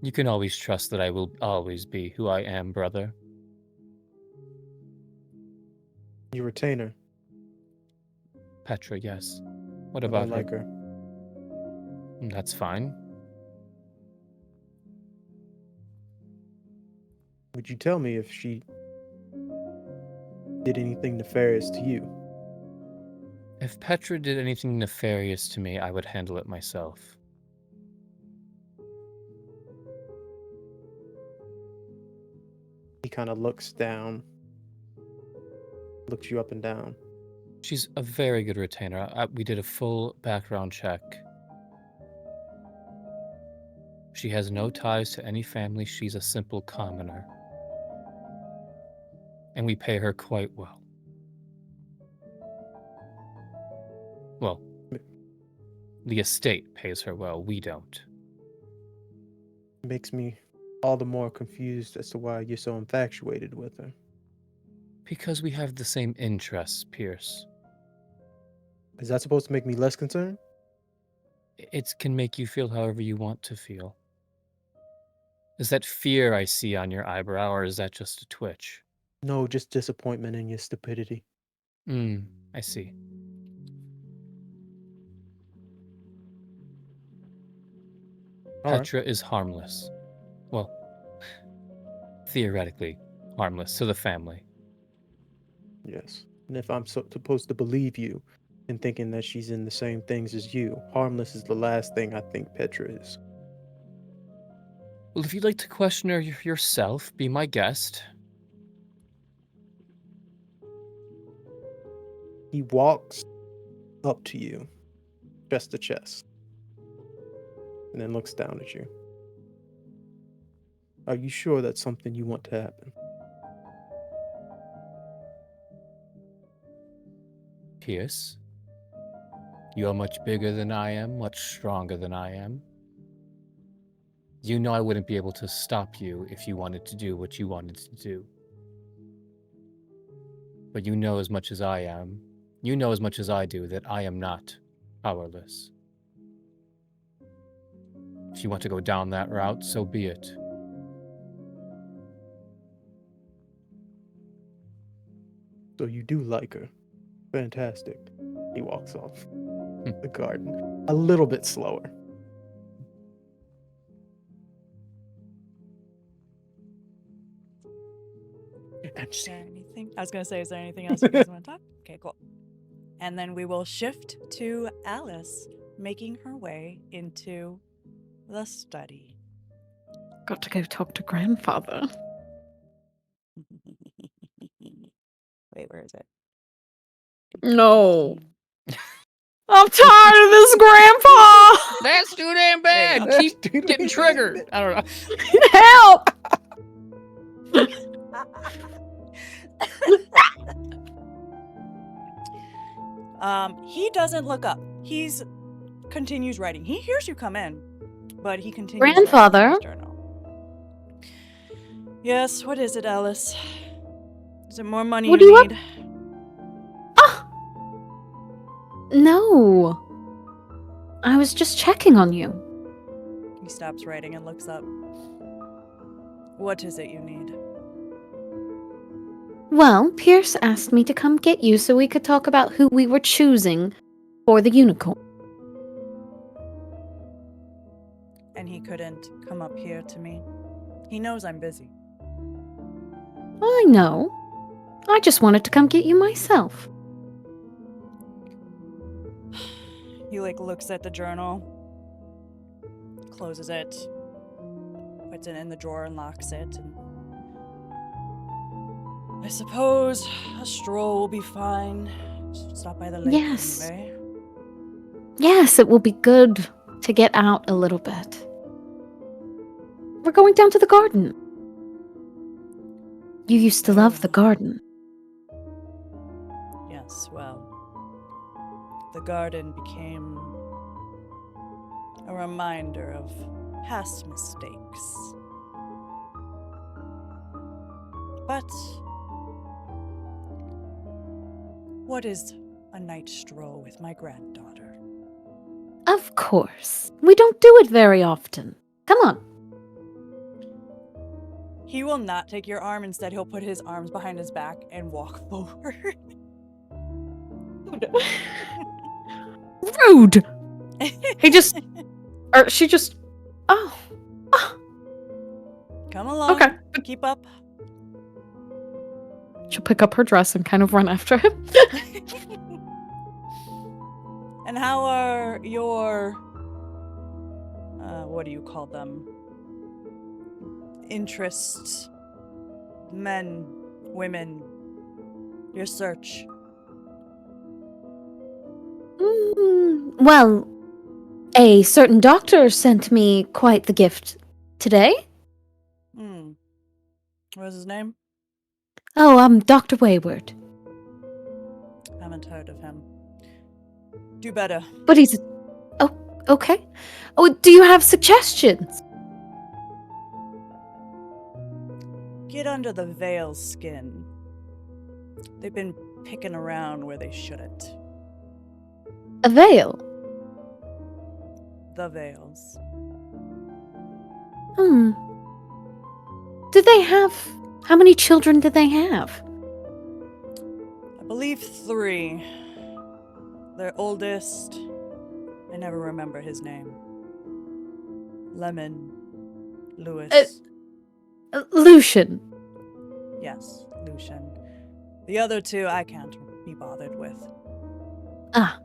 You can always trust that I will always be who I am, brother. Your retainer. Petra, yes. What I about don't like her? her. That's fine. Would you tell me if she did anything nefarious to you. If Petra did anything nefarious to me, I would handle it myself. He kind of looks down, looks you up and down. She's a very good retainer. We did a full background check. She has no ties to any family. She's a simple commoner. And we pay her quite well. Well, the estate pays her well. We don't. Makes me all the more confused as to why you're so infatuated with her. Because we have the same interests, Pierce. Is that supposed to make me less concerned? It can make you feel however you want to feel. Is that fear I see on your eyebrow, or is that just a twitch? No, just disappointment in your stupidity. I see. All right. Petra is harmless. Well, theoretically harmless to the family. Yes. And if I'm supposed to believe you in thinking that she's in the same things as you, harmless is the last thing I think Petra is. Well, if you'd like to question her yourself, be my guest. He walks up to you, chest to chest, and then looks down at you. Are you sure that's something you want to happen? Pierce, you're much bigger than I am, much stronger than I am. You know I wouldn't be able to stop you if you wanted to do what you wanted to do. But you know as much as I am, you know as much as I do, that I am not powerless. If you want to go down that route, so be it. So you do like her. Fantastic. He walks off the garden a little bit slower. Is there anything? I was going to say, is there anything else you guys want to talk? Okay, cool. And then we will shift to Alice making her way into the study. Got to go talk to grandfather. Wait, where is it? No. I'm tired of this, Grandpa! That's too damn bad! There Keep getting triggered! I don't know. Help! He doesn't look up. He's continues writing. He hears you come in, but he continues. Grandfather? writing in his journal. Yes, what is it, Alice? Is it more money What you do you need? Ah! No. I was just checking on you. He stops writing and looks up. What is it you need? Well, Pierce asked me to come get you so we could talk about who we were choosing for the unicorn. And he couldn't come up here to me. He knows I'm busy. I know. I just wanted to come get you myself. He looks at the journal, closes it, puts it in the drawer and locks it. And I suppose a stroll will be fine. Just stop by the lake. Yes. Anyway. Yes, it will be good to get out a little bit. We're going down to the garden. You used to love the garden. Yes, well, the garden became a reminder of past mistakes. But what is a night stroll with my granddaughter? Of course. We don't do it very often. Come on. He will not take your arm. Instead, he'll put his arms behind his back and walk forward. Rude! He just... Or she just... Oh. Come along. Okay. Keep up. She'll pick up her dress and kind of run after him. And how are your, what do you call them? Interests, men, women, your search? Well, a certain doctor sent me quite the gift today. What was his name? Oh, I'm Dr. Wayward. Haven't heard of him. Do better. But he's... Oh, okay. Oh, do you have suggestions? Get under the Veil's skin. They've been picking around where they shouldn't. A veil? The Veils. Do they have... How many children do they have? I believe 3. Their oldest, I never remember his name. Lemon. Lewis. Lucian. Yes, Lucian. The other 2 I can't be bothered with. Ah.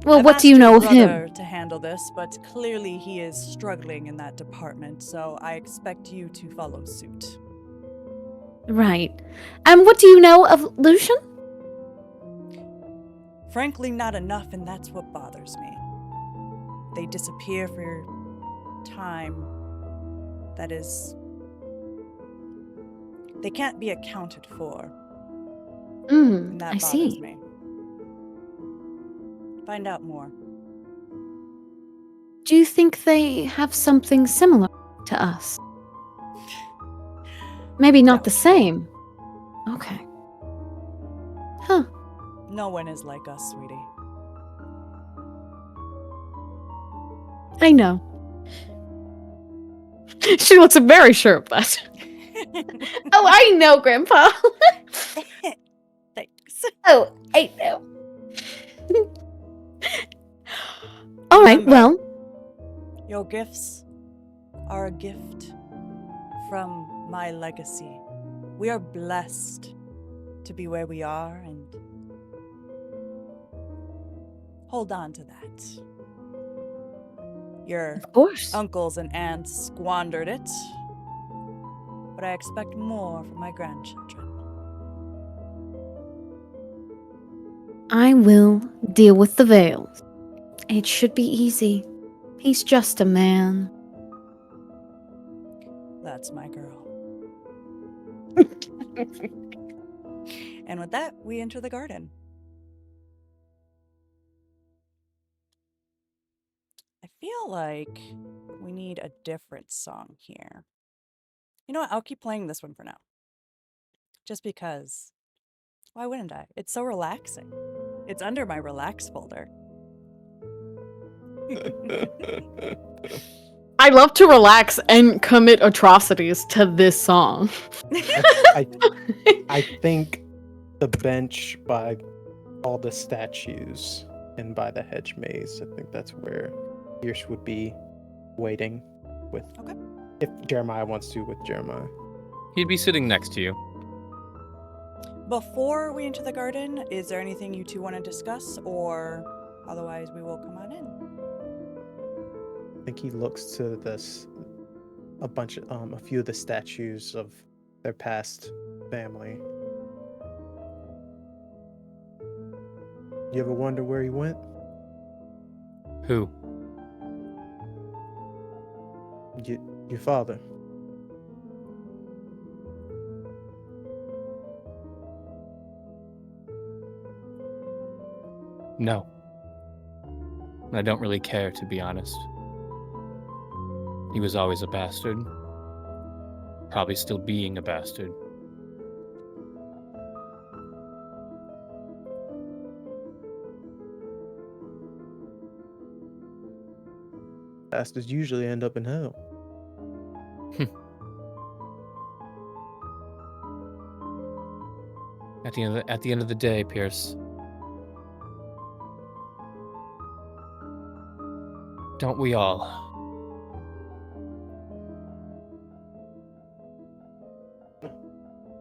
Well, I've what do you asked know your of him? brother to handle this, but clearly he is struggling in that department, so I expect you to follow suit. Right. And what do you know of Lucian? Frankly, not enough, and that's what bothers me. They disappear for time that is... They can't be accounted for. And that I bothers see. me. Find out more. Do you think they have something similar to us? Maybe not the Doubtful. same. Okay. Huh. No one is like us, sweetie. I know. She looks very sure of that. Oh, I know, Grandpa. Thanks. Oh, I know. All right, Remember, well, your gifts are a gift from my legacy. We are blessed to be where we are, and hold on to that. Your of course. uncles and aunts squandered it, but I expect more from my grandchildren. I will deal with the veils. It should be easy. He's just a man. That's my girl. And with that, we enter the garden. I feel like we need a different song here. You know what? I'll keep playing this one for now. Just because. Why wouldn't I? It's so relaxing. It's under my relax folder. I love to relax and commit atrocities to this song. I think the bench by all the statues and by the hedge maze, I think that's where Pierce would be waiting with. Okay. If Jeremiah wants to, with Jeremiah. He'd be sitting next to you. Before we enter the garden, is there anything you two want to discuss, or otherwise we will come on in? I think he looks to this a few of the statues of their past family. You ever wonder where he went? Who? Your father. No. I don't really care, to be honest. He was always a bastard. Probably still being a bastard. Bastards usually end up in hell. At the end of the day, Pierce. Don't we all?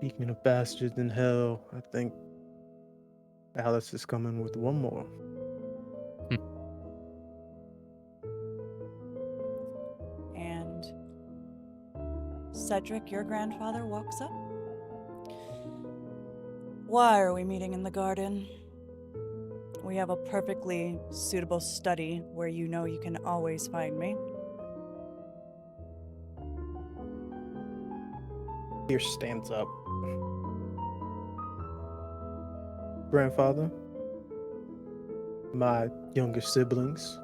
Speaking of bastards in hell, I think Alice is coming with one more. And Cedric, your grandfather, walks up. Why are we meeting in the garden? We have a perfectly suitable study where you know you can always find me. Pierce stands up. Grandfather, my younger siblings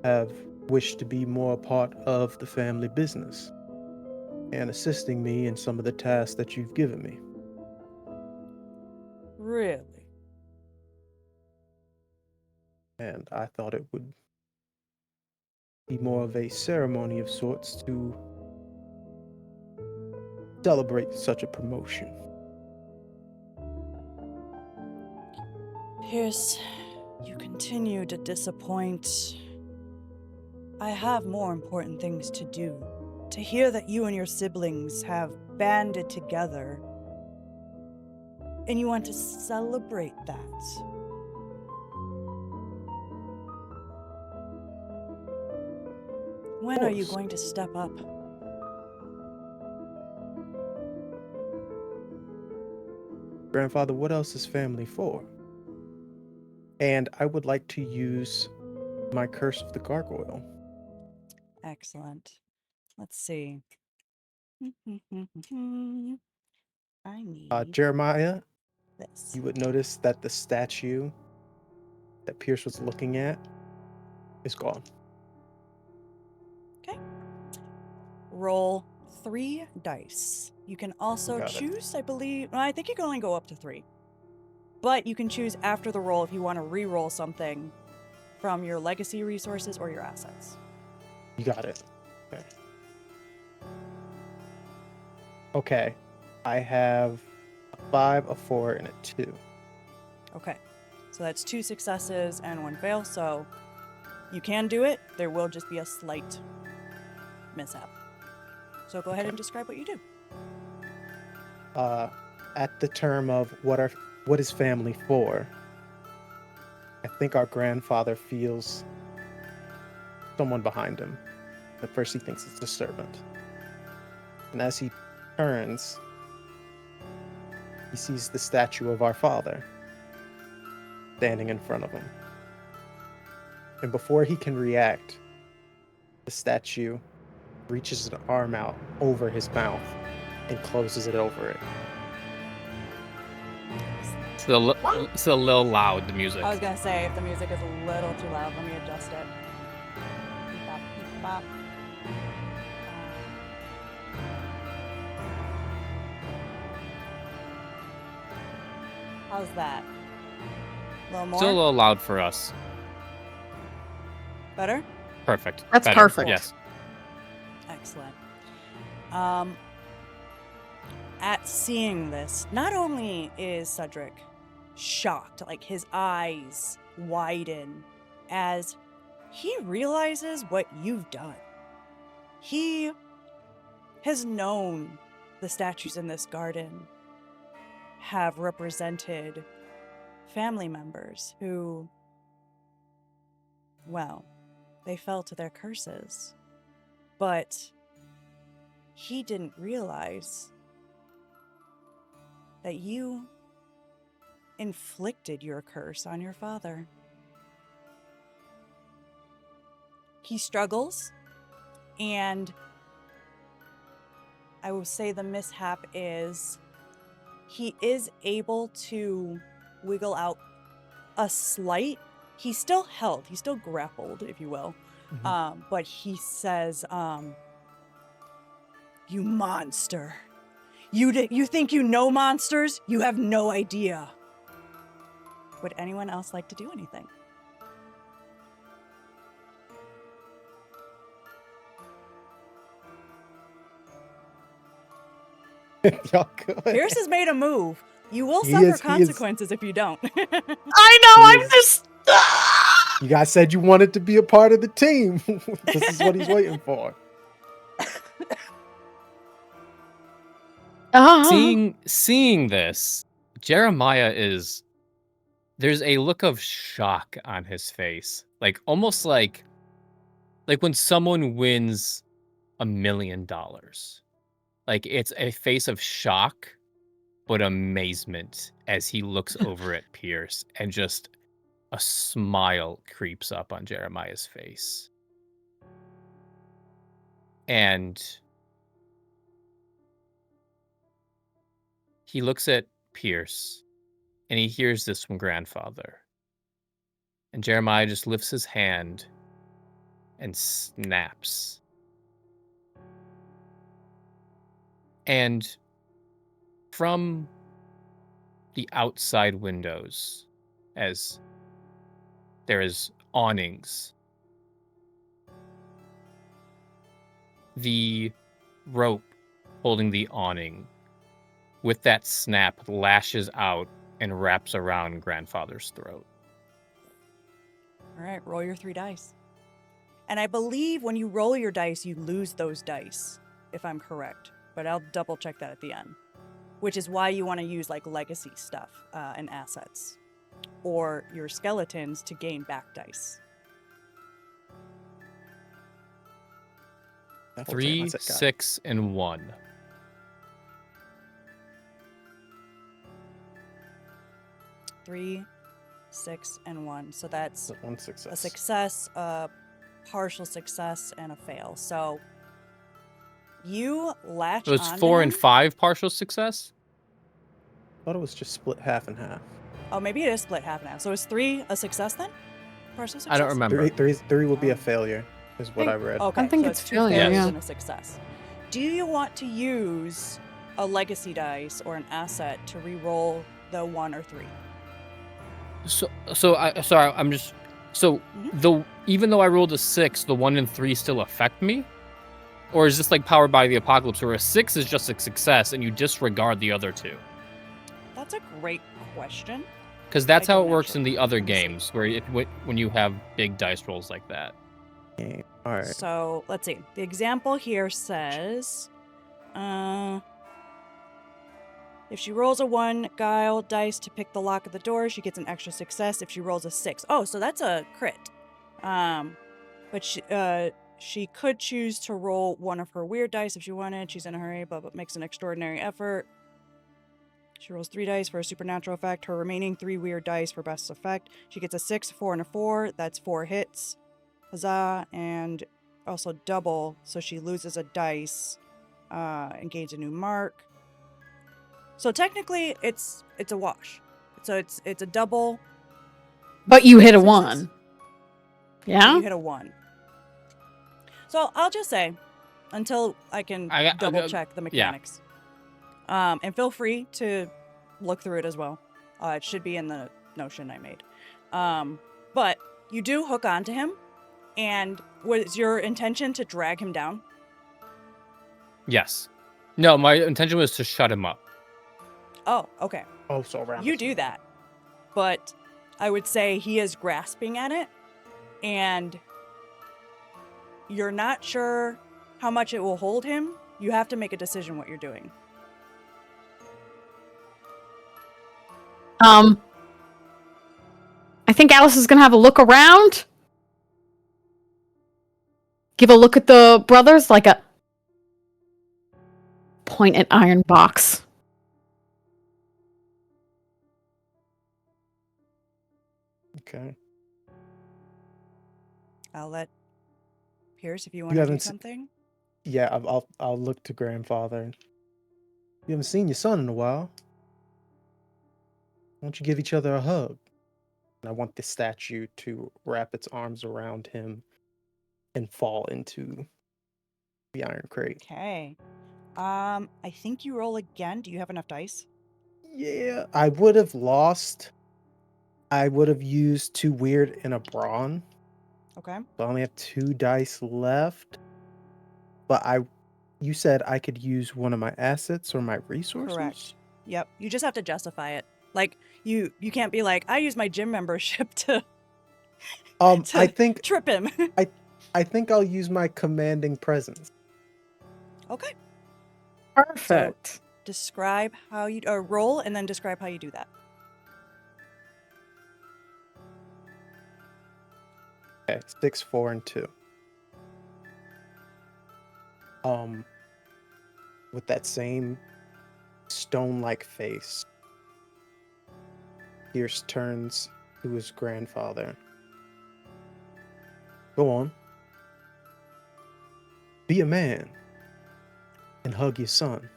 have wished to be more a part of the family business and assisting me in some of the tasks that you've given me. Really? And I thought it would be more of a ceremony of sorts to celebrate such a promotion. Pierce, you continue to disappoint. I have more important things to do. To hear that you and your siblings have banded together and you want to celebrate that. When are you course. going to step up? Grandfather, what else is family for? And I would like to use my Curse of the Gargoyle. Excellent. Let's see. I need Jeremiah, this. you would notice that the statue that Pierce was looking at is gone. Okay. Roll 3 dice. You can also Got it. choose, I believe. I think you can only go up to 3. But you can choose after the roll if you want to re-roll something from your legacy resources or your assets. You got it. Okay. Okay. I have a 5, a 4, and a 2. Okay. So that's 2 successes and 1 fail. So you can do it. There will just be a slight mishap. So go ahead and describe what you do. At the term of what is family for, I think our grandfather feels someone behind him. At first he thinks it's a servant. And as he turns, he sees the statue of our father standing in front of him. And before he can react, the statue reaches an arm out over his mouth and closes it over it. It's a little loud, the music. I was going to say, if the music is a little too loud, let me adjust it. Beep, bop, beep, bop. How's that? A little more? Still a little loud for us. Better? Perfect. That's Better. perfect. Yes. Excellent. At seeing this, not only is Cedric shocked, like his eyes widen as he realizes what you've done. He has known the statues in this garden have represented family members who, well, they fell to their curses. But he didn't realize that you inflicted your curse on your father. He struggles, and I will say the mishap is he is able to wiggle out a slight. He's still held. He's still grappled, if you will. But he says, "You monster. You think you know monsters? You have no idea." Would anyone else like to do anything? Y'all good. Pierce has made a move. You will He suffer is- consequences if you don't. I know, I'm just. You guys said you wanted to be a part of the team. This is what he's waiting for. Seeing this, Jeremiah there's a look of shock on his face. Like almost like when someone wins $1 million. Like it's a face of shock, but amazement as he looks over at Pierce, and just a smile creeps up on Jeremiah's face. And he looks at Pierce, and he hears this from Grandfather. And Jeremiah just lifts his hand and snaps. And from the outside windows, as there is awnings, the rope holding the awning with that snap lashes out and wraps around Grandfather's throat. All right, roll your 3 dice. And I believe when you roll your dice, you lose those dice, if I'm correct. But I'll double check that at the end. Which is why you want to use like legacy stuff and assets. Or your skeletons to gain back dice. 3, 6, and 1. 3, 6, and 1. So that's One success. a success, a partial success, and a fail. So you latch So it's onto 4 and him. 5 partial success? I thought it was just split half and half. Oh, maybe it is split half and half. So is 3 a success then? Partial success? I don't remember. Three will be a failure, is what I read. Okay, I think so it's 2 failure, failures yeah. and a success. Do you want to use a legacy dice or an asset to re-roll the 1 or 3? Even though I rolled a 6, the 1 and 3 still affect me? Or is this like Powered by the Apocalypse, where a 6 is just a success and you disregard the other 2? That's a great question. Because that's I how it don't works actually. in the other Let me see. games, where when you have big dice rolls like that. Okay, all right. So let's see. The example here says, if she rolls a 1 guile dice to pick the lock of the door, she gets an extra success. If she rolls a 6, oh, so that's a crit. But she could choose to roll 1 of her weird dice if she wanted. She's in a hurry, but makes an extraordinary effort. She rolls 3 dice for a supernatural effect. Her remaining 3 weird dice for best effect. She gets a 6, 4, and a 4. That's 4 hits. Huzzah. And also double, so she loses a dice and gains a new mark. So technically, it's a wash. So it's a double. But you hit a success. 1. But Yeah? you hit a 1. So I'll just say, until I can double check the mechanics. And feel free to look through it as well. It should be in the notion I made. But you do hook onto him. And was your intention to drag him down? Yes. No, my intention was to shut him up. Oh, okay. Oh, so around. You do that. But I would say he is grasping at it. And you're not sure how much it will hold him. You have to make a decision what you're doing. I think Alice is gonna have a look around. Give a look at the brothers, like a point at iron box. Okay. I'll let Pierce, if you want You to do haven't something. Yeah, I'll look to Grandfather. You haven't seen your son in a while. Why don't you give each other a hug? And I want the statue to wrap its arms around him and fall into the iron crate. Okay. I think you roll again. Do you have enough dice? Yeah, I would have lost. I would have used 2 weird and a brawn. Okay. So I only have 2 dice left. But you said I could use one of my assets or my resources? Correct. Yep. You just have to justify it. Like you can't be like, I use my gym membership to I think trip him. I think I'll use my commanding presence. Okay. Perfect. describe how you roll and then describe how you do that. Okay, 6, 4, and 2. With that same stone-like face, Pierce turns to his grandfather. Go on. Be a man and hug your son.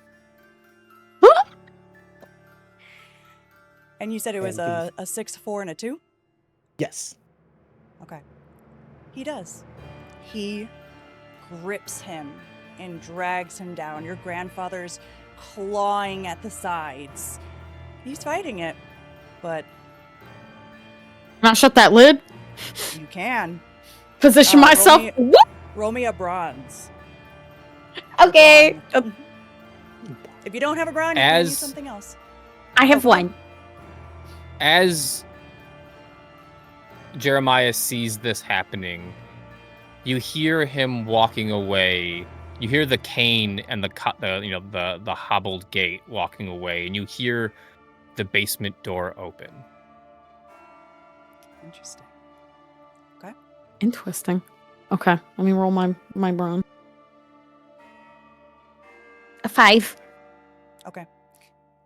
And you said it was And a 6, 4, and a 2? Yes. Okay. He does. He grips him and drags him down. Your grandfather's clawing at the sides. He's fighting it, but Not shut that lid. you can. Position roll myself. me- Whoop! Roll me a bronze. Okay. Brawn. If you don't have a brawn, you can use As- something else. I have one. As Jeremiah sees this happening, you hear him walking away. You hear the cane and the hobbled gate walking away, and you hear the basement door open. Interesting. Interesting. Okay, let me roll my brawn. A 5, Okay.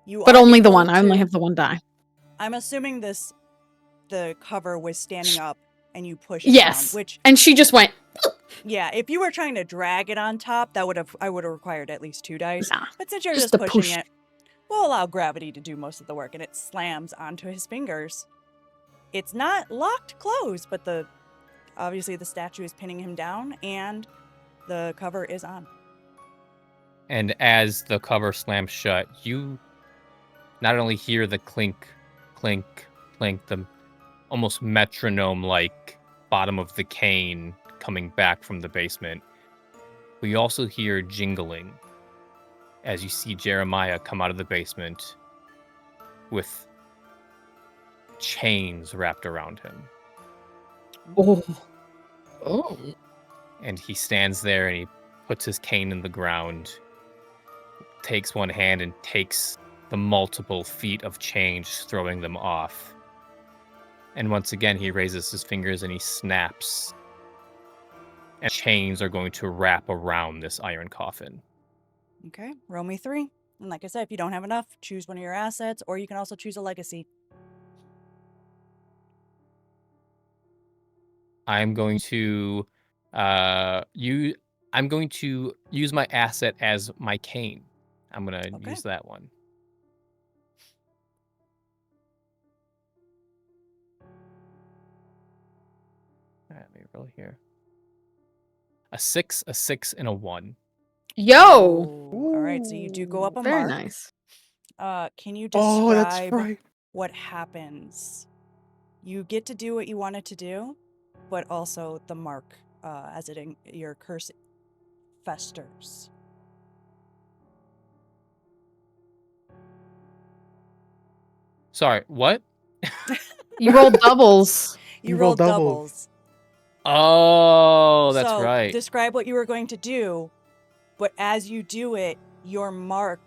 You but are only the able one. I only to- have the one die. I'm assuming the cover was standing up and you pushed it Yes. down, which, And she just went. yeah, if you were trying to drag it on top, I would have required at least 2 dice. Nah, But since you're just just a pushing push. it, we'll allow gravity to do most of the work, and it slams onto his fingers. It's not locked closed, but obviously the statue is pinning him down, and the cover is on. And as the cover slams shut, you not only hear the clink, clink, clink, the almost metronome-like bottom of the cane coming back from the basement, but you also hear jingling as you see Jeremiah come out of the basement with chains wrapped around him. Oh. Oh. And he stands there and he puts his cane in the ground, takes one hand and takes the multiple feet of chains, throwing them off. And once again, he raises his fingers and he snaps. And chains are going to wrap around this iron coffin. Okay, roll me 3. And like I said, if you don't have enough, choose one of your assets, or you can also choose a legacy. I'm going to use my asset as my cane. I'm going to Okay. use that one. Let me roll here. A 6, and a 1. Yo. All right, so you do go up a Very mark. nice. Can you Oh, that's describe right. what happens? You get to do what you wanted to do, but also the mark, as your curse festers. Sorry, what? You rolled doubles. You You rolled rolled doubles. Oh, that's So, right. describe what you were going to do, but as you do it, your mark,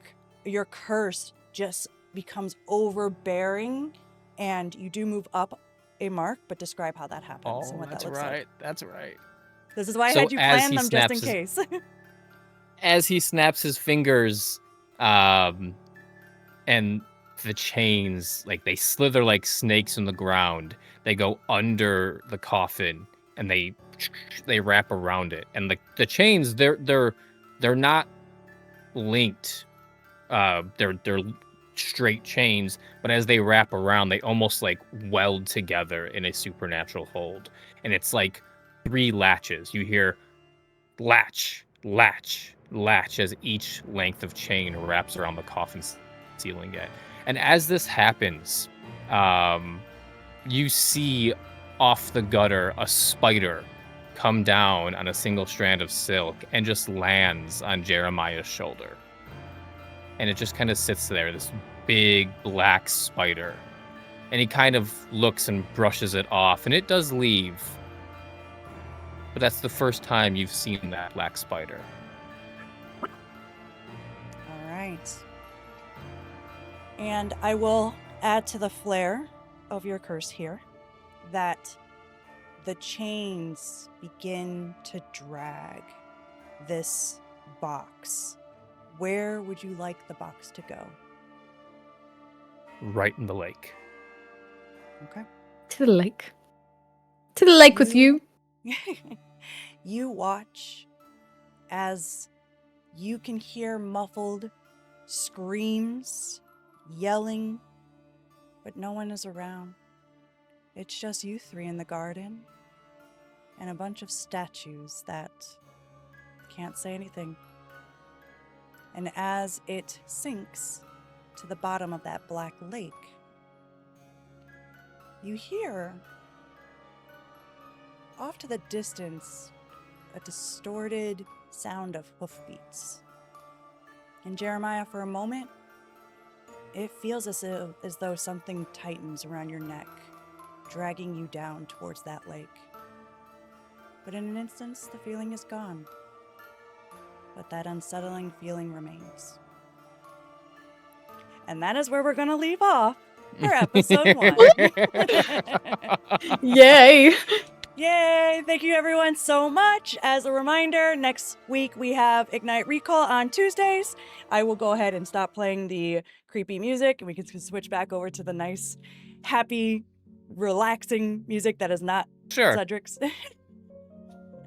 your curse just becomes overbearing, and you do move up a mark, but describe how that happens and Oh, what that's that looks right. like. That's right. This is why I So had you as plan he them just in snaps case. As he snaps his fingers, and the chains, like, they slither like snakes in the ground. They go under the coffin and they wrap around it. And the chains, they're not linked. They're straight chains, but as they wrap around, they almost like weld together in a supernatural hold. And it's like 3 latches. You hear latch, latch, latch as each length of chain wraps around the coffin, sealing it. And as this happens, you see off the gutter a spider come down on a single strand of silk and just lands on Jeremiah's shoulder. And it just kind of sits there, this big black spider. And he kind of looks and brushes it off, and it does leave. But that's the first time you've seen that black spider. All right. And I will add to the flair of your curse here that the chains begin to drag this box. Where would you like the box to go? Right in the lake. Okay. To the lake. To the lake with you. You watch as you can hear muffled screams, yelling, but no one is around. It's just you three in the garden and a bunch of statues that can't say anything. And as it sinks to the bottom of that black lake, you hear off to the distance a distorted sound of hoofbeats. And Jeremiah, for a moment, it feels as though something tightens around your neck, dragging you down towards that lake. But in an instant, the feeling is gone. But that unsettling feeling remains. And that is where we're going to leave off for episode 1. Yay! Yay! Thank you everyone so much. As a reminder, next week we have Ignite Recall on Tuesdays. I will go ahead and stop playing the creepy music and we can switch back over to the nice, happy, relaxing music that is not Cedric's.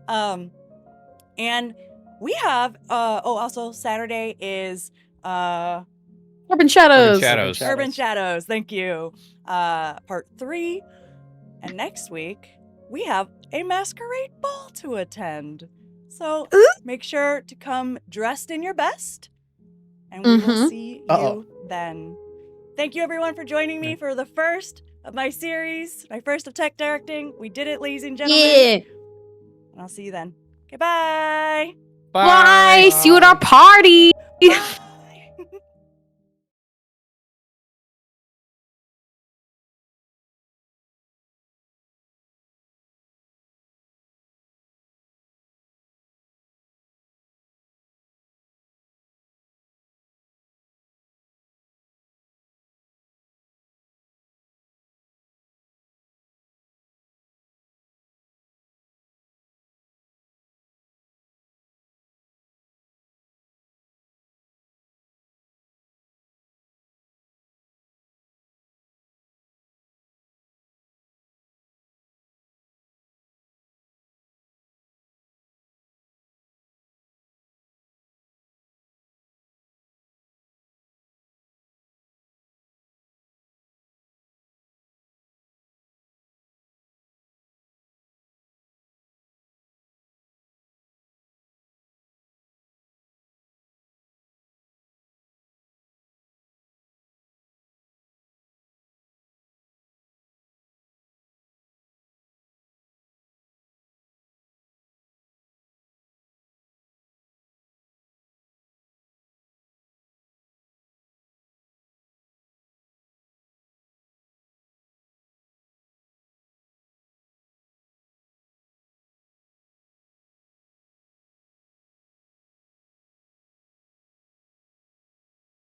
And we have also Saturday is Urban Shadows. Urban Shadows, thank you. Part 3. And next week we have a masquerade ball to attend. So make sure to come dressed in your best. And we will see you then. Thank you everyone for joining me for the first of my series, my first of tech directing. We did it, ladies and gentlemen. Yeah. And I'll see you then. Okay, bye. Bye. See you at our party. Bye.